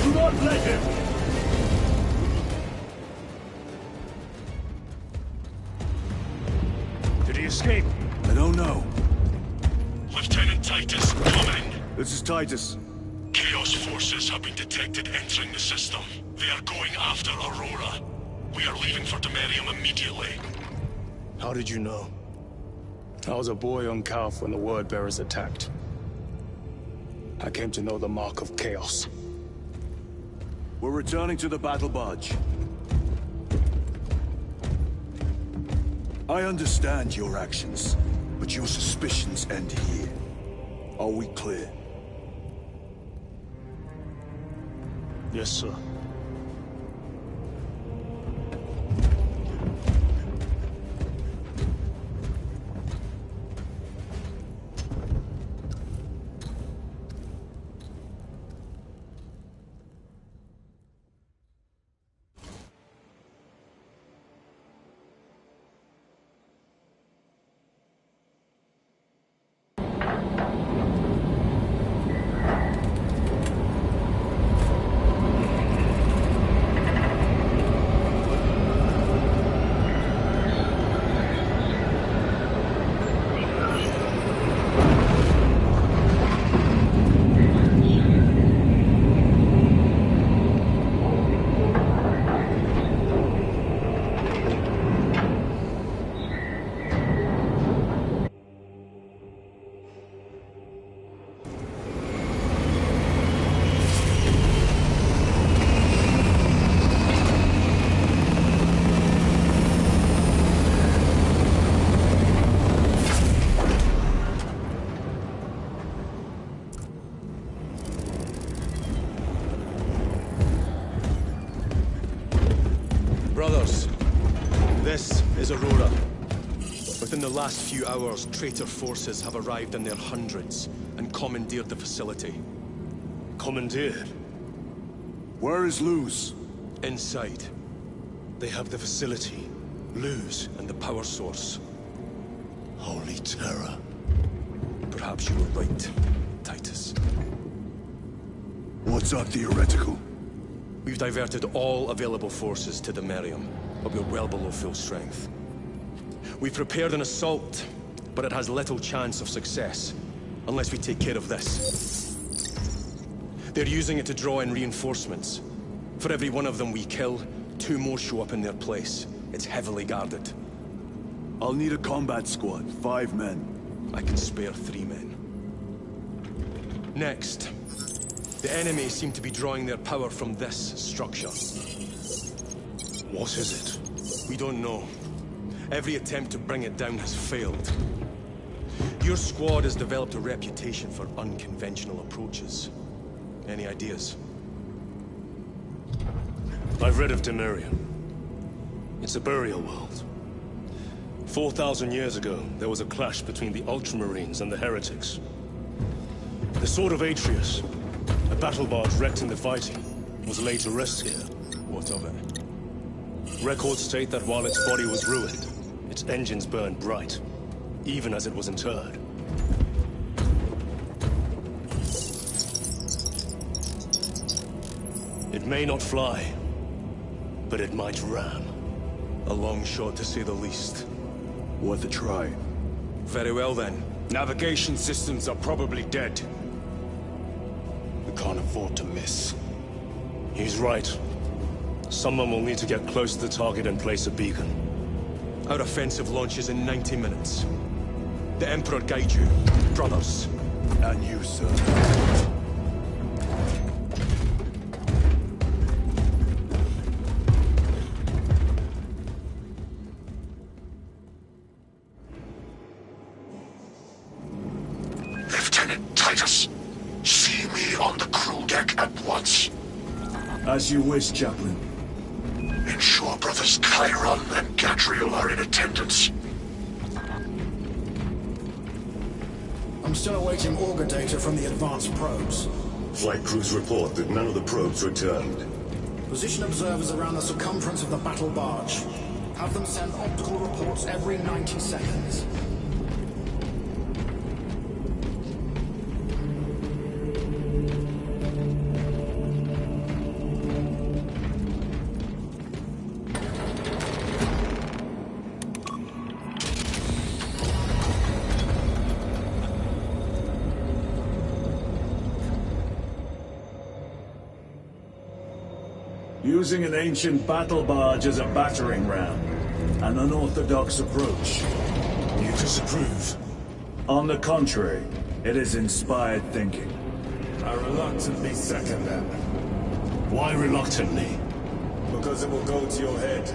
[SPEAKER 12] Do not let him! Did he escape?
[SPEAKER 3] I don't know.
[SPEAKER 1] Lieutenant Titus, come in.
[SPEAKER 3] This is Titus.
[SPEAKER 1] Chaos forces have been detected entering the system. They are going after Aurora. We are leaving for Demerium immediately.
[SPEAKER 12] How did you know? I was a boy on Calf when the Word Bearers attacked. I came to know the mark of chaos.
[SPEAKER 3] We're returning to the battle barge. I understand your actions, but your suspicions end here. Are we clear?
[SPEAKER 12] Yes, sir.
[SPEAKER 6] Brothers, this is Aurora. Within the last few hours, traitor forces have arrived in their hundreds and commandeered the facility.
[SPEAKER 12] Commandeered?
[SPEAKER 3] Where is Luz?
[SPEAKER 6] Inside. They have the facility, Luz, and the power source.
[SPEAKER 12] Holy terror.
[SPEAKER 6] Perhaps you were right, Titus.
[SPEAKER 3] What's our theoretical?
[SPEAKER 6] We've diverted all available forces to Demerium, but we're well below full strength. We've prepared an assault, but it has little chance of success, unless we take care of this. They're using it to draw in reinforcements. For every one of them we kill, 2 more show up in their place. It's heavily guarded.
[SPEAKER 3] I'll need a combat squad, 5 men.
[SPEAKER 6] I can spare 3 men. Next, the enemy seem to be drawing their power from this structure.
[SPEAKER 12] What is it?
[SPEAKER 6] We don't know. Every attempt to bring it down has failed. Your squad has developed a reputation for unconventional approaches. Any ideas?
[SPEAKER 12] I've read of Demerium. It's a burial world. 4,000 years ago, there was a clash between the Ultramarines and the Heretics. The Sword of Atreus, a battle barge wrecked in the fighting, was laid to rest here.
[SPEAKER 6] What of it?
[SPEAKER 12] Records state that while its body was ruined, its engines burned bright, even as it was interred. It may not fly, but it might ram.
[SPEAKER 6] A long shot, to say the least.
[SPEAKER 3] Worth a try.
[SPEAKER 6] Very well, then.
[SPEAKER 12] Navigation systems are probably dead. We can't afford to miss. He's right. Someone will need to get close to the target and place a beacon.
[SPEAKER 6] Our offensive launches in 90 minutes. The Emperor guide you, brothers.
[SPEAKER 3] And you, sir.
[SPEAKER 1] Lieutenant Titus, see me on the crew deck at once.
[SPEAKER 3] As you wish, Chaplain.
[SPEAKER 1] Ensure brothers Chiron and Gadriel are in attendance.
[SPEAKER 16] I'm still awaiting auger data from the advanced probes.
[SPEAKER 4] Flight crews report that none of the probes returned.
[SPEAKER 16] Position observers around the circumference of the battle barge. Have them send optical reports every 90 seconds.
[SPEAKER 3] Using an ancient battle barge as a battering ram. An unorthodox approach.
[SPEAKER 12] You disapprove?
[SPEAKER 3] On the contrary, it is inspired thinking.
[SPEAKER 5] I reluctantly second that.
[SPEAKER 12] Why reluctantly?
[SPEAKER 5] Because it will go to your head.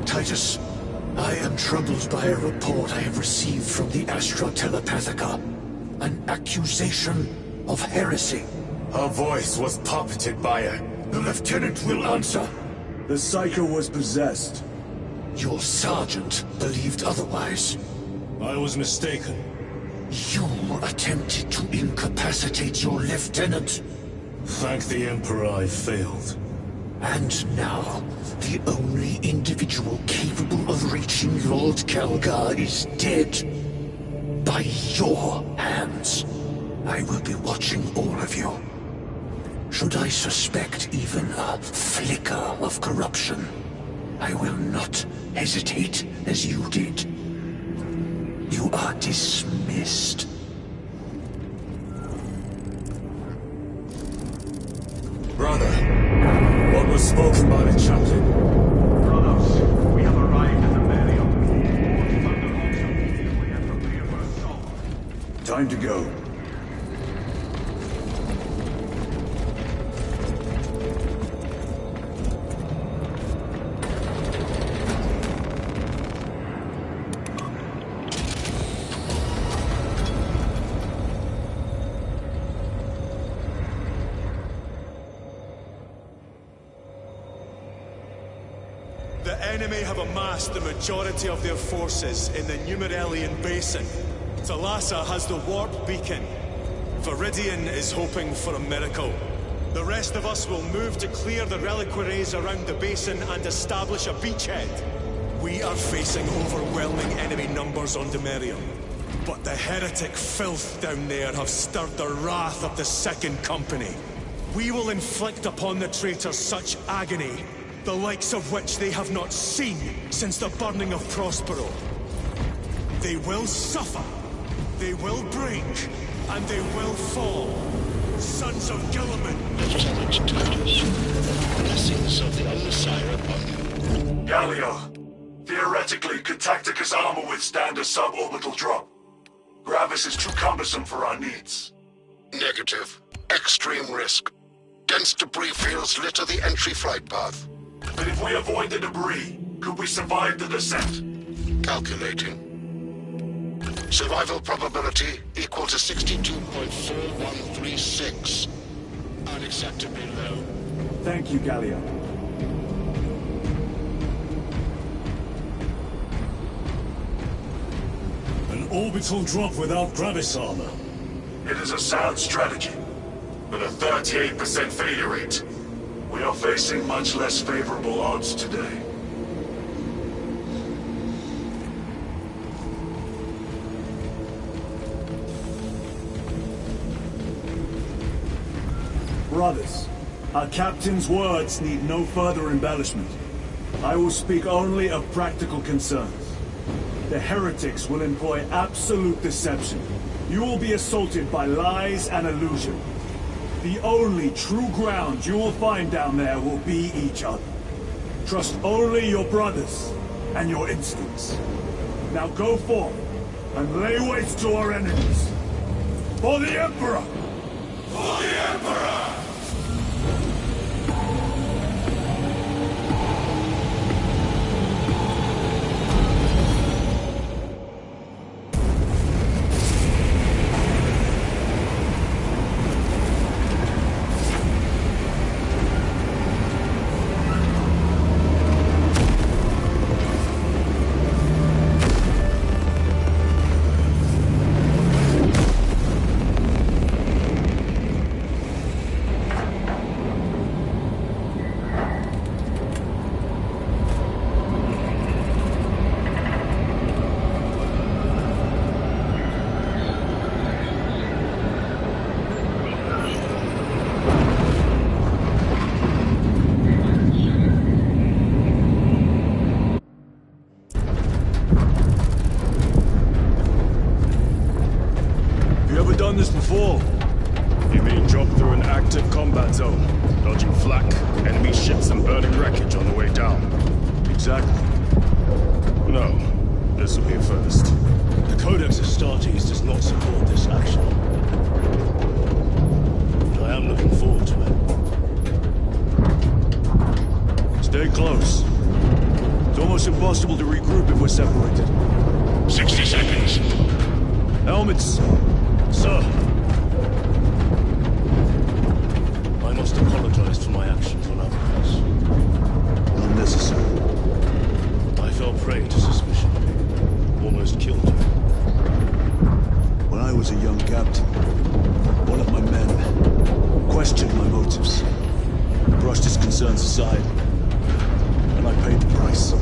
[SPEAKER 7] Titus, I am troubled by a report I have received from the Astra Telepathica. An accusation of heresy.
[SPEAKER 5] Her voice was puppeted by her.
[SPEAKER 7] The Lieutenant will answer.
[SPEAKER 3] The Psycho was possessed.
[SPEAKER 7] Your sergeant believed otherwise.
[SPEAKER 12] I was mistaken.
[SPEAKER 7] You attempted to incapacitate your lieutenant.
[SPEAKER 12] Thank the Emperor I failed.
[SPEAKER 7] And now, the only individual capable of reaching Lord Calgar is dead. By your hands. I will be watching all of you. Should I suspect even a flicker of corruption, I will not hesitate as you did. You are dismissed.
[SPEAKER 5] Brother, what was spoken by the chaplain?
[SPEAKER 1] Brothers, we have arrived at the Merion. All Thunderbolts immediately and prepare for assault.
[SPEAKER 3] Time to go.
[SPEAKER 6] The enemy have amassed the majority of their forces in the Numeralian Basin. Thalassa has the warp beacon. Viridian is hoping for a miracle. The rest of us will move to clear the reliquaries around the basin and establish a beachhead. We are facing overwhelming enemy numbers on Demerium. But the heretic filth down there have stirred the wrath of the Second Company. We will inflict upon the traitors such agony, the likes of which they have not seen since the burning of Prospero. They will suffer, they will break, and they will fall. Sons of Gilliman!
[SPEAKER 9] Lieutenant Titus, the blessings of the Omnissiah upon you.
[SPEAKER 1] Gallia, theoretically, could Tactica's armor withstand a suborbital drop? Gravis is too cumbersome for our needs.
[SPEAKER 9] Negative. Extreme risk. Dense debris fields litter the entry flight path.
[SPEAKER 1] But if we avoid the debris, could we survive the descent?
[SPEAKER 9] Calculating. Survival probability equal to 62.4136. Unacceptably low.
[SPEAKER 3] Thank you, Gallia.
[SPEAKER 12] An orbital drop without Gravis armor.
[SPEAKER 1] It is a sound strategy, with a 38% failure rate. We are facing much less favorable odds today.
[SPEAKER 3] Brothers, our captain's words need no further embellishment. I will speak only of practical concerns. The heretics will employ absolute deception. You will be assaulted by lies and illusion. The only true ground you will find down there will be each other. Trust only your brothers and your instincts. Now go forth and lay waste to our enemies. For the Emperor!
[SPEAKER 1] For the Emperor!
[SPEAKER 3] this before.
[SPEAKER 12] You mean drop through an active combat zone, dodging flak, enemy ships and burning wreckage on the way down?
[SPEAKER 3] Exactly.
[SPEAKER 12] No, this will be a first.
[SPEAKER 3] The Codex Astartes does not support this action. But I am looking forward to it. Stay close. It's almost impossible to regroup if we're separated.
[SPEAKER 1] 60 seconds.
[SPEAKER 3] Helmets! Sir! I must apologize for my actions on Avernus. Unnecessary. I fell prey to suspicion. Almost killed you. When I was a young captain, one of my men questioned my motives, brushed his concerns aside, and I paid the price.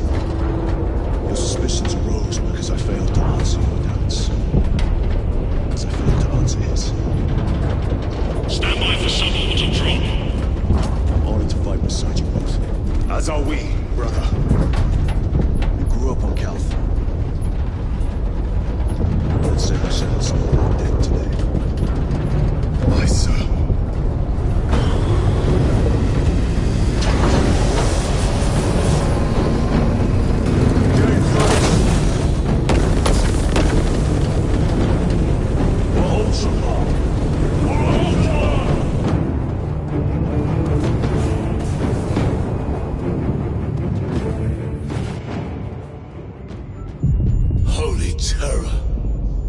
[SPEAKER 3] Your suspicions arose because I failed to answer your doubts. As I failed to answer his.
[SPEAKER 1] Stand by for suborbital drop.
[SPEAKER 3] I'm honored to fight beside you both.
[SPEAKER 12] As are we, brother.
[SPEAKER 3] We grew up on Calth. Let's say we settled some of our debt today.
[SPEAKER 12] Aye, sir.
[SPEAKER 4] Holy terror.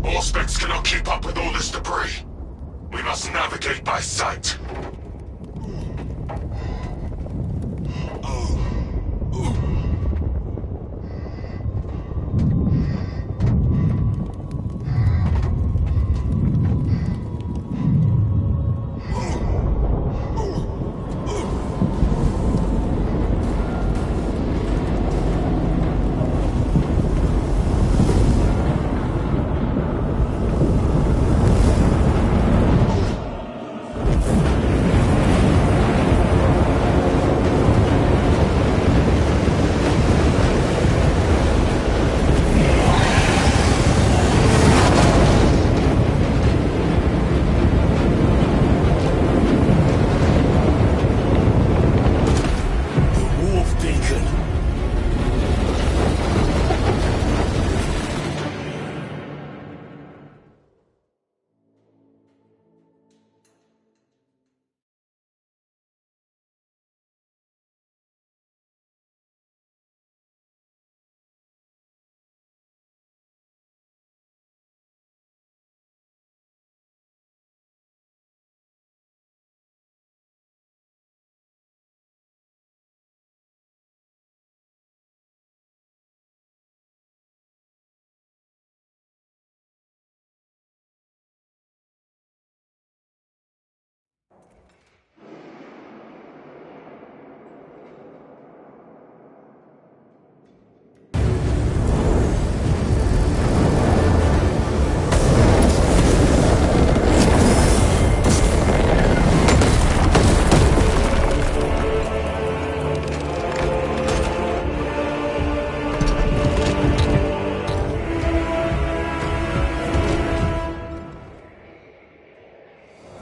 [SPEAKER 1] Auspex cannot keep up with all this debris. We must navigate by sight.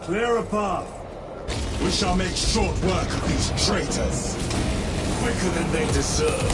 [SPEAKER 5] Clear a path. We shall make short work of these traitors. Quicker than they deserve.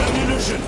[SPEAKER 4] Ammunition!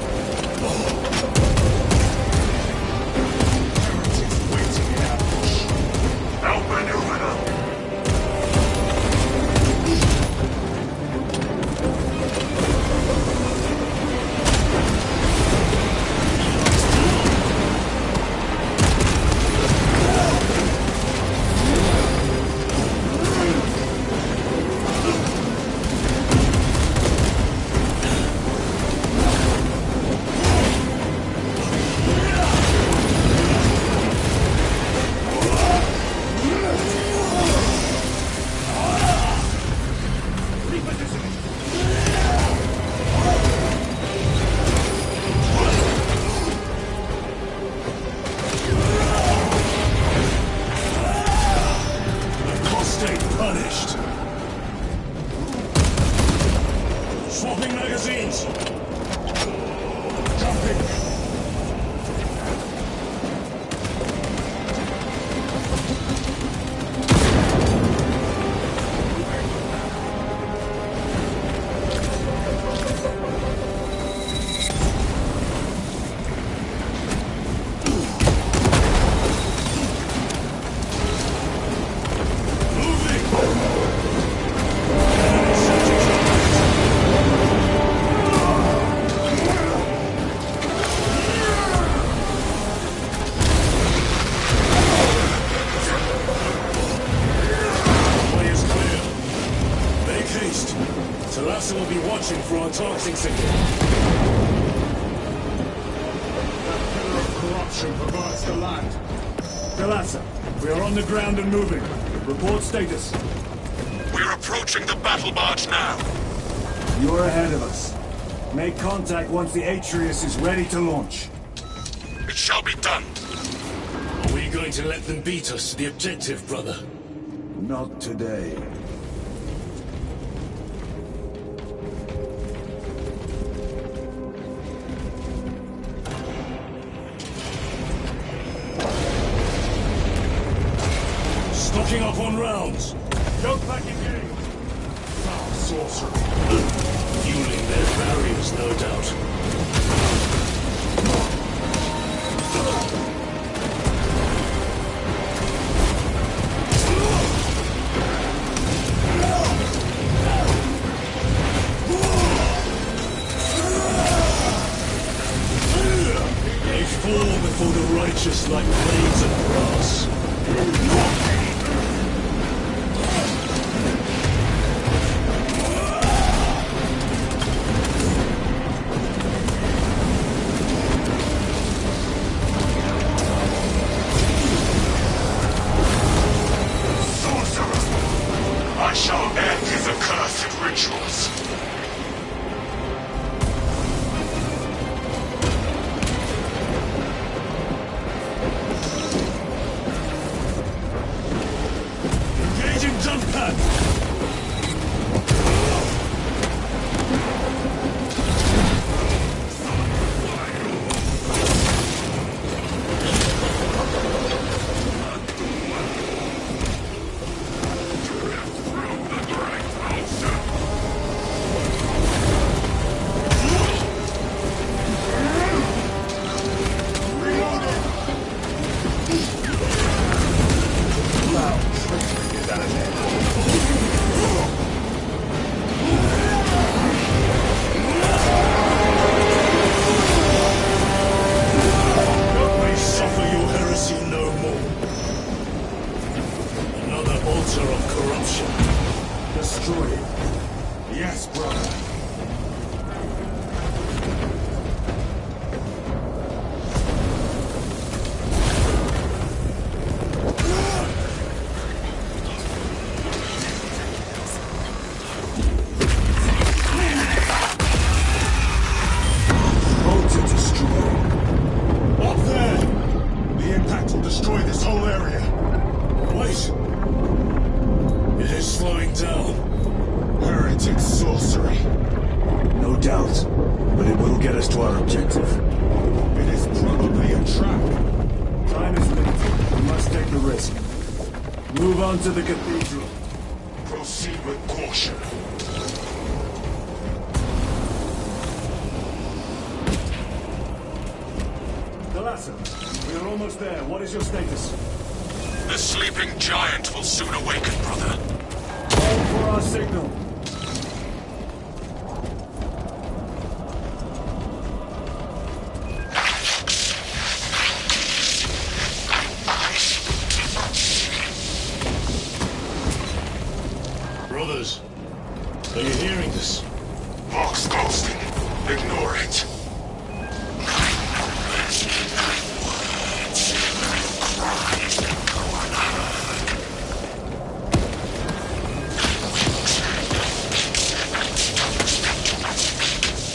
[SPEAKER 12] searching for our targeting signal.
[SPEAKER 3] That pillar of corruption perverts the land. Delasa, we are on the ground and moving. Report status.
[SPEAKER 1] We're approaching the battle barge now.
[SPEAKER 3] You're ahead of us. Make contact once the Atreus is ready to launch.
[SPEAKER 1] It shall be done.
[SPEAKER 12] Are we going to let them beat us to the objective, brother?
[SPEAKER 3] Not today.
[SPEAKER 12] Stocking up on rounds.
[SPEAKER 3] Jump back again.
[SPEAKER 12] Foul sorcery. Fueling their barriers, no doubt. They fall before the righteous like blades of grass.
[SPEAKER 1] I shall end his accursed rituals.
[SPEAKER 12] Engaging jump pad!
[SPEAKER 3] Yes, brother. Move on to the cathedral.
[SPEAKER 1] Proceed with caution.
[SPEAKER 3] Delasa, we are almost there. What is your status?
[SPEAKER 1] The sleeping giant will soon awaken, brother.
[SPEAKER 3] Hold for our signal.
[SPEAKER 12] Brothers, are you hearing this?
[SPEAKER 1] Vox ghosting. Ignore it.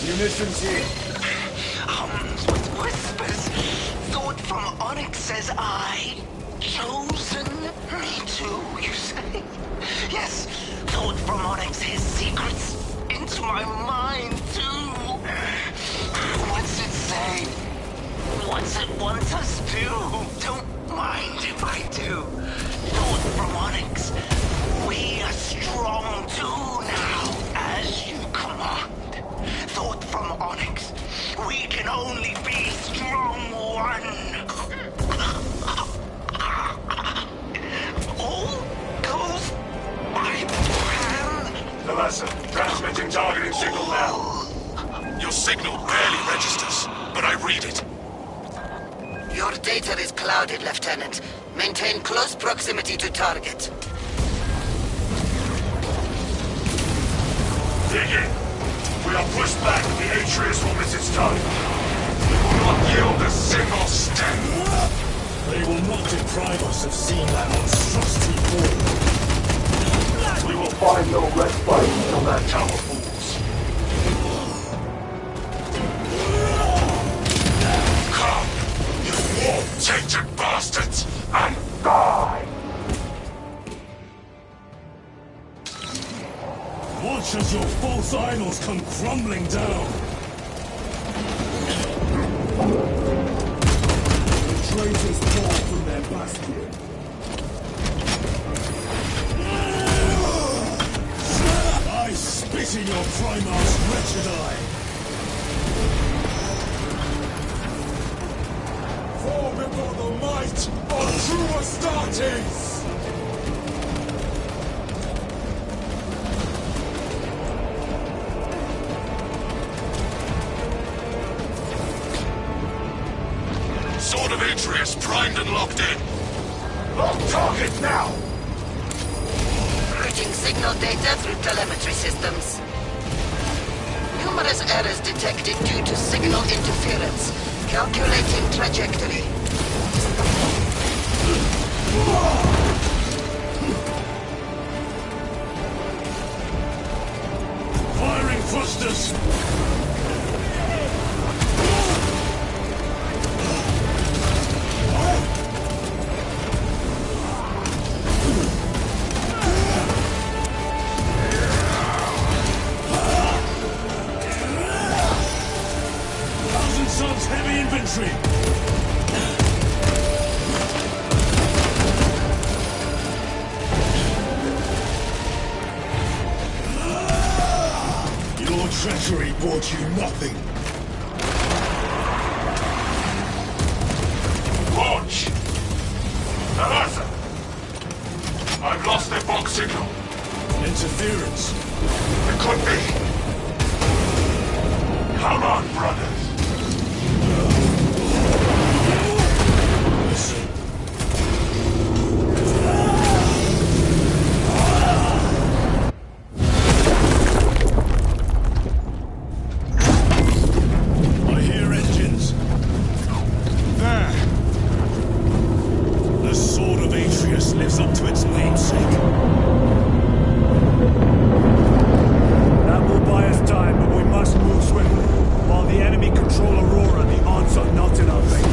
[SPEAKER 3] Munitions here.
[SPEAKER 13] With whispers. Thought from Onyx says I. Chosen me too, you say? Yes, thought from Onyx his secrets into my mind too. What's it say? What's it want us to do? Don't mind if I do. Thought from Onyx, we are strong too now, as you command. Thought from Onyx, we can only be strong one. All goes by plan.
[SPEAKER 1] Delasa, transmitting targeting signal now. Your signal barely registers, but I read it.
[SPEAKER 19] Your data is clouded, Lieutenant. Maintain close proximity to target.
[SPEAKER 1] Dig in. We are pushed back. The Atreus will miss its target. We will not yield a single step.
[SPEAKER 4] They will not deprive us of seeing that monstrosity fall.
[SPEAKER 1] We will find no respite until that tower falls. Come, you war-tainted bastards, and die!
[SPEAKER 4] Watch as your false idols come crumbling down. The traitors fall from their bastion. I spit in your Primarch's wretched eye.
[SPEAKER 5] Fall before the might of true Astartes!
[SPEAKER 1] Sword of Atreus primed and locked in. Lock target now!
[SPEAKER 19] Routing signal data through telemetry systems. Numerous errors detected due to signal interference. Calculating trajectory.
[SPEAKER 4] Firing thrusters! Sons heavy infantry! Your treachery brought you nothing.
[SPEAKER 1] Launch! Narasa! I've lost their box signal.
[SPEAKER 4] Interference.
[SPEAKER 1] It could be. Come on, brothers.
[SPEAKER 4] Listen. I hear engines.
[SPEAKER 5] There!
[SPEAKER 4] The Sword of Atreus lives up to its namesake.
[SPEAKER 3] That will buy us time, but we must move swiftly. While the enemy control Aurora, the odds are not in our favor.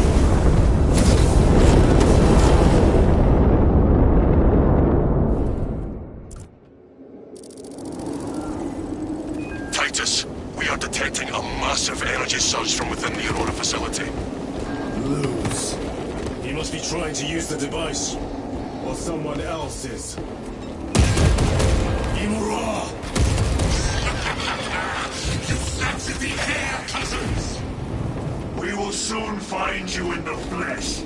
[SPEAKER 1] Titus, we are detecting a massive energy surge from within the Aurora facility.
[SPEAKER 4] Lose. He must be trying to use the device.
[SPEAKER 5] Or someone else is.
[SPEAKER 4] Imura!
[SPEAKER 1] That's in the air, cousins! We will soon find you in the flesh.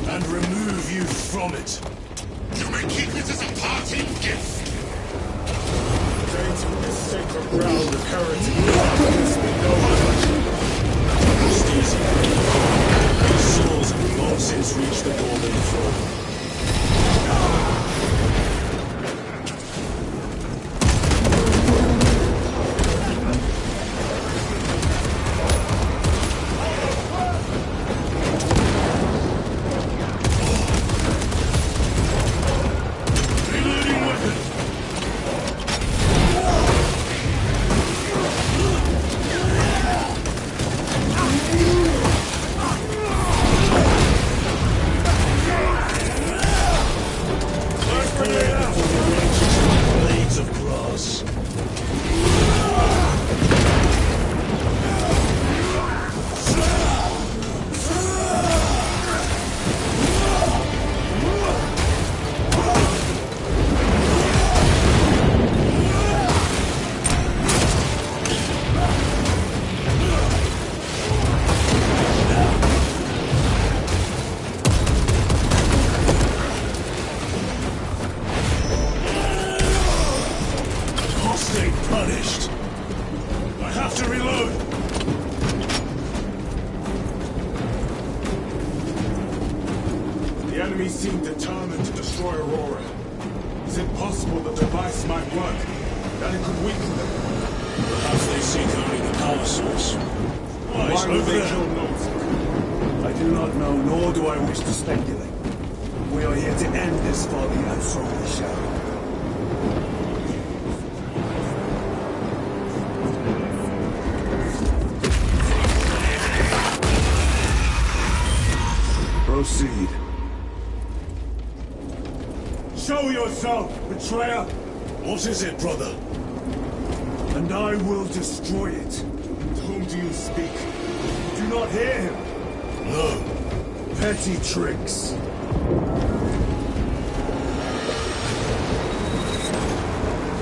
[SPEAKER 4] And remove you from it.
[SPEAKER 1] You may keep it as a parting gift.
[SPEAKER 5] Dating this sacred ground of heretic darkness we know
[SPEAKER 4] Rest easy. These souls have long since reached the golden throne. Blades of grass. Apostate punished. I have to reload.
[SPEAKER 5] The enemy seem determined to destroy Aurora. Is it possible the device might work? that it could weaken them.
[SPEAKER 4] Perhaps they seek only the power source.
[SPEAKER 3] Why would they kill Nozick? I do not know, nor do I wish to speculate. We are here to end this folly and so we shall. Proceed.
[SPEAKER 5] Show yourself, betrayer!
[SPEAKER 4] What is it, brother?
[SPEAKER 3] And I will destroy it.
[SPEAKER 5] To whom do you speak?
[SPEAKER 3] Do not hear him.
[SPEAKER 4] No.
[SPEAKER 3] Petty tricks.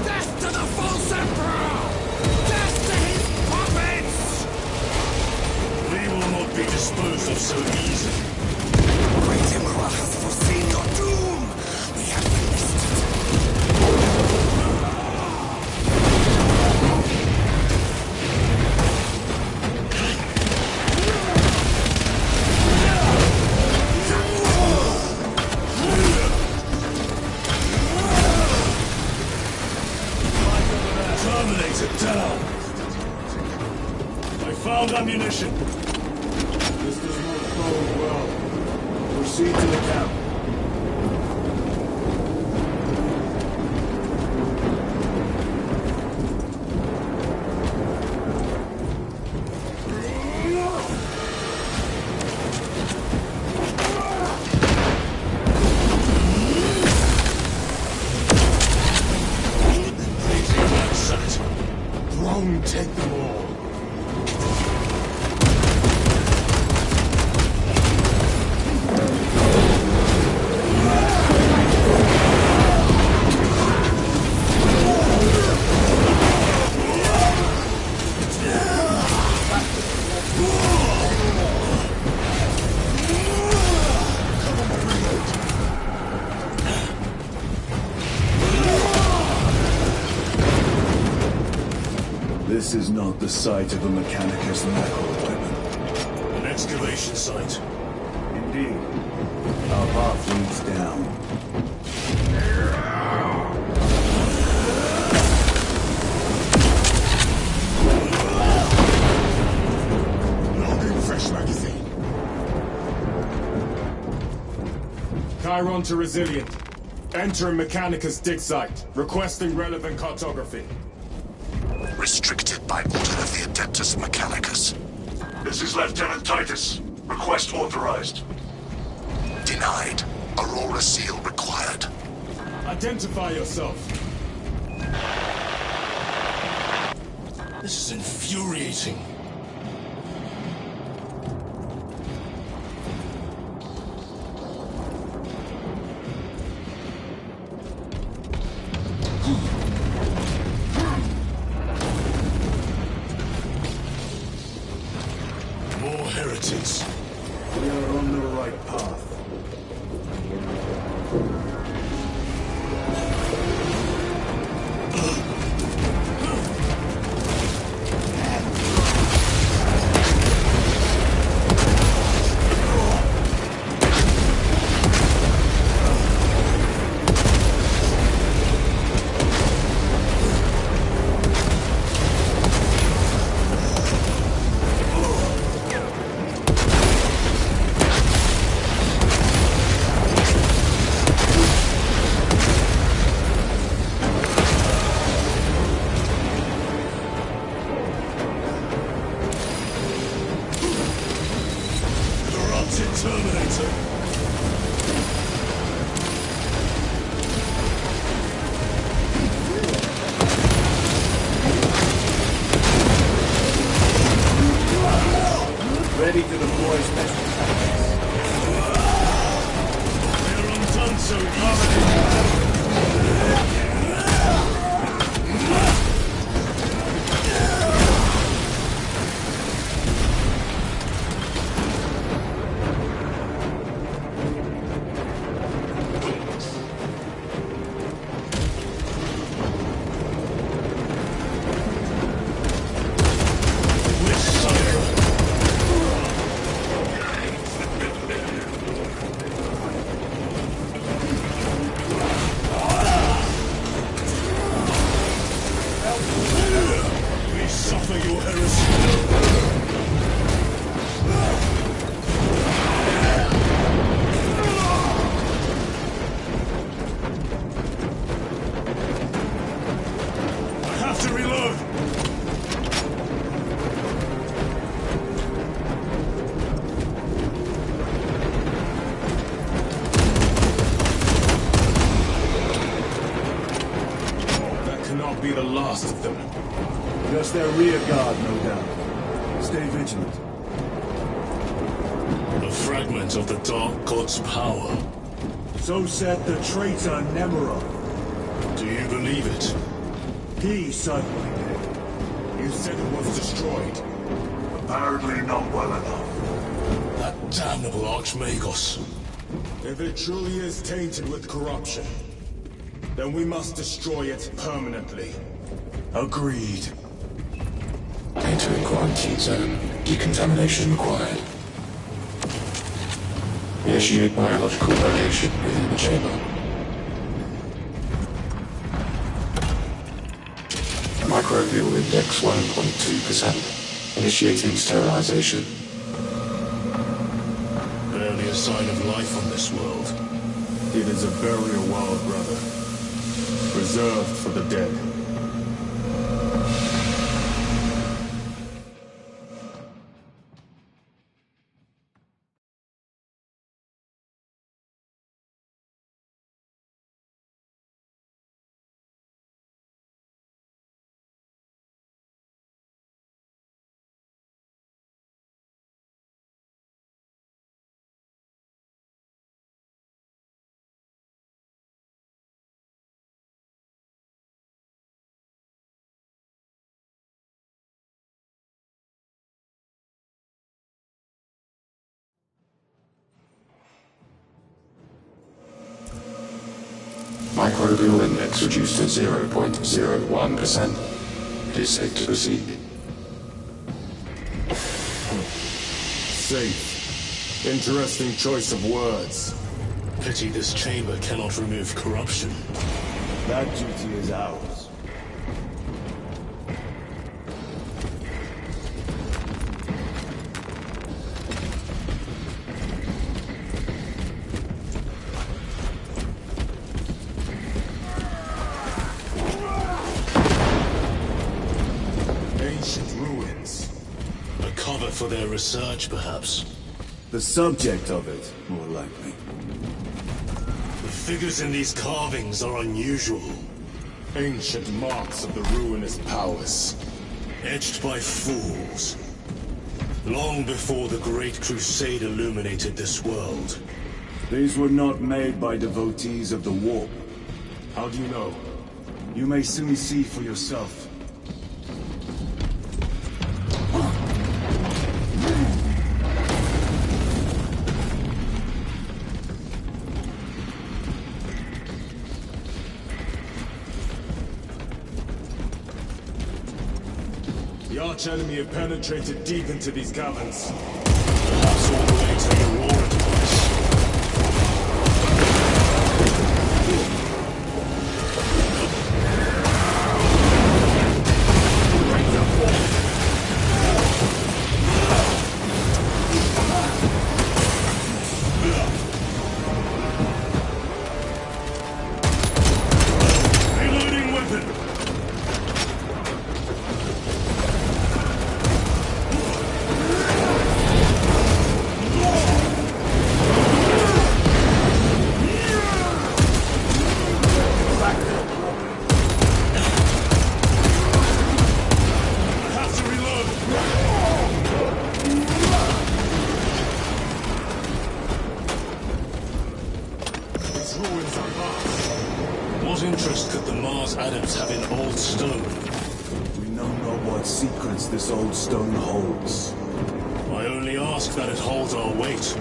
[SPEAKER 13] Death to the false emperor! Death to his puppets!
[SPEAKER 4] We will not be disposed of so easily.
[SPEAKER 13] Great Emperor has foreseen your doom! We have witnessed it.
[SPEAKER 4] Terminator down! I found ammunition.
[SPEAKER 3] This does not bode well. Proceed to the camp.
[SPEAKER 5] Rome, take them all.
[SPEAKER 3] This is not the site of a Mechanicus metal weapon.
[SPEAKER 4] An excavation site.
[SPEAKER 3] Indeed. Our path leads down.
[SPEAKER 5] Loading fresh magazine. Chiron to Resilient. Enter Mechanicus dig site. Requesting relevant cartography.
[SPEAKER 1] Restricted by order of the Adeptus Mechanicus.
[SPEAKER 3] This is Lieutenant Titus. Request authorized.
[SPEAKER 1] Denied. Aurora seal required.
[SPEAKER 5] Identify yourself.
[SPEAKER 4] This is infuriating. More heretics.
[SPEAKER 3] We are on the right path.
[SPEAKER 4] have to reload!
[SPEAKER 5] That cannot be the last of them.
[SPEAKER 3] Just their rear guard, no doubt. Stay vigilant.
[SPEAKER 4] A fragment of the Dark God's power.
[SPEAKER 3] So said the traitor Nemeroth.
[SPEAKER 4] Do you believe it?
[SPEAKER 3] He certainly did.
[SPEAKER 5] You said it was destroyed.
[SPEAKER 1] Apparently not well enough.
[SPEAKER 4] That damnable Archmagos.
[SPEAKER 5] If it truly is tainted with corruption, then we must destroy it permanently.
[SPEAKER 3] Agreed.
[SPEAKER 7] Entering quarantine zone. Decontamination required. Initiate biological radiation within the chamber. Microbial index 1.2%. Initiating sterilization.
[SPEAKER 4] Barely a sign of life on this world.
[SPEAKER 5] It is a burial world, brother. Reserved for the dead.
[SPEAKER 7] Microbial index reduced to 0.01%. It is safe to proceed.
[SPEAKER 5] Safe. Interesting choice of words.
[SPEAKER 4] Pity this chamber cannot remove corruption.
[SPEAKER 3] That duty is ours.
[SPEAKER 4] For their research, perhaps.
[SPEAKER 3] The subject of it, more likely.
[SPEAKER 4] The figures in these carvings are unusual.
[SPEAKER 5] Ancient marks of the ruinous powers.
[SPEAKER 4] Etched by fools. Long before the Great Crusade illuminated this world.
[SPEAKER 3] These were not made by devotees of the warp.
[SPEAKER 5] How do you know?
[SPEAKER 3] You may soon see for yourself.
[SPEAKER 5] The arch-enemy have penetrated deep into these caverns.
[SPEAKER 4] Perhaps all the way to the Aurora device.
[SPEAKER 5] Reloading weapon!
[SPEAKER 4] What interest could the Mars adepts have in old stone?
[SPEAKER 3] We know not what secrets this old stone holds.
[SPEAKER 4] I only ask that it holds our weight.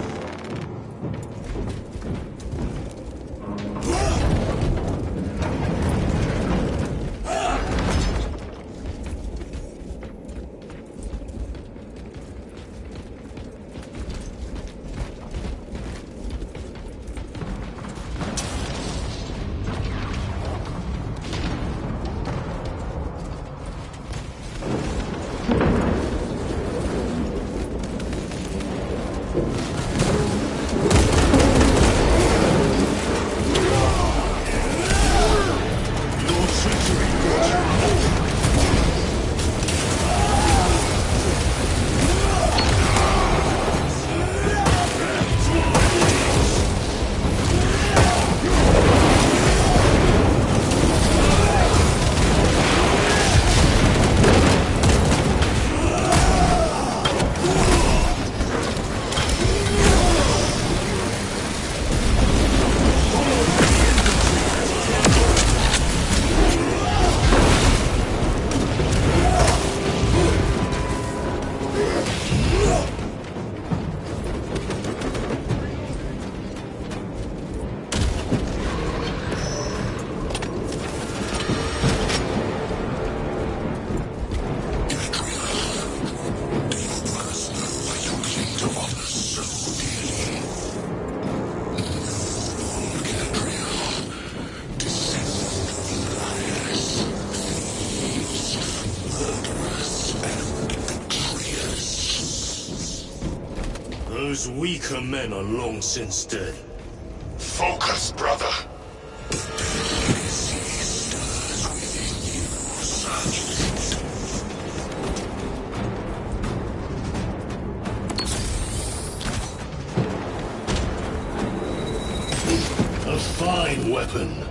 [SPEAKER 12] weaker men are long since dead.
[SPEAKER 1] Focus, brother.
[SPEAKER 4] A fine weapon.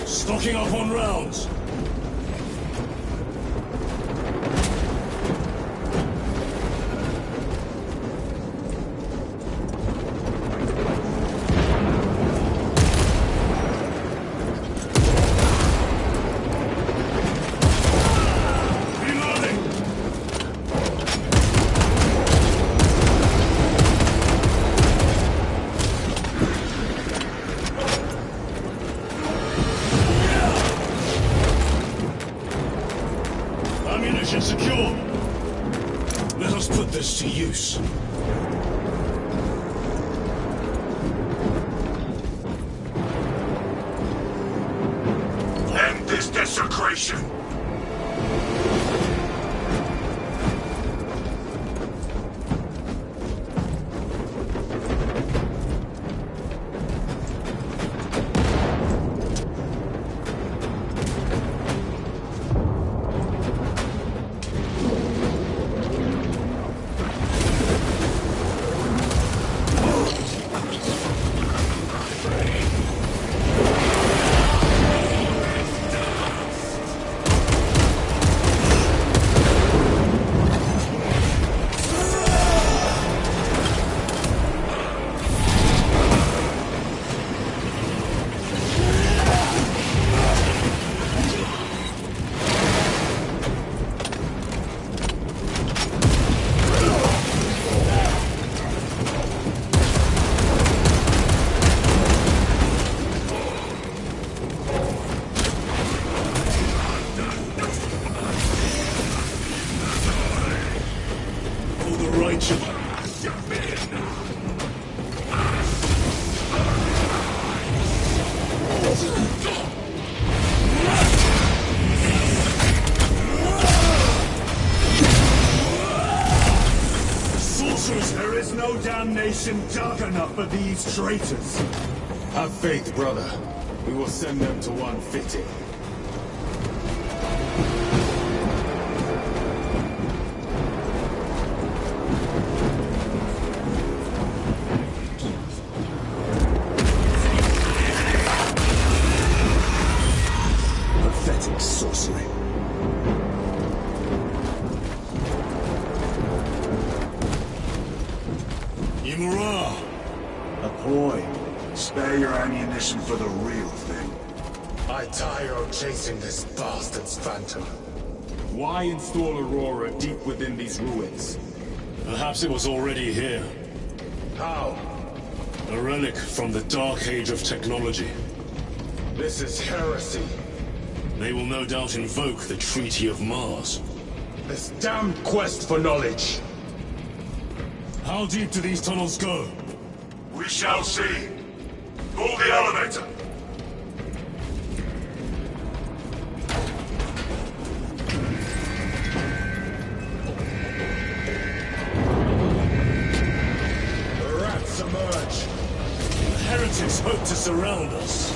[SPEAKER 12] Stocking up on rounds.
[SPEAKER 4] Ammunition secure. Let us put this to use.
[SPEAKER 1] End this desecration.
[SPEAKER 3] There is no damnation dark enough for these traitors.
[SPEAKER 5] Have faith, brother. We will send them to one fitting.
[SPEAKER 3] Pathetic sorcery.
[SPEAKER 4] Ymura!
[SPEAKER 3] Aboy, spare your ammunition for the real thing.
[SPEAKER 5] I tire of chasing this bastard's phantom. Why install Aurora deep within these ruins?
[SPEAKER 12] Perhaps it was already here.
[SPEAKER 5] How?
[SPEAKER 12] A relic from the Dark Age of technology.
[SPEAKER 5] This is heresy.
[SPEAKER 12] They will no doubt invoke the Treaty of Mars.
[SPEAKER 5] This damned quest for knowledge.
[SPEAKER 12] How deep do these tunnels go?
[SPEAKER 1] We shall see. Pull the elevator.
[SPEAKER 5] The rats emerge.
[SPEAKER 12] The heretics hope to surround us.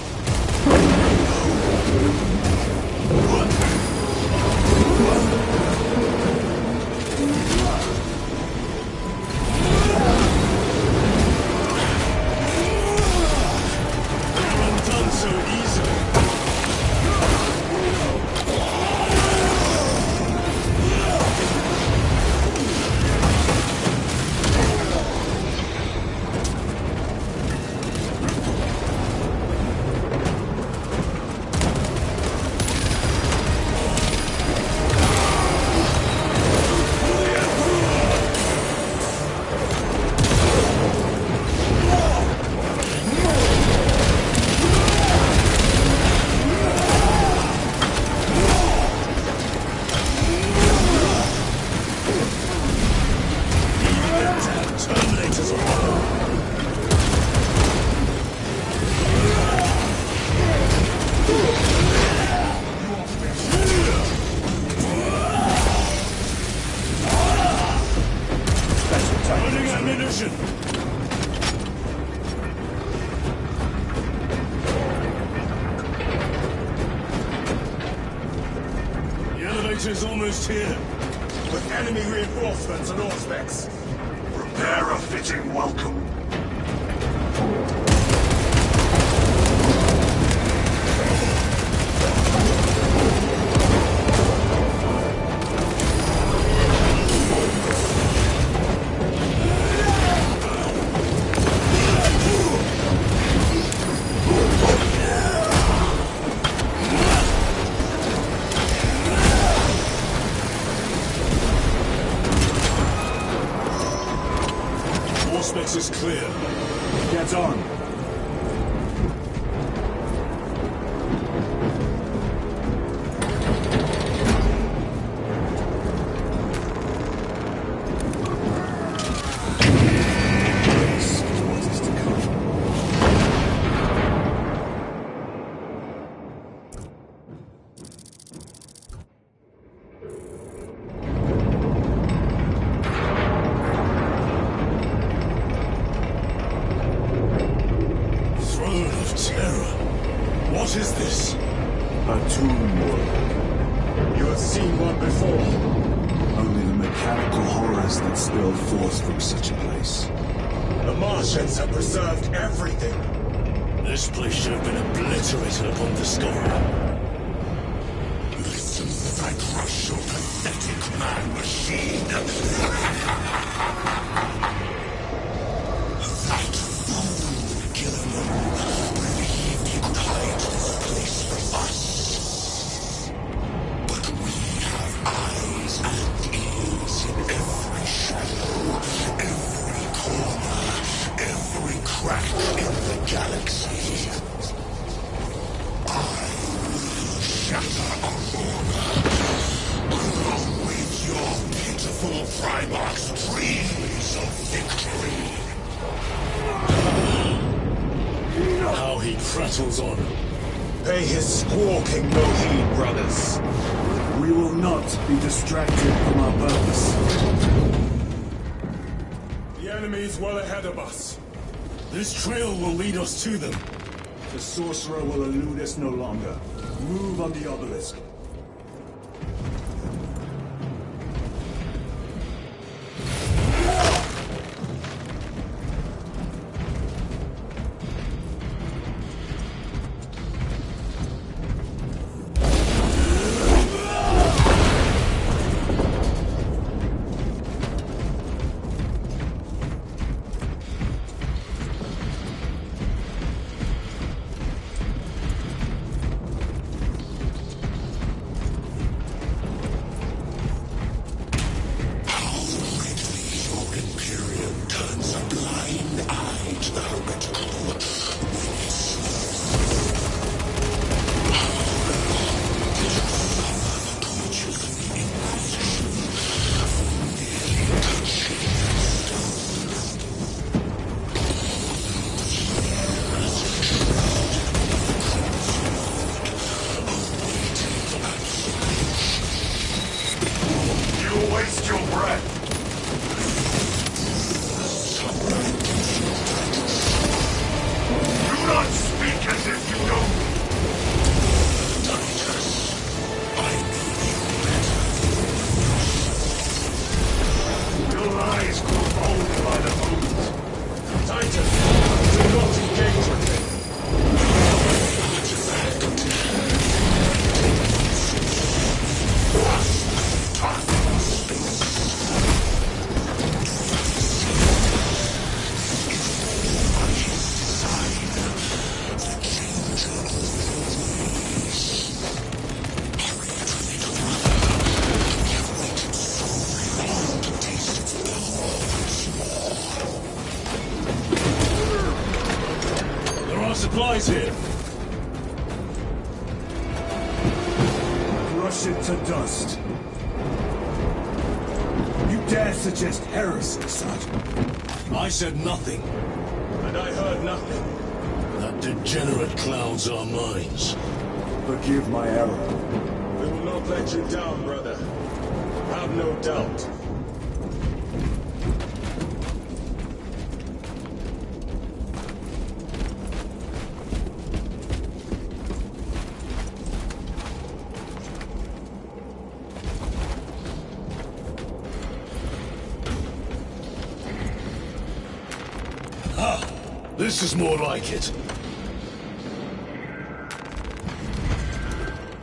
[SPEAKER 4] Traitors almost here.
[SPEAKER 5] With enemy reinforcements and Auspex.
[SPEAKER 1] Prepare a fitting welcome.
[SPEAKER 4] Auspex is clear.
[SPEAKER 3] Get on.
[SPEAKER 4] What is this?
[SPEAKER 3] A tomb world.
[SPEAKER 5] You have seen one before.
[SPEAKER 3] Only the mechanical horrors that spill forth from such a place.
[SPEAKER 5] The Martians have preserved everything.
[SPEAKER 4] This place should have been obliterated upon discovery.
[SPEAKER 1] Listen as I crush your pathetic man-machine. That fool, Gilliman, believed he could hide this place from us. But we have eyes and ears in every shadow, every corner, every crack in the galaxy. I will shatter Aurora, along with your pitiful Primarch's dreams of victory.
[SPEAKER 4] How he prattles on.
[SPEAKER 5] Pay his squawking no heed, brothers.
[SPEAKER 3] We will not be distracted from our purpose.
[SPEAKER 5] The enemy is well ahead of us.
[SPEAKER 4] This trail will lead us to them.
[SPEAKER 3] The sorcerer will elude us no longer. Move on the obelisk.
[SPEAKER 1] Waste your breath. Do not speak as if you know me. Titus, I know you better. Your eyes grow bold by the moment.
[SPEAKER 5] Titus, do not engage with him.
[SPEAKER 4] Supplies here.
[SPEAKER 3] Crush it to dust. You dare suggest heresy, Sergeant?
[SPEAKER 4] I said nothing.
[SPEAKER 5] And I heard nothing.
[SPEAKER 4] That degenerate clouds our minds.
[SPEAKER 3] Forgive my error.
[SPEAKER 5] We will not let you down, brother. Have no doubt.
[SPEAKER 4] Ha! This is more like it.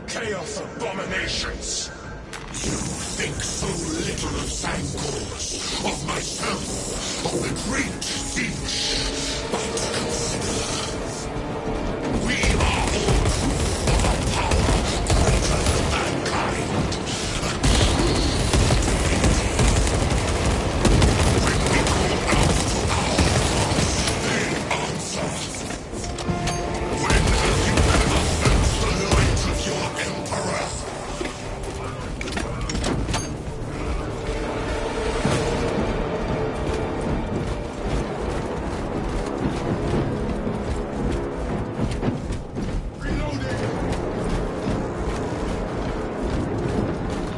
[SPEAKER 1] Chaos abominations! You think so little of Zangors, of myself, of the great siege. But consider, we are all proof of a power greater than mankind. A true divinity. When we call out to our gods, they answer. When have you ever felt the light of your Emperor?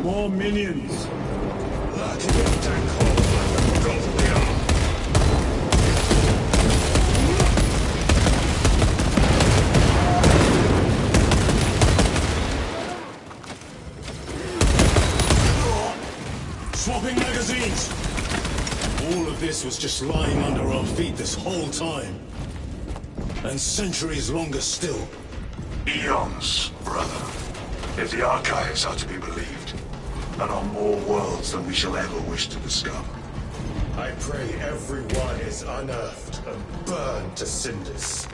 [SPEAKER 3] More minions!
[SPEAKER 4] Swapping magazines! All of this was just lying under our feet this whole time. And centuries longer still.
[SPEAKER 1] Eons, brother. If the archives are to be believed, there are more worlds than we shall ever wish to discover.
[SPEAKER 2] I pray everyone is unearthed and burned to cinders.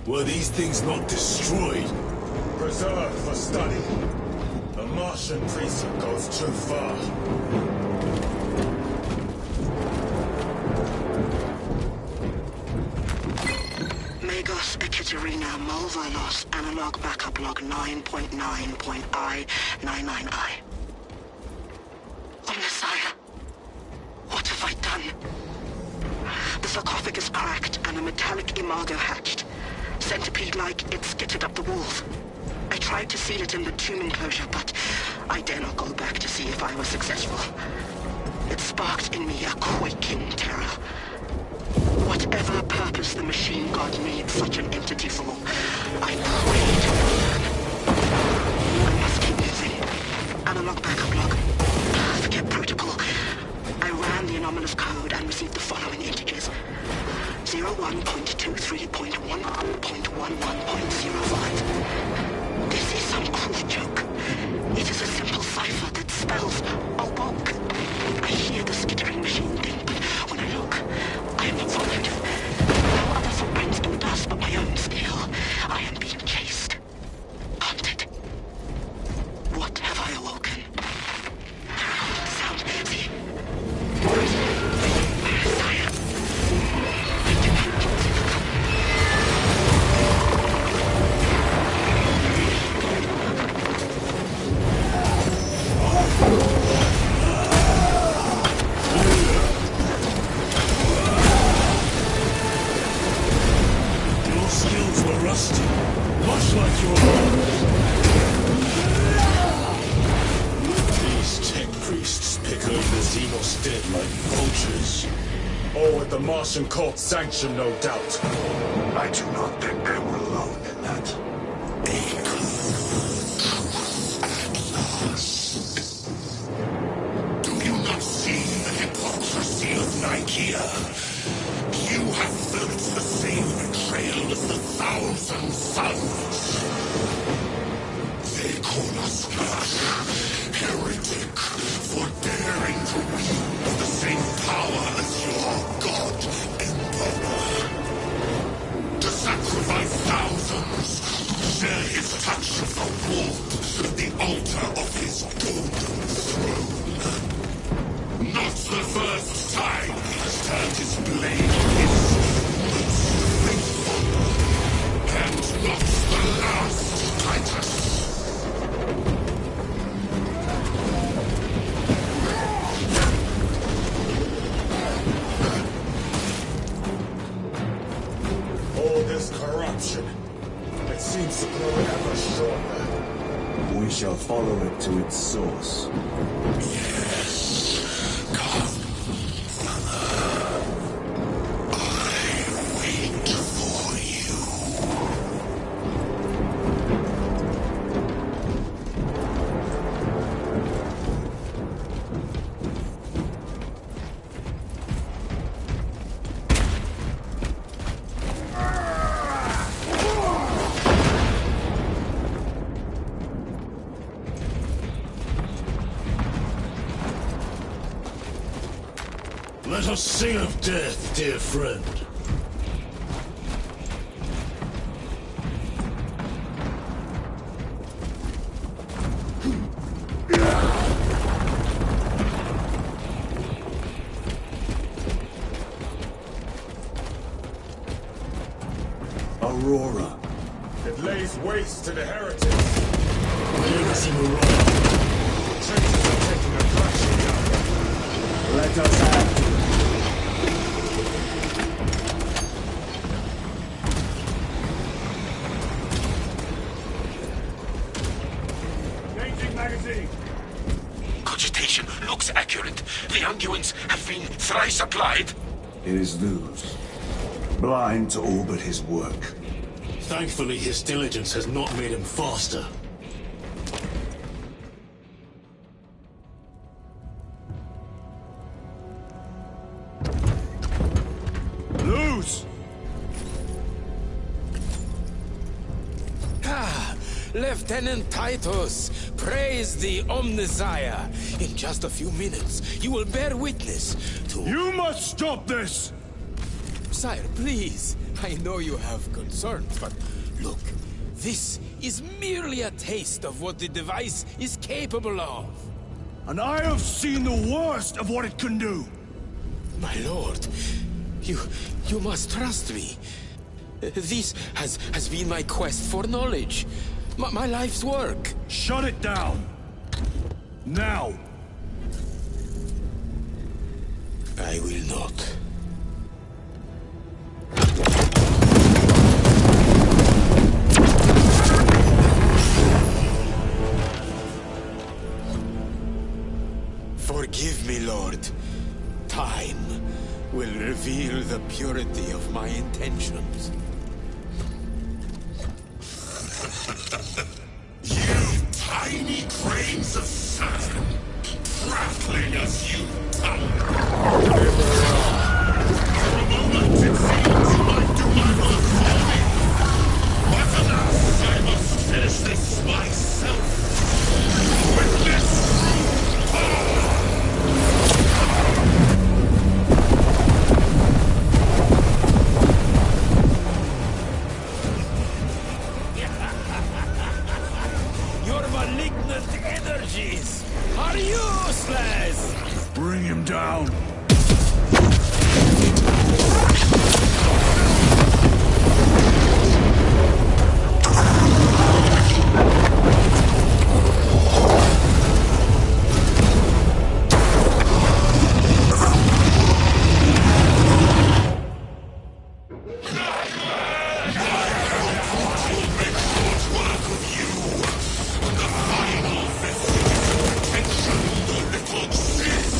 [SPEAKER 4] Were these things not destroyed?
[SPEAKER 2] Preserved for study. The Martian precinct goes too far.
[SPEAKER 19] Magos Ekaterina Mulvilos Analog Backup Log 9.9.I99I. Oh, Messiah. What have I done? The sarcophagus cracked and a metallic imago hatched. Centipede-like, it skittered up the walls. I tried to seal it in the tomb enclosure, but I dare not go back to see if I was successful. It sparked in me a quaking terror. Whatever purpose the machine god made such an entity for, I prayed to learn. I must keep moving. Analog backup log. Forget protocol. I ran the anomalous code and received the following integers. 01.23.11.11.05. This is some cruel joke. It is a simple cipher that spells awoke. I hear the skittering machine thing, but when I look, I am not followed. No other footprints in the dust but my own still. I am being chased. Haunted. What have I awoken? Sound. See? Messiah.
[SPEAKER 4] Your skills were rusty, much like your own. These tech priests pick over Xenos dead like vultures.
[SPEAKER 2] All with the Martian cult's sanction, no doubt.
[SPEAKER 1] I do not think they were alone in that.
[SPEAKER 7] Do you not see the hypocrisy of Nicaea? You have felt the same betrayal as the thousand suns.
[SPEAKER 1] of the wolves, the altar of his golden throne. Not the first time he's turned his blade on his most faithful. And not the last, Titus.
[SPEAKER 2] All this corruption, it seems to grow ever stronger.
[SPEAKER 3] We shall follow it to its source.
[SPEAKER 1] Yes. Come, Mother. I wait for you.
[SPEAKER 4] Let us sing of death, dear friend.
[SPEAKER 3] Aurora.
[SPEAKER 2] It lays waste to the heretics.
[SPEAKER 4] Legacy Aurora.
[SPEAKER 2] Traitors are taking a crashing yonder.
[SPEAKER 3] Let us act.
[SPEAKER 2] Changing magazine.
[SPEAKER 7] Cogitation looks accurate. The Unguents have been thrice applied.
[SPEAKER 3] It is Luz. Blind to all but his work.
[SPEAKER 4] Thankfully, his diligence has not made him faster.
[SPEAKER 3] Luz!
[SPEAKER 15] Ah, Lieutenant Titus, praise the Omnissiah. In just a few minutes, you will bear witness to...
[SPEAKER 3] You must stop this!
[SPEAKER 15] Sire, please. I know you have concerns, but look, this is merely a taste of what the device is capable of.
[SPEAKER 3] And I have seen the worst of what it can do.
[SPEAKER 15] My lord, you must trust me. This has been my quest for knowledge. My life's work.
[SPEAKER 3] Shut it down. Now.
[SPEAKER 15] I will not. Forgive me, Lord. Time will reveal the purity of my intentions.
[SPEAKER 1] You tiny grains of sand, prattling as you tongue. For a moment it seems you might do my work for me. But alas, I must finish this myself. With this
[SPEAKER 15] Your malignant energies are useless!
[SPEAKER 3] Bring him down.
[SPEAKER 1] the little sis.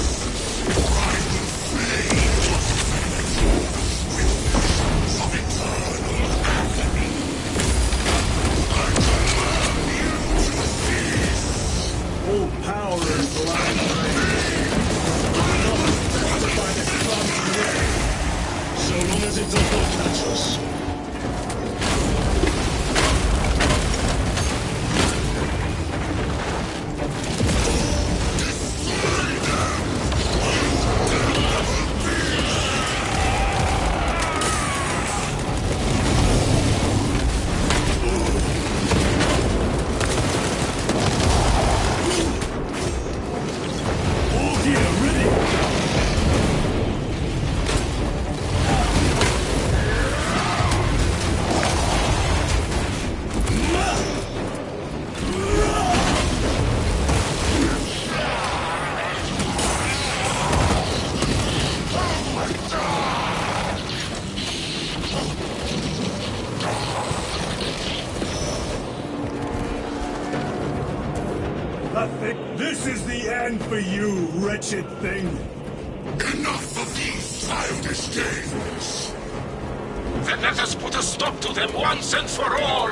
[SPEAKER 3] nothing. This is the end for you, wretched thing.
[SPEAKER 1] Enough of these childish games. Then let us put a stop to them once and for all.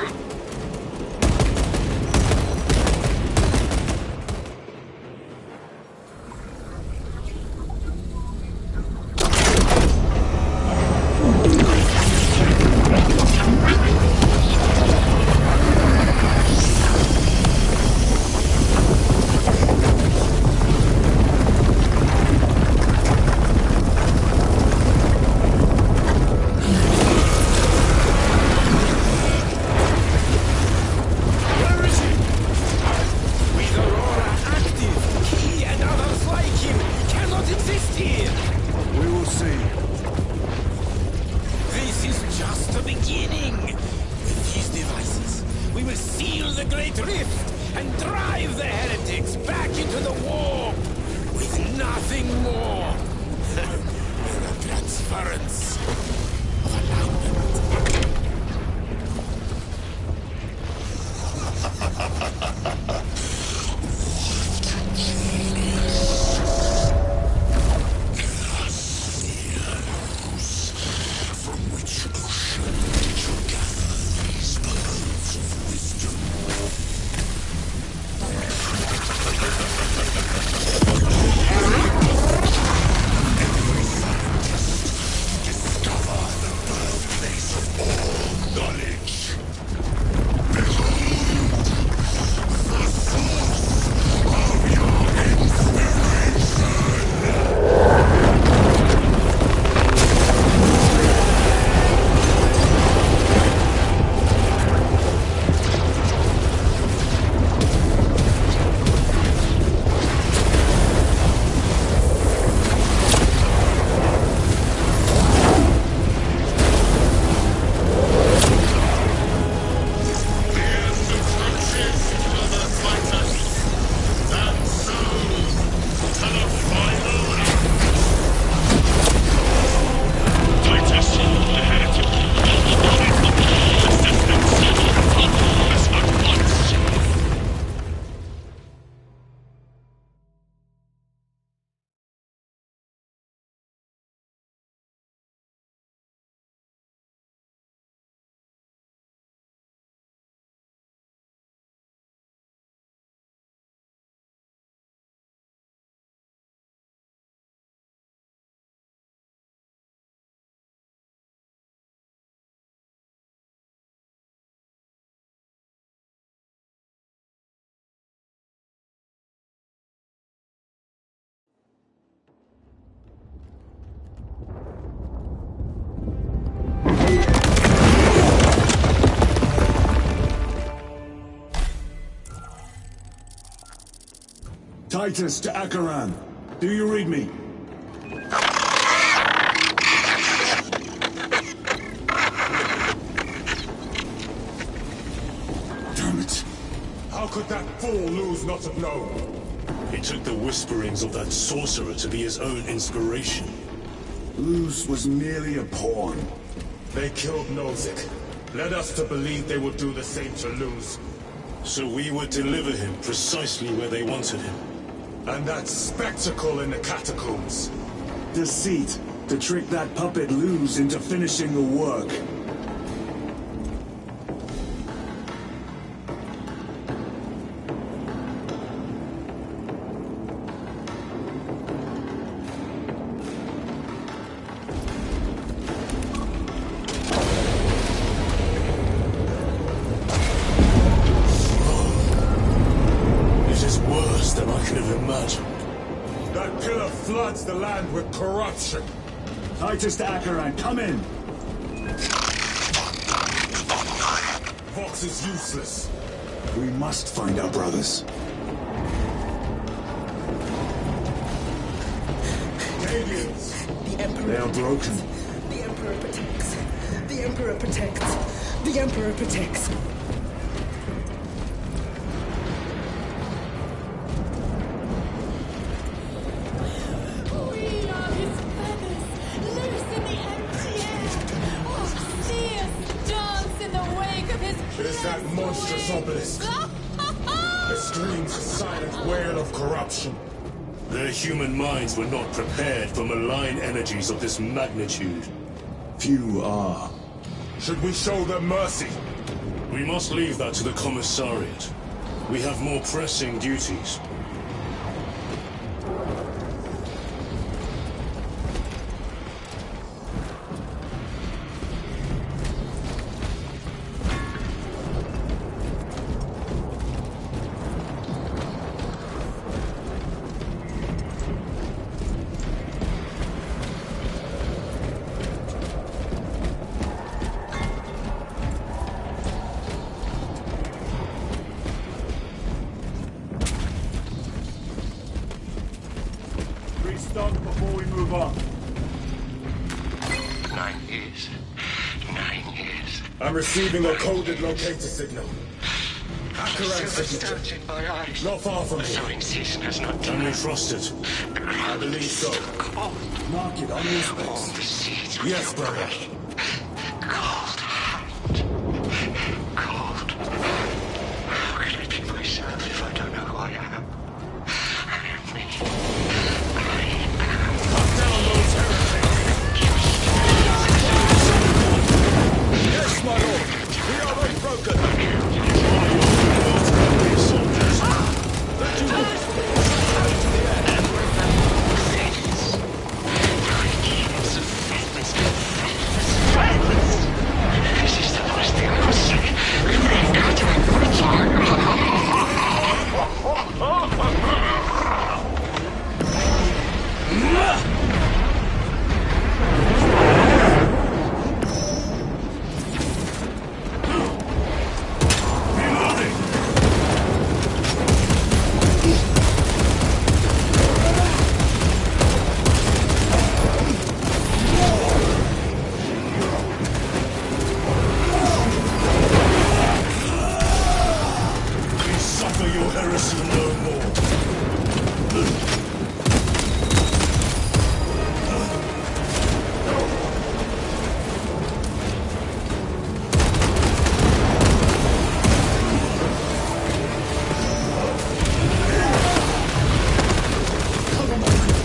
[SPEAKER 3] Titus to Acheran. Do you read me?
[SPEAKER 1] Damn it.
[SPEAKER 2] How could that fool Luz not have known?
[SPEAKER 12] He took the whisperings of that sorcerer to be his own inspiration.
[SPEAKER 3] Luz was merely a pawn.
[SPEAKER 2] They killed Nozick. Led us to believe they would do the same to Luz.
[SPEAKER 12] So we would deliver him precisely where they wanted him.
[SPEAKER 2] And that spectacle in the catacombs.
[SPEAKER 3] Deceit, to trick that puppet Luz into finishing the work.
[SPEAKER 2] That pillar floods the land with corruption.
[SPEAKER 3] Titus to Acheran, come in!
[SPEAKER 2] Vox is useless.
[SPEAKER 3] We must find our brothers.
[SPEAKER 2] Canadians!
[SPEAKER 16] The Emperor
[SPEAKER 3] They are broken.
[SPEAKER 16] The Emperor protects. The Emperor protects. The Emperor protects.
[SPEAKER 2] It is that monstrous obelisk. It screams a silent wail of corruption.
[SPEAKER 12] Their human minds were not prepared for malign energies of this magnitude.
[SPEAKER 3] Few are.
[SPEAKER 2] Should we show them mercy?
[SPEAKER 12] We must leave that to the Commissariat. We have more pressing duties.
[SPEAKER 3] Restart before we move on.
[SPEAKER 9] 9 years. 9 years.
[SPEAKER 2] I'm receiving a coded locator signal. Akaran signature.
[SPEAKER 9] In my eyes.
[SPEAKER 2] Not far from
[SPEAKER 9] The
[SPEAKER 2] here.
[SPEAKER 9] sowing season has not
[SPEAKER 12] Can we
[SPEAKER 9] begun.
[SPEAKER 12] trust it?
[SPEAKER 2] I believe so.
[SPEAKER 9] Cold.
[SPEAKER 3] Mark it on your
[SPEAKER 9] All
[SPEAKER 3] space.
[SPEAKER 9] the seeds.
[SPEAKER 2] Yes, brother.
[SPEAKER 9] Cold hand. Cold. How can I be myself if I don't know who I am? I am me.
[SPEAKER 2] Yes, my lord. We are unbroken.
[SPEAKER 9] This is the worst thing I was sick.
[SPEAKER 12] We suffer your heresy no more.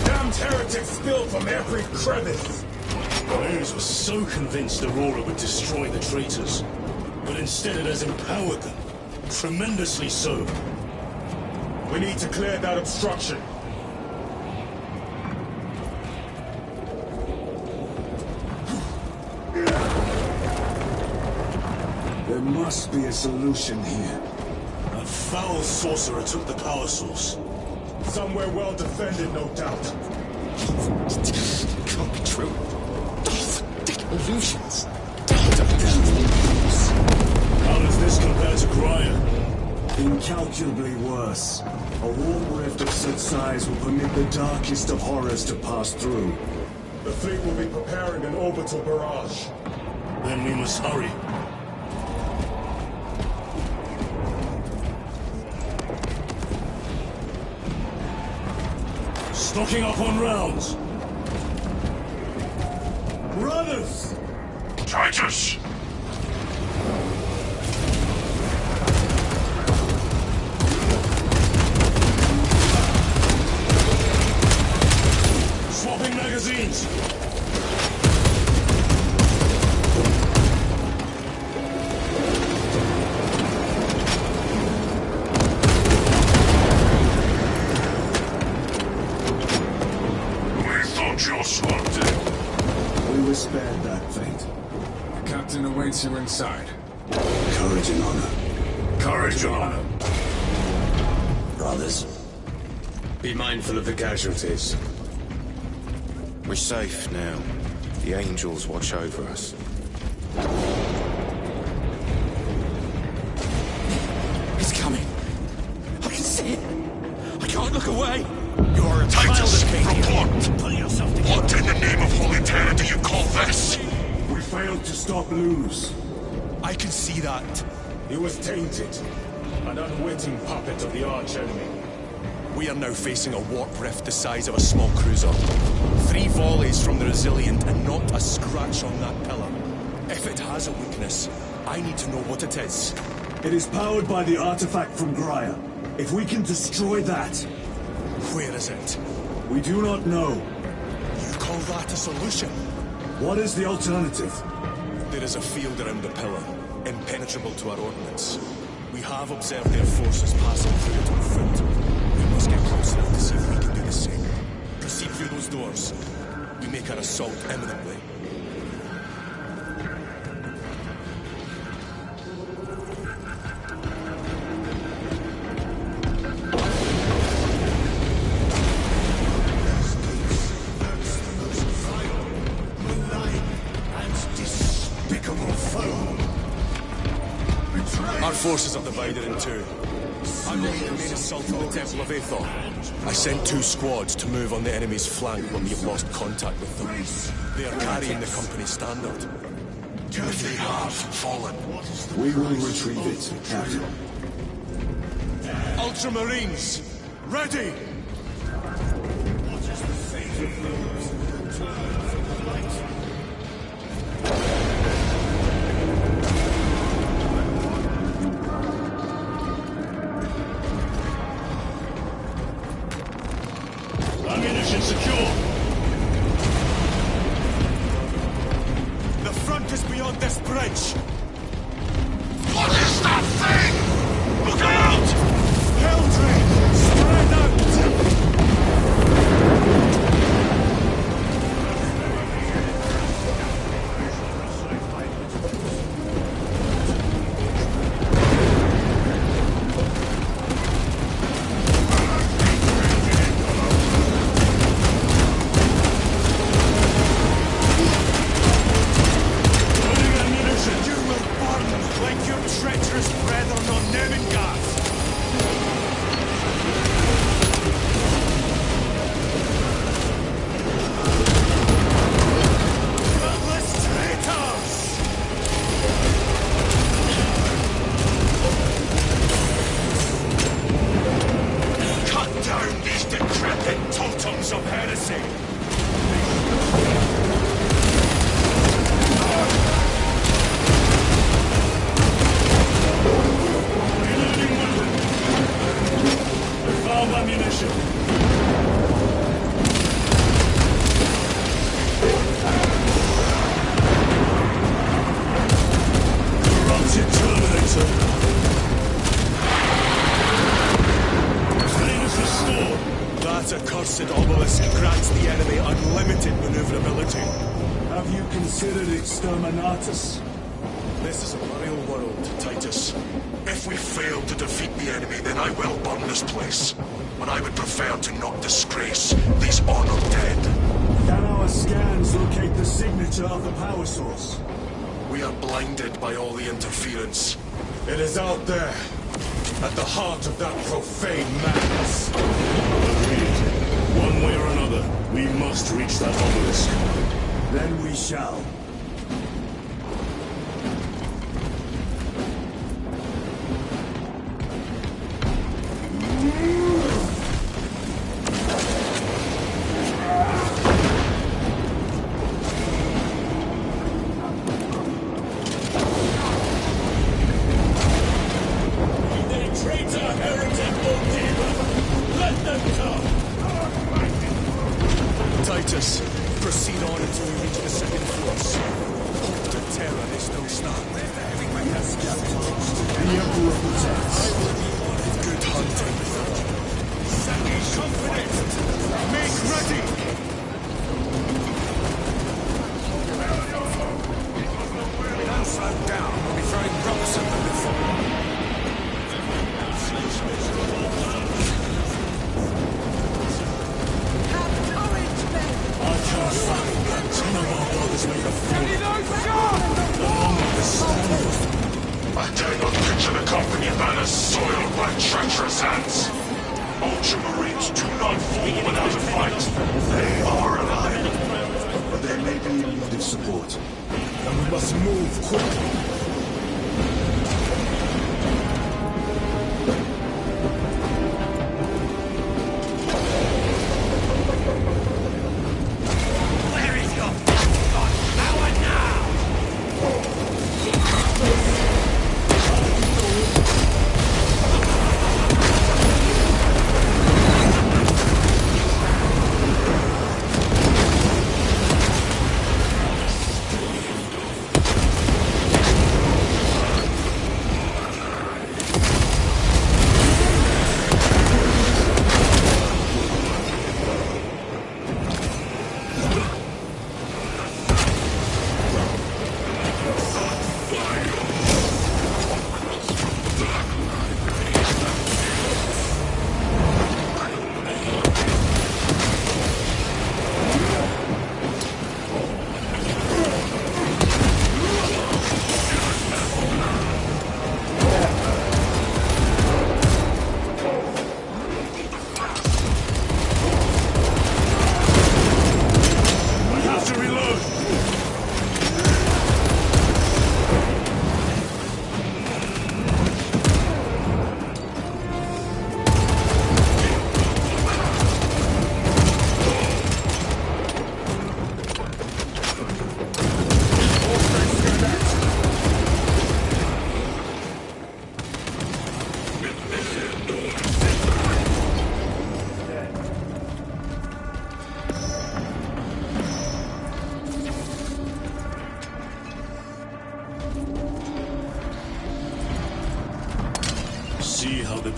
[SPEAKER 2] Damned heretics spill from every crevice.
[SPEAKER 12] Those were so convinced Aurora would destroy the traitors, but instead it has empowered them. Tremendously so.
[SPEAKER 2] We need to clear that obstruction.
[SPEAKER 3] There must be a solution here.
[SPEAKER 12] A foul sorcerer took the power source.
[SPEAKER 2] Somewhere well defended, no doubt.
[SPEAKER 15] Can't be true. These illusions.
[SPEAKER 12] How does this compare to Graia?
[SPEAKER 3] Incalculably worse. A warp rift of such size will permit the darkest of horrors to pass through.
[SPEAKER 2] The fleet will be preparing an orbital barrage.
[SPEAKER 12] Then we must hurry. Stocking up on rounds.
[SPEAKER 3] Brothers!
[SPEAKER 1] Titus!
[SPEAKER 12] Swapping magazines.
[SPEAKER 1] We thought your swan dead.
[SPEAKER 3] We were spared that fate.
[SPEAKER 5] The captain awaits you inside.
[SPEAKER 3] Courage and honor.
[SPEAKER 1] Courage and honor.
[SPEAKER 15] Brothers, be mindful of the casualties. We're safe now. The angels watch over us.
[SPEAKER 5] He's coming. I can see it. I can't look away.
[SPEAKER 1] You are a Titus, report! What in the name of Holy Terror do you call this?
[SPEAKER 3] We failed to stop Luz.
[SPEAKER 6] I can see that.
[SPEAKER 2] He was tainted. An unwitting puppet of the arch-enemy.
[SPEAKER 6] We are now facing a warp rift the size of a small cruiser. 3 volleys from the Resilient and not a scratch on that pillar. If it has a weakness, I need to know what it is.
[SPEAKER 3] It is powered by the artifact from Graia. If we can destroy that...
[SPEAKER 6] Where is it?
[SPEAKER 3] We do not know.
[SPEAKER 6] You call that a solution?
[SPEAKER 3] What is the alternative?
[SPEAKER 6] There is a field around the pillar, impenetrable to our ordnance. We have observed their forces passing through it on foot. We must get close enough to see if we can do the same. Proceed through those doors. We make our assault imminently. Our forces are divided in two. I will lead the main assault on the Temple of Aethor. I sent 2 squads to move on the enemy's flank when we have lost contact with them. They are carrying the company standard.
[SPEAKER 1] If they have fallen,
[SPEAKER 3] we will retrieve it, Captain.
[SPEAKER 6] Ultramarines, ready!
[SPEAKER 4] What is the fate of those who turn from the light?
[SPEAKER 12] Ammunition secure.
[SPEAKER 6] The front is beyond this bridge.
[SPEAKER 1] what is that thing? Look out!
[SPEAKER 6] Helldrake, spread out! That accursed obelisk grants the enemy unlimited maneuverability.
[SPEAKER 3] Have you considered Exterminatus?
[SPEAKER 6] This is a real world, Titus.
[SPEAKER 1] If we fail to defeat the enemy, then I will burn this place. But I would prefer to not disgrace these honored dead.
[SPEAKER 3] Can our scans locate the signature of the power source?
[SPEAKER 1] We are blinded by all the interference.
[SPEAKER 12] It is out there, at the heart of that profane madness.
[SPEAKER 4] Agreed. One way or another, we must reach that obelisk.
[SPEAKER 3] Then we shall.
[SPEAKER 6] Titus, proceed on until you reach the second force. The terror is no stop.
[SPEAKER 3] Yes, Captain. The Emperor protects.
[SPEAKER 6] Good hunting.
[SPEAKER 12] Second confident! Make ready!
[SPEAKER 1] Don't slow down. We'll be throwing rocks at them before.
[SPEAKER 4] I can't fathom that some of our brothers made a fool.
[SPEAKER 1] I dare not picture the company banners soiled by treacherous hands. Ultramarines do not fall without a fight. They are alive.
[SPEAKER 3] But they may be in need of support.
[SPEAKER 6] And we must move quickly.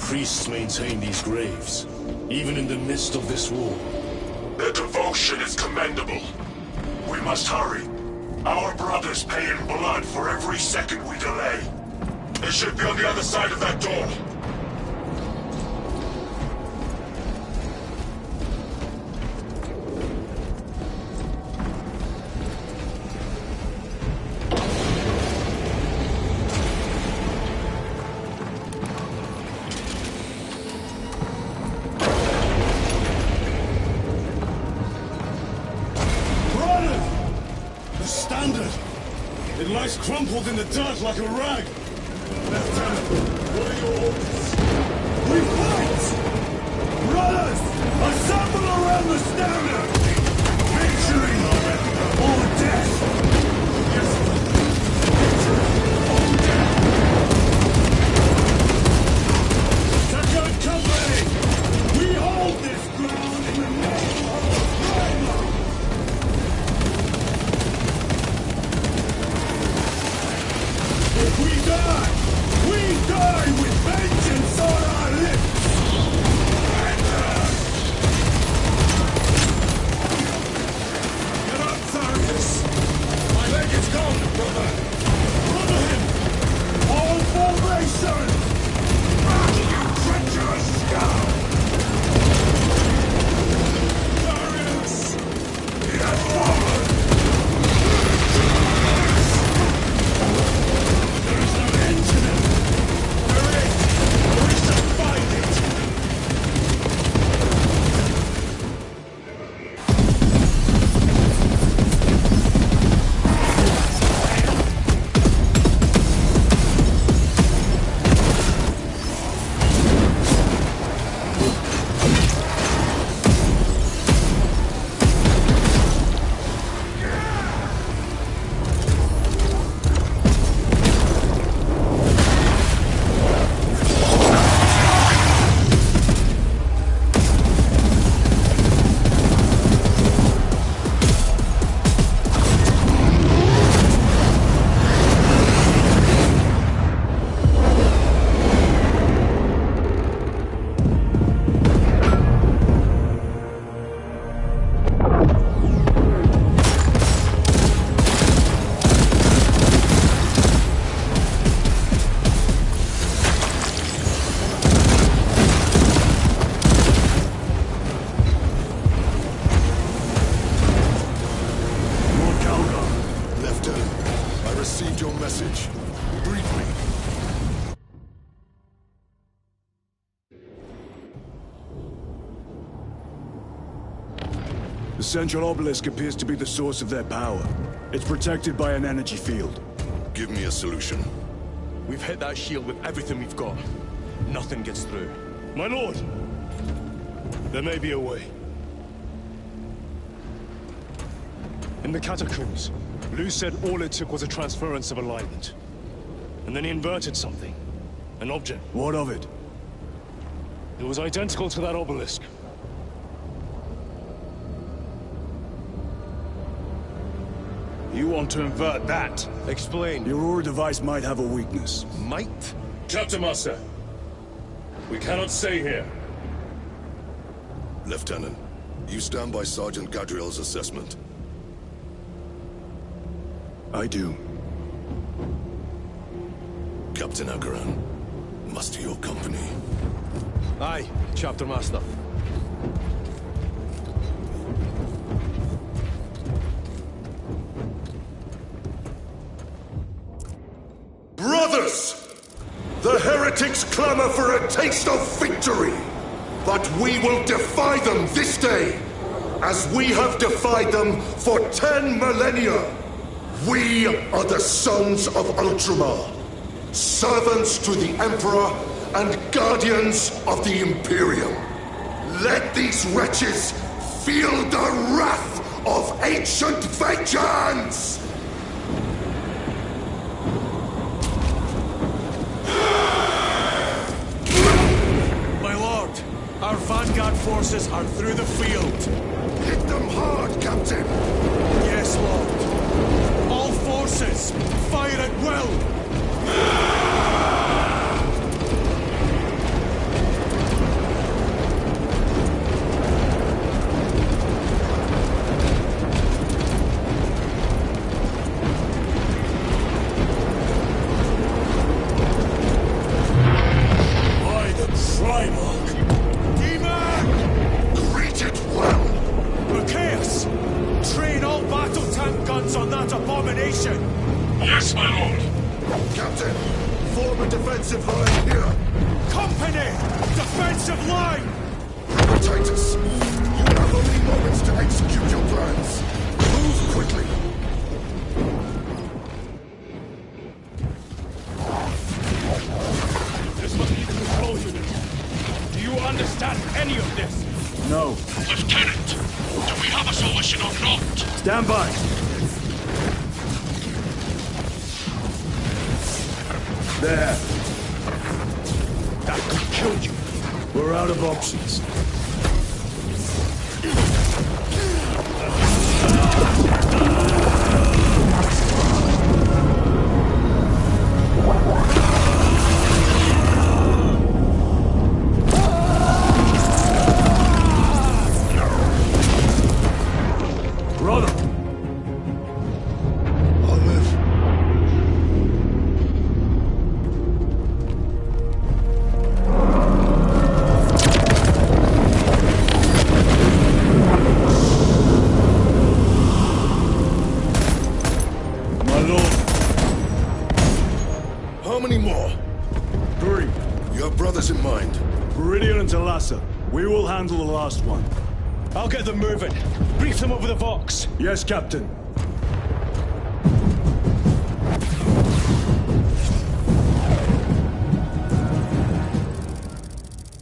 [SPEAKER 4] priests maintain these graves, even in the midst of this war?
[SPEAKER 1] Their devotion is commendable. We must hurry. Our brothers pay in blood for every second we delay. They should be on the other side of that door.
[SPEAKER 4] It lies crumpled in the dirt like a rag. Lieutenant, what are your orders? We fight! Brothers, assemble around the standard! Victory or death! Yes, victory or death! Second company! We hold this ground in the name of Primal! If we die with vengeance on our lips! Get up, Zarkus! My leg is gone, brother! Brother him! All formation! Back, you treacherous scum! Darius! He has fallen!
[SPEAKER 3] The central obelisk appears to be the source of their power. It's protected by an energy field.
[SPEAKER 4] Give me a solution.
[SPEAKER 6] We've hit that shield with everything we've got. Nothing gets through.
[SPEAKER 4] My lord! There may be a way.
[SPEAKER 12] In the catacombs, Luz said all it took was a transference of alignment. And then he inverted something. An object.
[SPEAKER 3] What of it?
[SPEAKER 12] It was identical to that obelisk.
[SPEAKER 3] You want to invert that?
[SPEAKER 6] Explain.
[SPEAKER 3] Your Aura device might have a weakness.
[SPEAKER 6] Might?
[SPEAKER 2] Captain Master, we cannot stay here.
[SPEAKER 4] Lieutenant, you stand by Sergeant Gadriel's assessment.
[SPEAKER 3] I do.
[SPEAKER 4] Captain Akaran, muster your company.
[SPEAKER 6] Aye, Chapter Master.
[SPEAKER 1] Brothers! The heretics clamor for a taste of victory! But we will defy them this day, as we have defied them for 10 millennia! We are the sons of Ultramar, servants to the Emperor and guardians of the Imperium. Let these wretches feel the wrath of ancient vengeance!
[SPEAKER 6] Our vanguard forces are through the field.
[SPEAKER 1] Hit them hard, Captain!
[SPEAKER 6] Yes, Lord. All forces, fire at will!
[SPEAKER 4] defensive line!
[SPEAKER 1] Titus, you have only moments to execute your plans. Move quickly.
[SPEAKER 4] This must be the control unit. Do you understand any of this?
[SPEAKER 3] No.
[SPEAKER 1] Lieutenant, do we have a solution or not?
[SPEAKER 3] Stand by. There.
[SPEAKER 4] That could kill you.
[SPEAKER 3] We're out of options.
[SPEAKER 4] Brother!
[SPEAKER 3] I'll live.
[SPEAKER 4] My lord.
[SPEAKER 1] How many more?
[SPEAKER 3] 3.
[SPEAKER 1] You have brothers in mind.
[SPEAKER 3] Viridian and Talassa. We will handle the last one.
[SPEAKER 4] I'll get them moving. Brief them over the Vox.
[SPEAKER 3] Yes, Captain.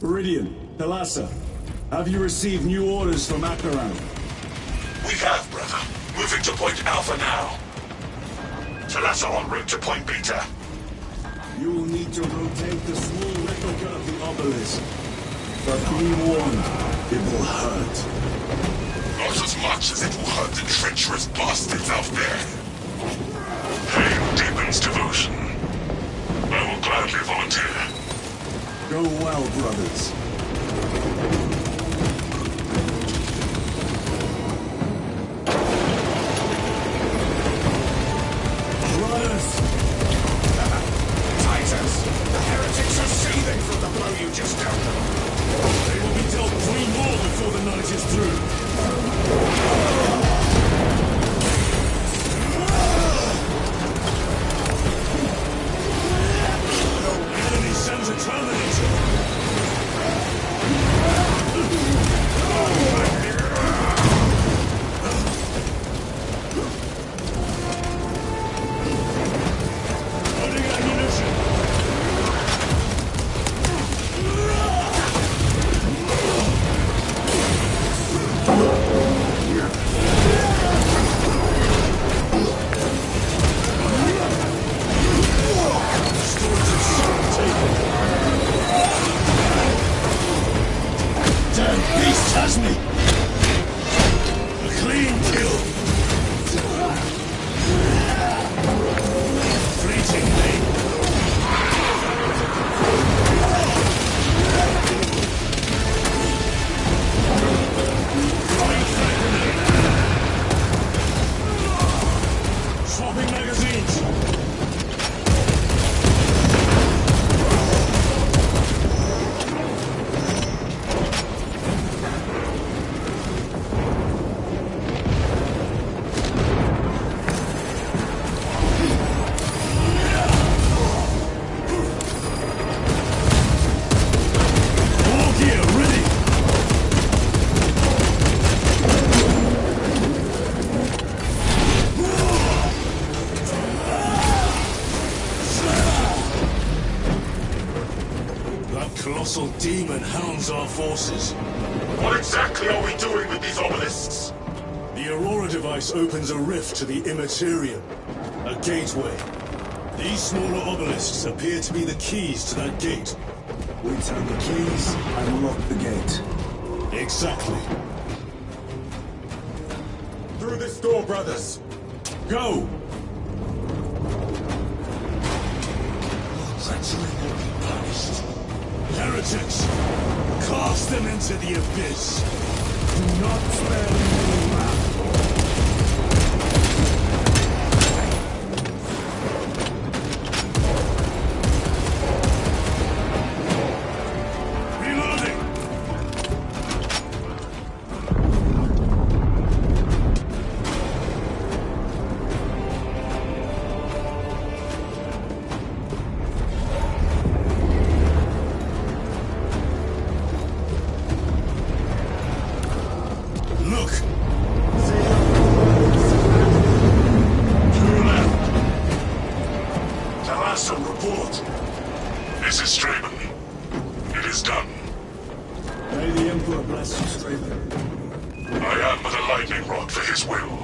[SPEAKER 3] Viridian, Talassa, have you received new orders from Acheran?
[SPEAKER 1] We have, brother. Moving to Point Alpha now. Talassa en route to Point Beta.
[SPEAKER 3] You will need to rotate the small replica of the obelisk. But be warned, it will hurt.
[SPEAKER 1] Not as much as it will hurt the treacherous bastards out there. Pain deepens devotion. I will gladly volunteer.
[SPEAKER 3] Go well, brothers.
[SPEAKER 4] Brothers!
[SPEAKER 1] Titus, the heretics are seething from the blow you just dealt them.
[SPEAKER 4] They will be dealt 3 more before the night is through. Enemy sends a Terminator. Loading ammunition. Damn beast has me! A clean kill! Fleetingly. Swapping magazines! All gear ready! That colossal demon hounds our forces.
[SPEAKER 1] What exactly are we doing with these obelisks?
[SPEAKER 4] The Aurora device opens a rift to the Immaterium, a gateway. These smaller obelisks appear to be the keys to that gate.
[SPEAKER 3] We turn the keys and lock the gate.
[SPEAKER 4] Exactly.
[SPEAKER 1] Through this door, brothers.
[SPEAKER 4] Go!
[SPEAKER 1] Treachery will be punished.
[SPEAKER 4] Heretics! Cast them into the abyss!
[SPEAKER 3] Do not spare me any wrath.
[SPEAKER 4] Reloading! May the Emperor bless you, stranger.
[SPEAKER 1] I am but a lightning rod for his will.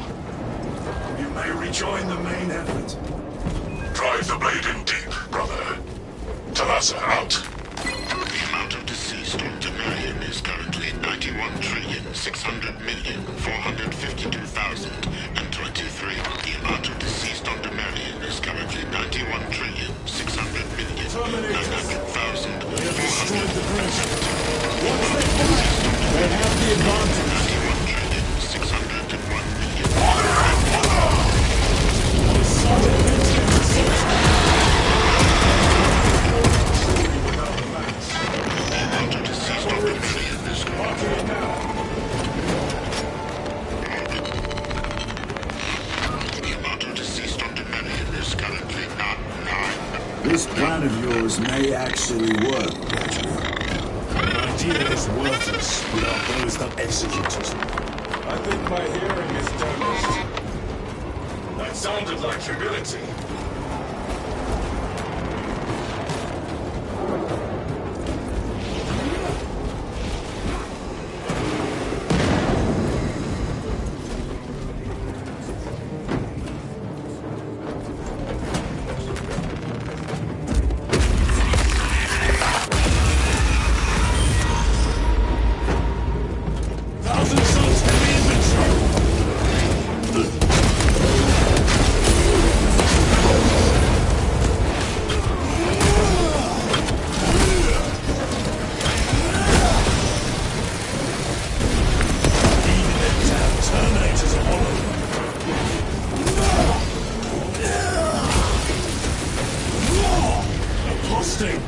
[SPEAKER 4] You may rejoin the main effort.
[SPEAKER 1] Drive the blade in deep, brother. Talassa out.
[SPEAKER 9] The amount of deceased on Temerian is currently 91,600,452,023. The amount of deceased on Temerian is currently 91,600,900,452.
[SPEAKER 4] They have the advantage.
[SPEAKER 9] 91,600,1 deceased on Temerian is currently not 9.
[SPEAKER 4] This plan of yours may actually work, Reginald.
[SPEAKER 12] The idea is worthless without those that execute it.
[SPEAKER 5] I think my hearing is damaged. That sounded like humility.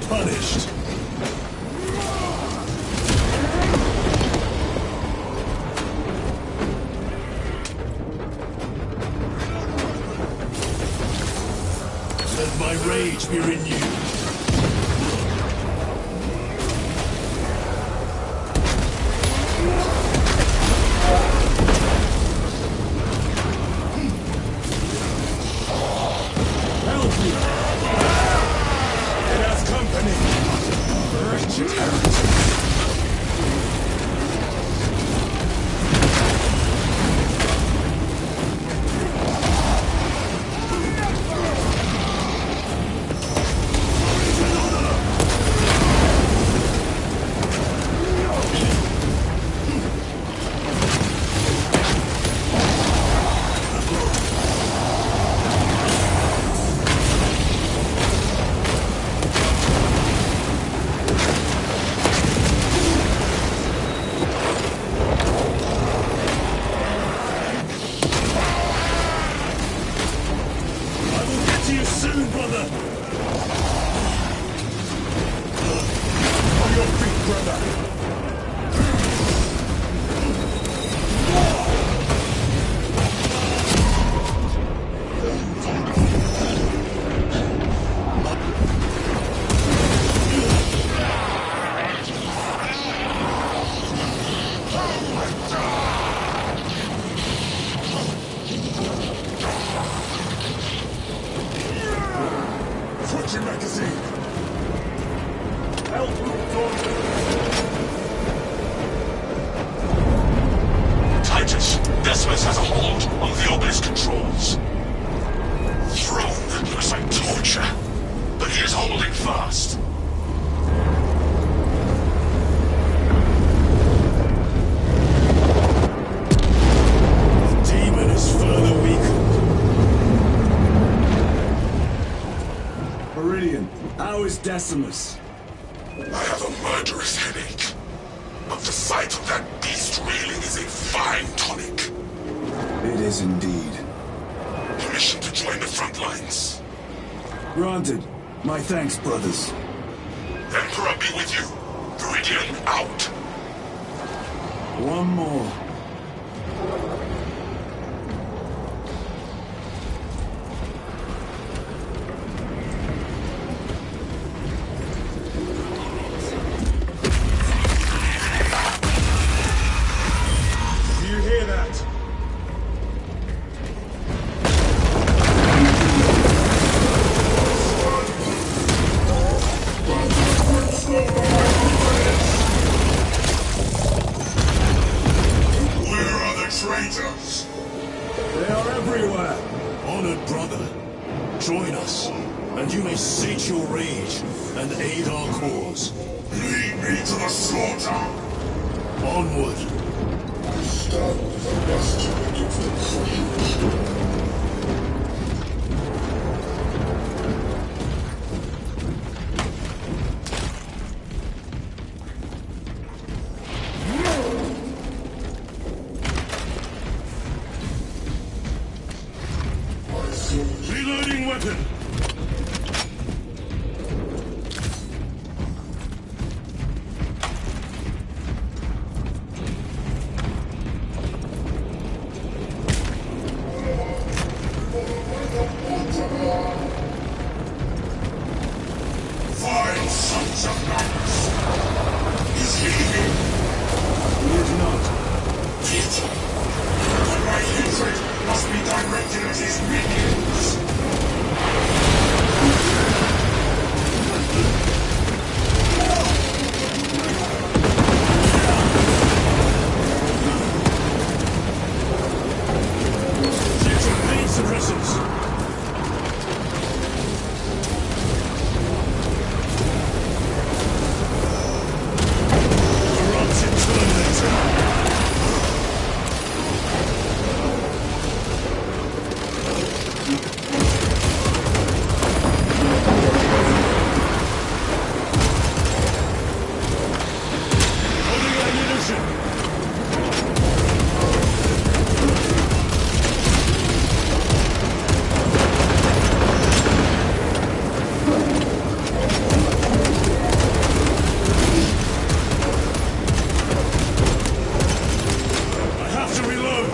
[SPEAKER 3] Punished. Let my rage be renewed.
[SPEAKER 1] Titus, Decimus has a hold on the Obelisk controls. Throne looks like torture, but he is holding fast.
[SPEAKER 3] The demon is further weakened.
[SPEAKER 4] Meridian, how is Decimus?
[SPEAKER 1] I have a murderous headache. But the sight of that beast reeling is a fine tonic.
[SPEAKER 4] It is indeed.
[SPEAKER 1] Permission to join the front lines.
[SPEAKER 4] Granted. My thanks, brothers.
[SPEAKER 1] Emperor be with you. Meridian out.
[SPEAKER 4] One more. quench your rage and aid our cause.
[SPEAKER 1] Lead me to the slaughter!
[SPEAKER 4] Onward!
[SPEAKER 11] I stand with the best gifted for you.
[SPEAKER 4] Reloading weapon!
[SPEAKER 1] Vile sons of madness! Is he here?
[SPEAKER 4] He is not.
[SPEAKER 1] Peter! But my hatred must be directed at his minions!
[SPEAKER 4] Pain suppressants! Corruption terminator! Holding ammunition! I have to reload!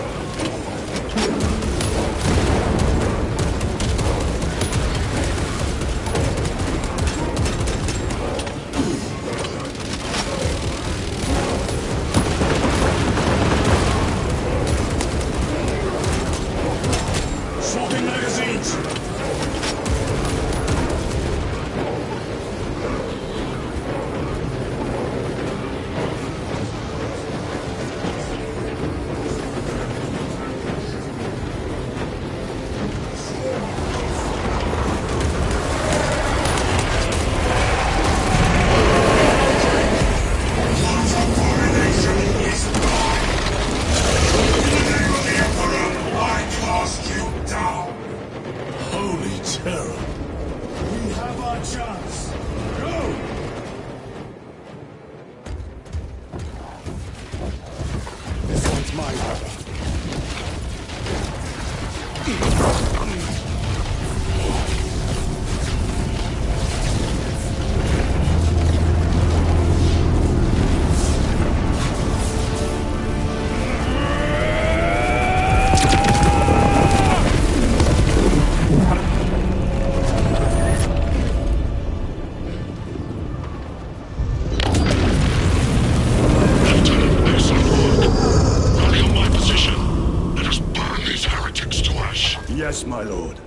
[SPEAKER 4] Swapping magazines!
[SPEAKER 1] What abomination is mine? In the name of the Emperor, I cast you down!
[SPEAKER 4] Holy terror! We have our chance! Go! This one's mine, brother.
[SPEAKER 1] Lieutenant Mason Rourke, rally on my position. Let us burn these heretics to ash.
[SPEAKER 3] Yes, my lord.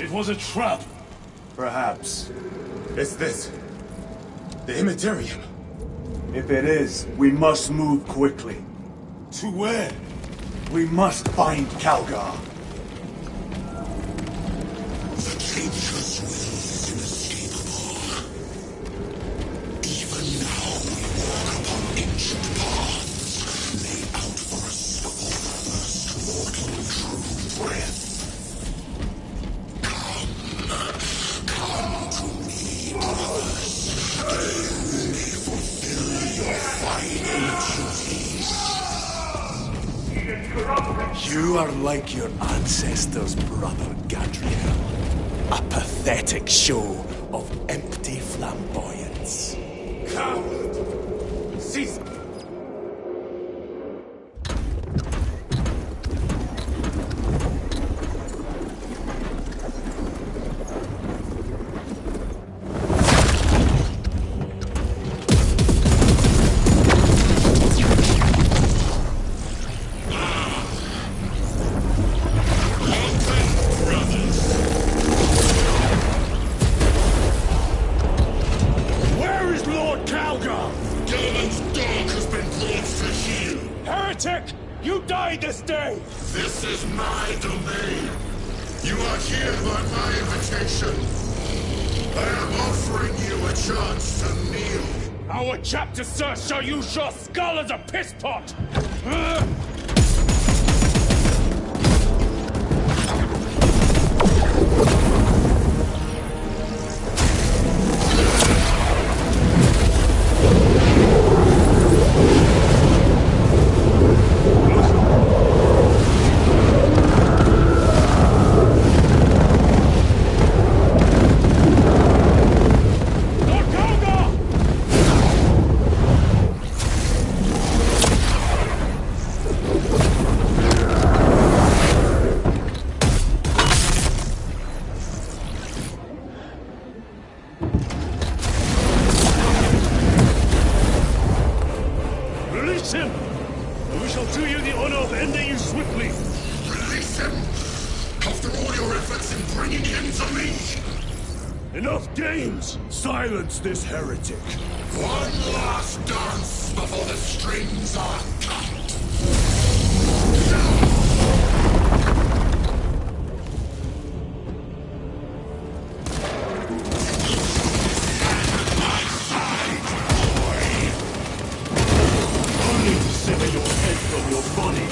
[SPEAKER 4] It was a trap. Perhaps. Is this the Immaterium? If it is, we must move quickly. To where? We must find Calgar.
[SPEAKER 1] The Dangerous will is inescapable. Even now we walk upon ancient paths, laid out for us before the first mortal drew breath. Come to me, brothers. You may fulfill your final duties.
[SPEAKER 3] You are like your ancestors, brother Gadriel. A pathetic show of empty flamboyance.
[SPEAKER 4] Coward! Cease!
[SPEAKER 1] This is my domain. You are here by my invitation. I am offering you a chance to kneel.
[SPEAKER 5] Our chapter, sir, shall use your skull as a piss pot!
[SPEAKER 3] Silence this heretic.
[SPEAKER 1] One last dance before the strings are cut.
[SPEAKER 3] Only to sever your head from your body.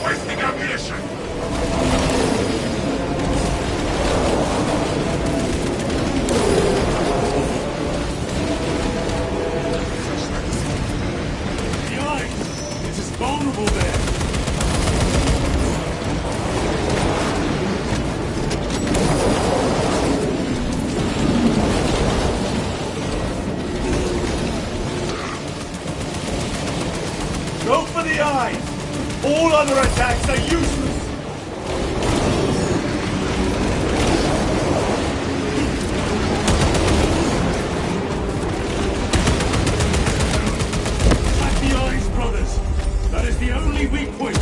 [SPEAKER 1] wasting ammunition!
[SPEAKER 4] The ice! It is vulnerable there! Go for the eyes! All other attacks are useless! Attack the eyes, brothers! That is the only weak point!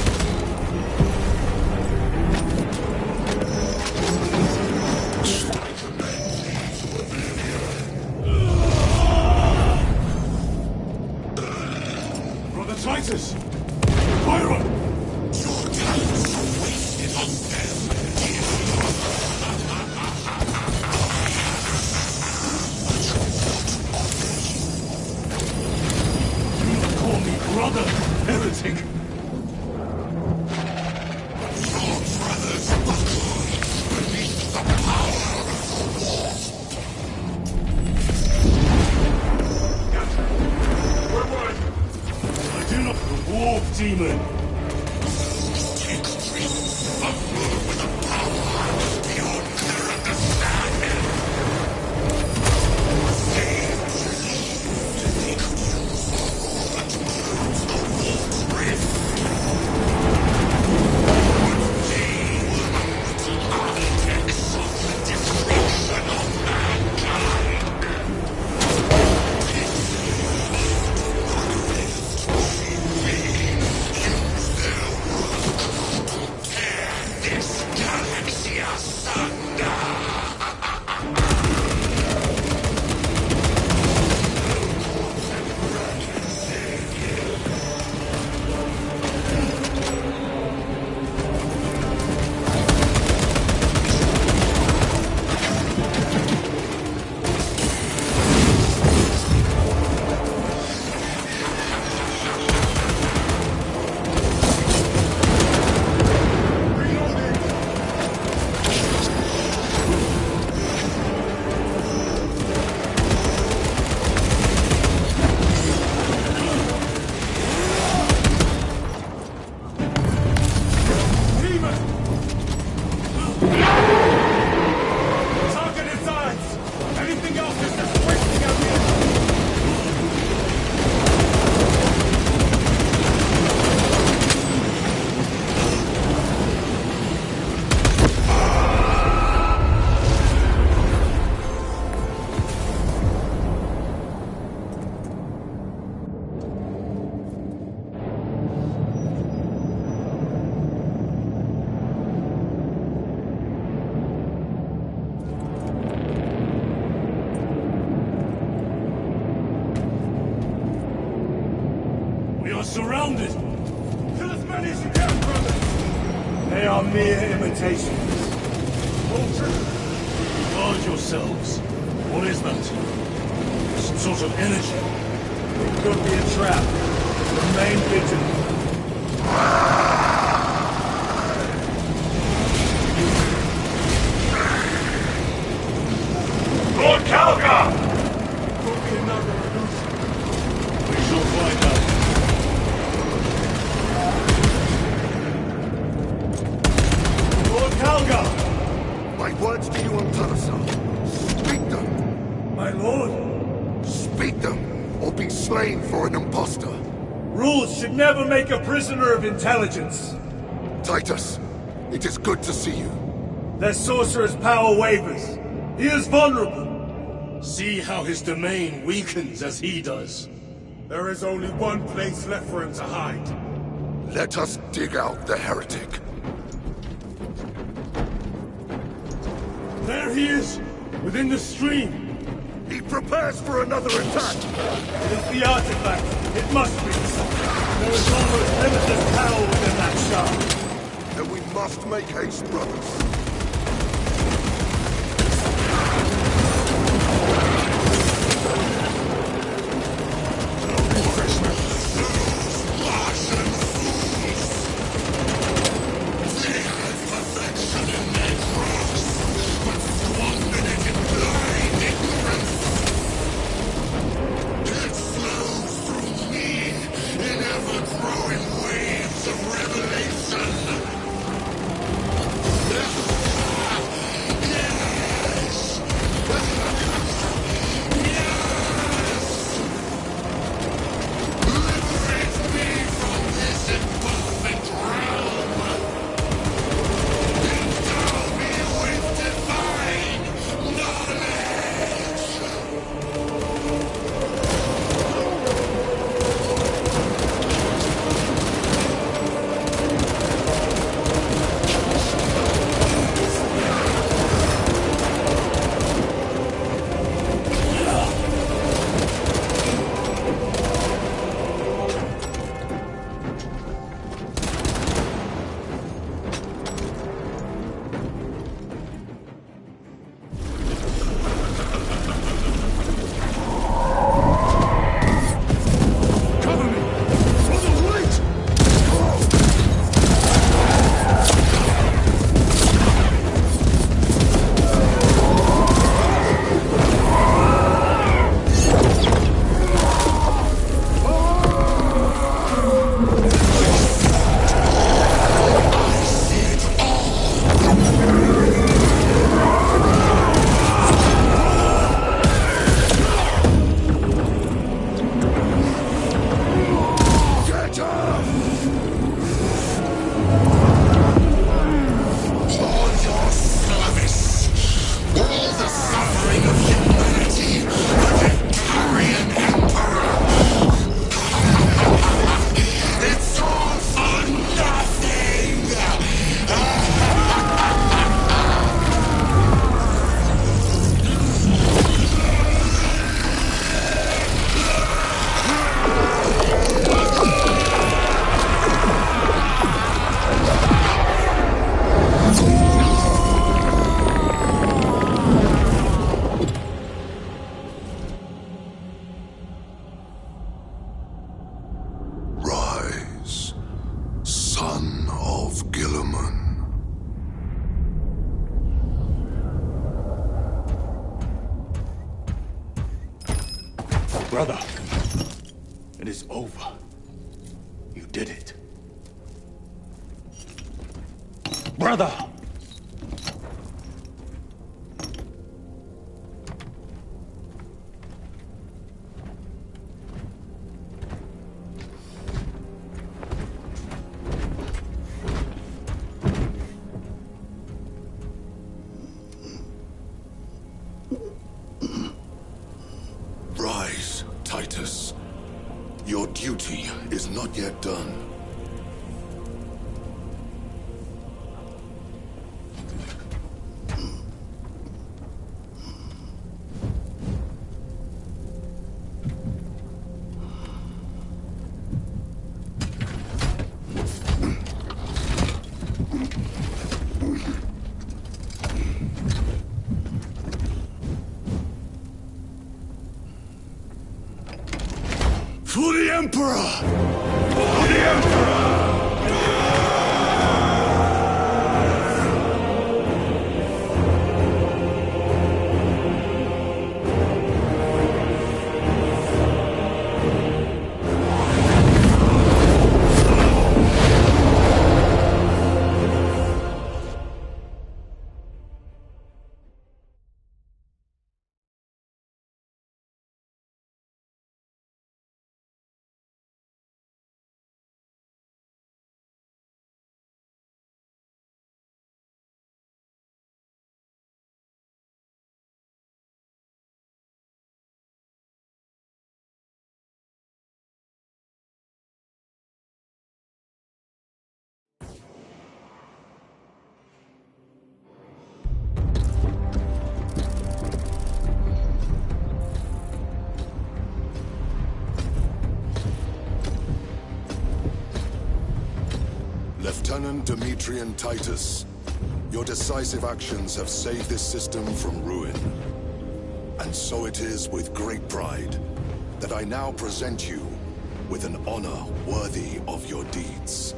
[SPEAKER 4] Brother Titus! Byron!
[SPEAKER 1] Your talents are wasted on them.
[SPEAKER 4] You call me brother, heretic!
[SPEAKER 1] Your brothers buckled beneath the power of the war.
[SPEAKER 4] I do not... The Warp Demon!
[SPEAKER 1] A fool with a power beyond their understanding. They could use all that burns the wolf's breath. But they were the architects of the destruction of mankind. This galaxy asunder!
[SPEAKER 4] Target its eyes! Anything else is just wasting ammunition! We are surrounded! Kill as many as you can, brothers! They are mere imitations. Guard yourselves. What is that? Some sort of energy. It could be a trap. Remain vigilant.
[SPEAKER 1] Lord Calgar!
[SPEAKER 4] Could be another illusion. We shall find out. Lord Calgar!
[SPEAKER 1] My words to you on Talasar. Speak them!
[SPEAKER 4] My lord!
[SPEAKER 1] Speak them, or be slain for an impostor.
[SPEAKER 4] Rules should never make a prisoner of intelligence.
[SPEAKER 1] Titus, it is good to see you.
[SPEAKER 4] Their sorcerer's power wavers. He is vulnerable. See how his domain weakens as he does. There is only one place left for him to hide.
[SPEAKER 1] Let us dig out the heretic.
[SPEAKER 4] There he is, within the stream.
[SPEAKER 1] He prepares for another attack.
[SPEAKER 4] It is the artifact. It must be. There is almost limitless power within that shard.
[SPEAKER 1] Then we must make haste, brothers.
[SPEAKER 3] Brother, it is over. You did it. Brother!
[SPEAKER 1] Rise, Titus. Your duty is not yet done.
[SPEAKER 3] For the Emperor! For the Emperor!
[SPEAKER 1] Lieutenant Demetrian Titus, your decisive actions have saved this system from ruin. And so it is with great pride that I now present you with an honor worthy of your deeds.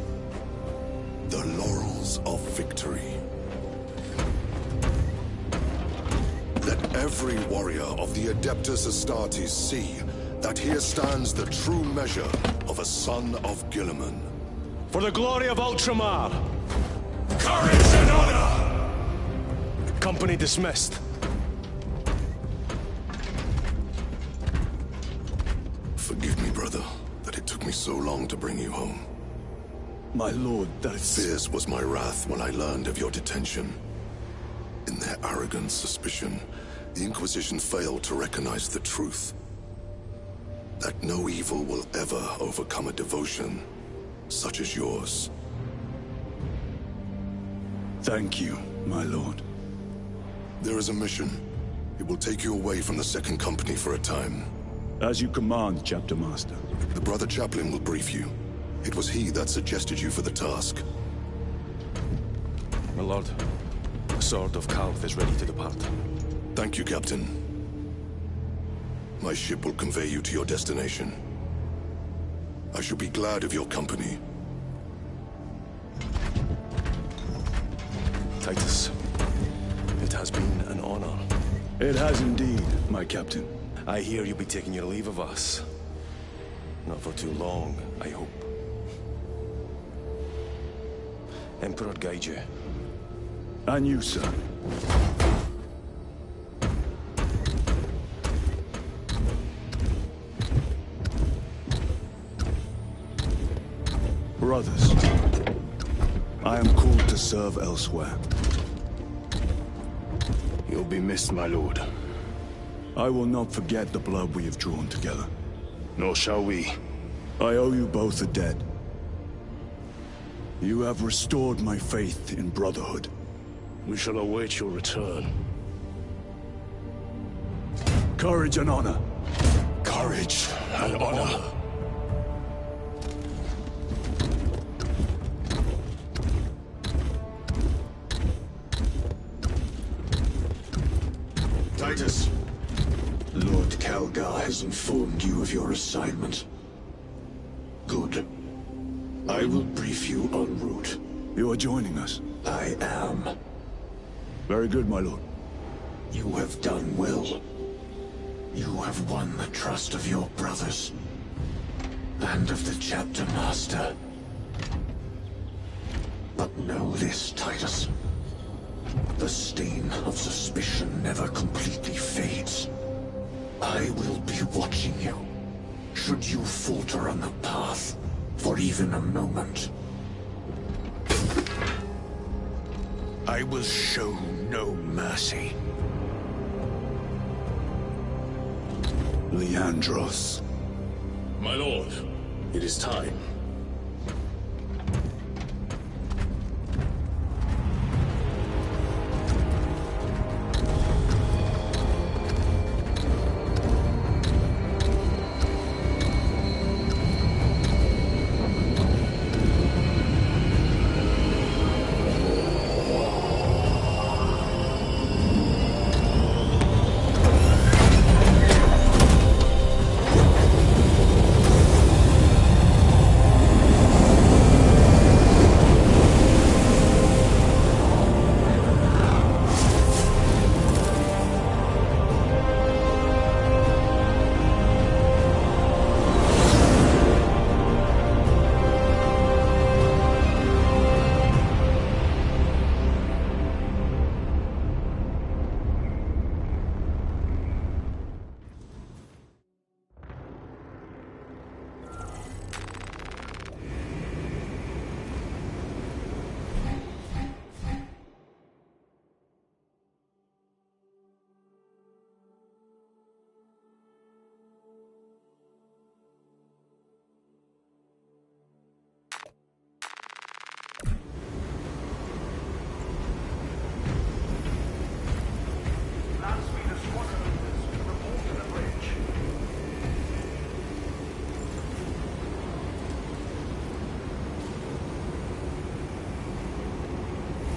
[SPEAKER 1] The Laurels of Victory. Let every warrior of the Adeptus Astartes see that here stands the true measure of a son of Guilliman.
[SPEAKER 12] For the glory of Ultramar!
[SPEAKER 1] Courage and honor!
[SPEAKER 12] Company dismissed.
[SPEAKER 1] Forgive me, brother, that it took me so long to bring you home.
[SPEAKER 3] My lord, that's...
[SPEAKER 1] Fierce was my wrath when I learned of your detention. In their arrogant suspicion, the Inquisition failed to recognize the truth. That no evil will ever overcome a devotion such as yours.
[SPEAKER 3] Thank you, my lord.
[SPEAKER 1] There is a mission. It will take you away from the Second Company for a time.
[SPEAKER 3] As you command, Chapter Master.
[SPEAKER 1] The Brother Chaplain will brief you. It was he that suggested you for the task.
[SPEAKER 12] My lord, the Sword of Calth is ready to depart.
[SPEAKER 1] Thank you, Captain. My ship will convey you to your destination. I shall be glad of your company.
[SPEAKER 12] Titus, it has been an honor.
[SPEAKER 3] It has indeed, my captain.
[SPEAKER 12] I hear you'll be taking your leave of us. Not for too long, I hope. Emperor guide you.
[SPEAKER 3] And you, sir. Brothers, I am called to serve elsewhere.
[SPEAKER 12] You'll be missed, my lord.
[SPEAKER 3] I will not forget the blood we have drawn together.
[SPEAKER 12] Nor shall we.
[SPEAKER 3] I owe you both a debt. You have restored my faith in brotherhood.
[SPEAKER 12] We shall await your return.
[SPEAKER 3] Courage and honor.
[SPEAKER 12] Courage and honor.
[SPEAKER 1] Titus.
[SPEAKER 7] Lord Calgar has informed you of your assignment. Good. I will brief you en route.
[SPEAKER 3] You are joining us?
[SPEAKER 7] I am.
[SPEAKER 3] Very good, my lord.
[SPEAKER 7] You have done well. You have won the trust of your brothers, and of the Chapter Master. But know this, Titus. The stain of suspicion never completely fades. I will be watching you, should you falter on the path for even a moment. I will show no mercy.
[SPEAKER 3] Leandros.
[SPEAKER 2] My lord, it is time.